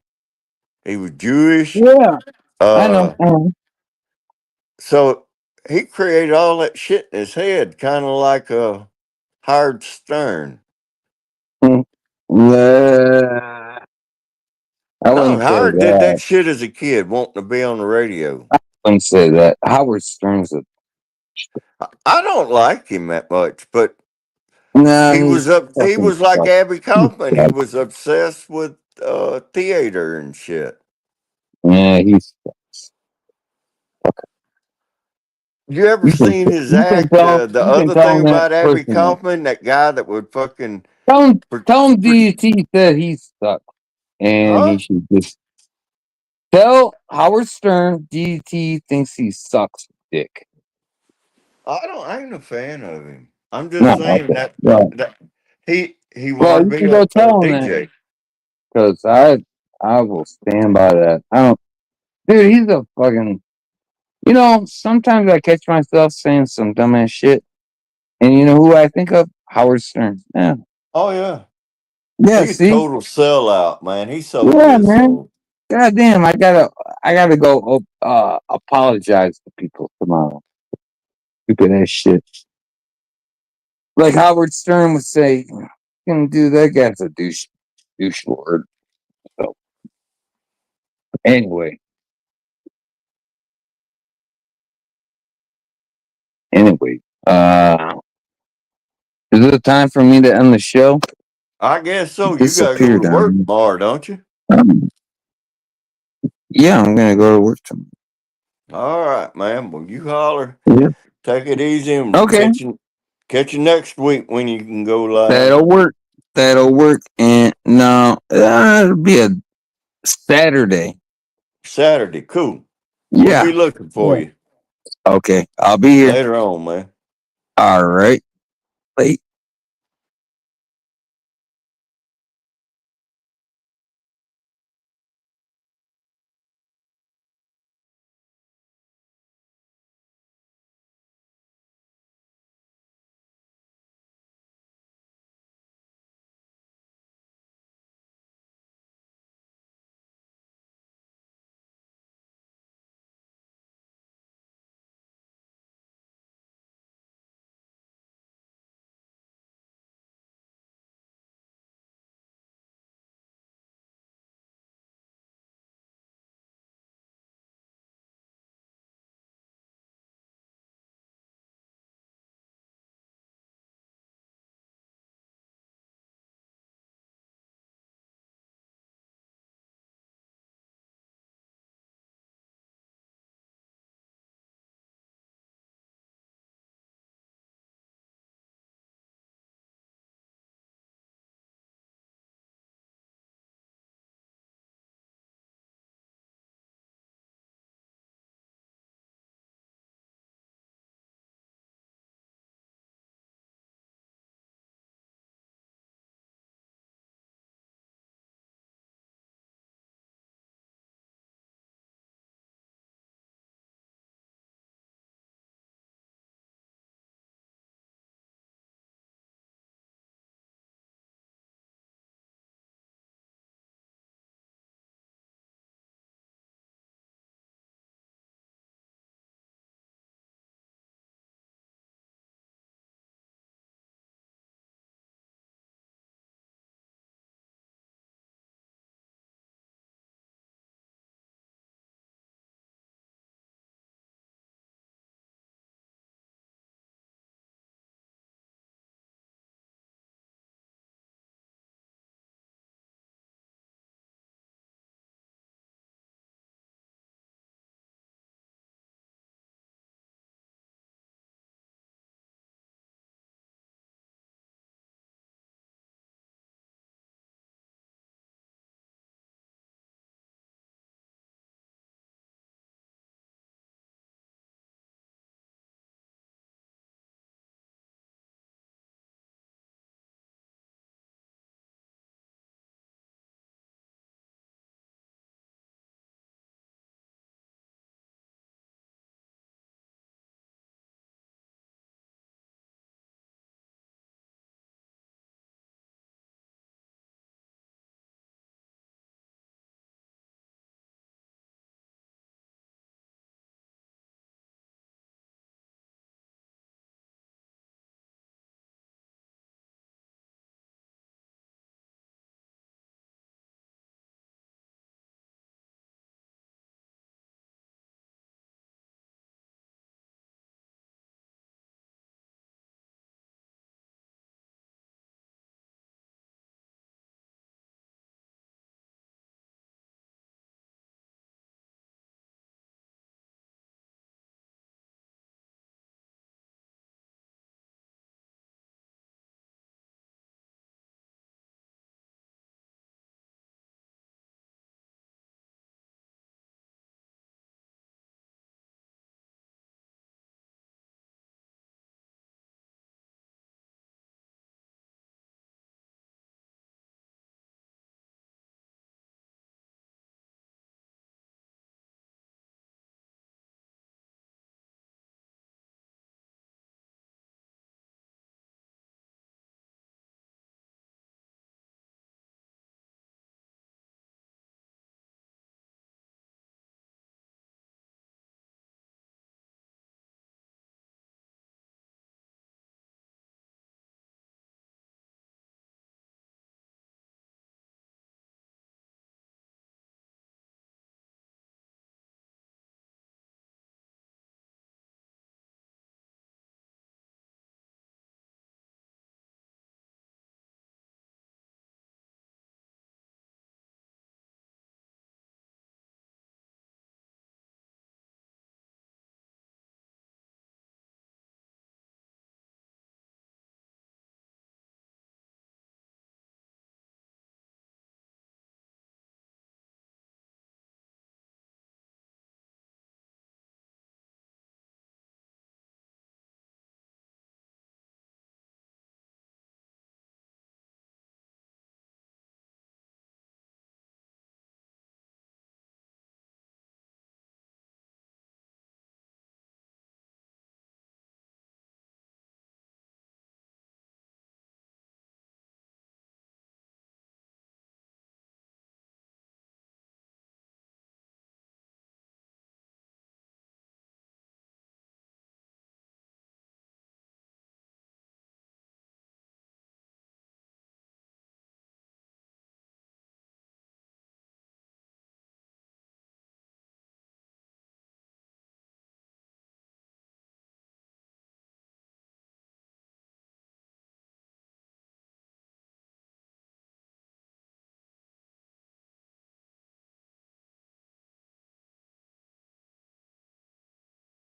He was Jewish. Yeah, I know. Uh, so he created all that shit in his head, kind of like a Howard Stern. Mm. I No, wouldn't say Howard did that that. shit as a kid, wanting to be on the radio. I wouldn't say that. Howard Stern's a I don't like him that much, but no. he was He's up. He fucking was like sucks. Abby He Kaufman. He sucks. was obsessed with theater and shit. Yeah, he's. You ever seen his You can act? tell. The You can other tell thing him that about Abby personally. Kaufman, that guy that would fucking, per- Tell him per- DDT said he sucks, and he huh? should just tell Howard Stern DDT thinks he sucks dick. I ain't a fan of him. I'm just No, saying okay. that Well, that he well, wanted you to be can a, go tell him that DJ. because I will stand by that. I don't, dude. He's a fucking. Sometimes I catch myself saying some dumbass shit, and you know who I think of? Howard Stern. Yeah, Oh yeah, yeah. he a See, total sellout, man. He sold yeah, his man. soul. God damn, I gotta go apologize to people tomorrow. Stupid ass shit. Like Howard Stern would say, "Can do that guy's a douche lord." So anyway, anyway, is it time for me to end the show? I guess so. You gotta go Disappeared to work on me. tomorrow, don't you? Yeah, I'm gonna go to work tomorrow. All right, man. Well, you holler. Yeah. Take it easy and Okay, catch you next week when you can go live. that'll work. That'll work. And no, it'll be a Saturday. Saturday. Cool. We'll Yeah. be looking for Yeah. you Okay, I'll be here. later on, man. All right. Late.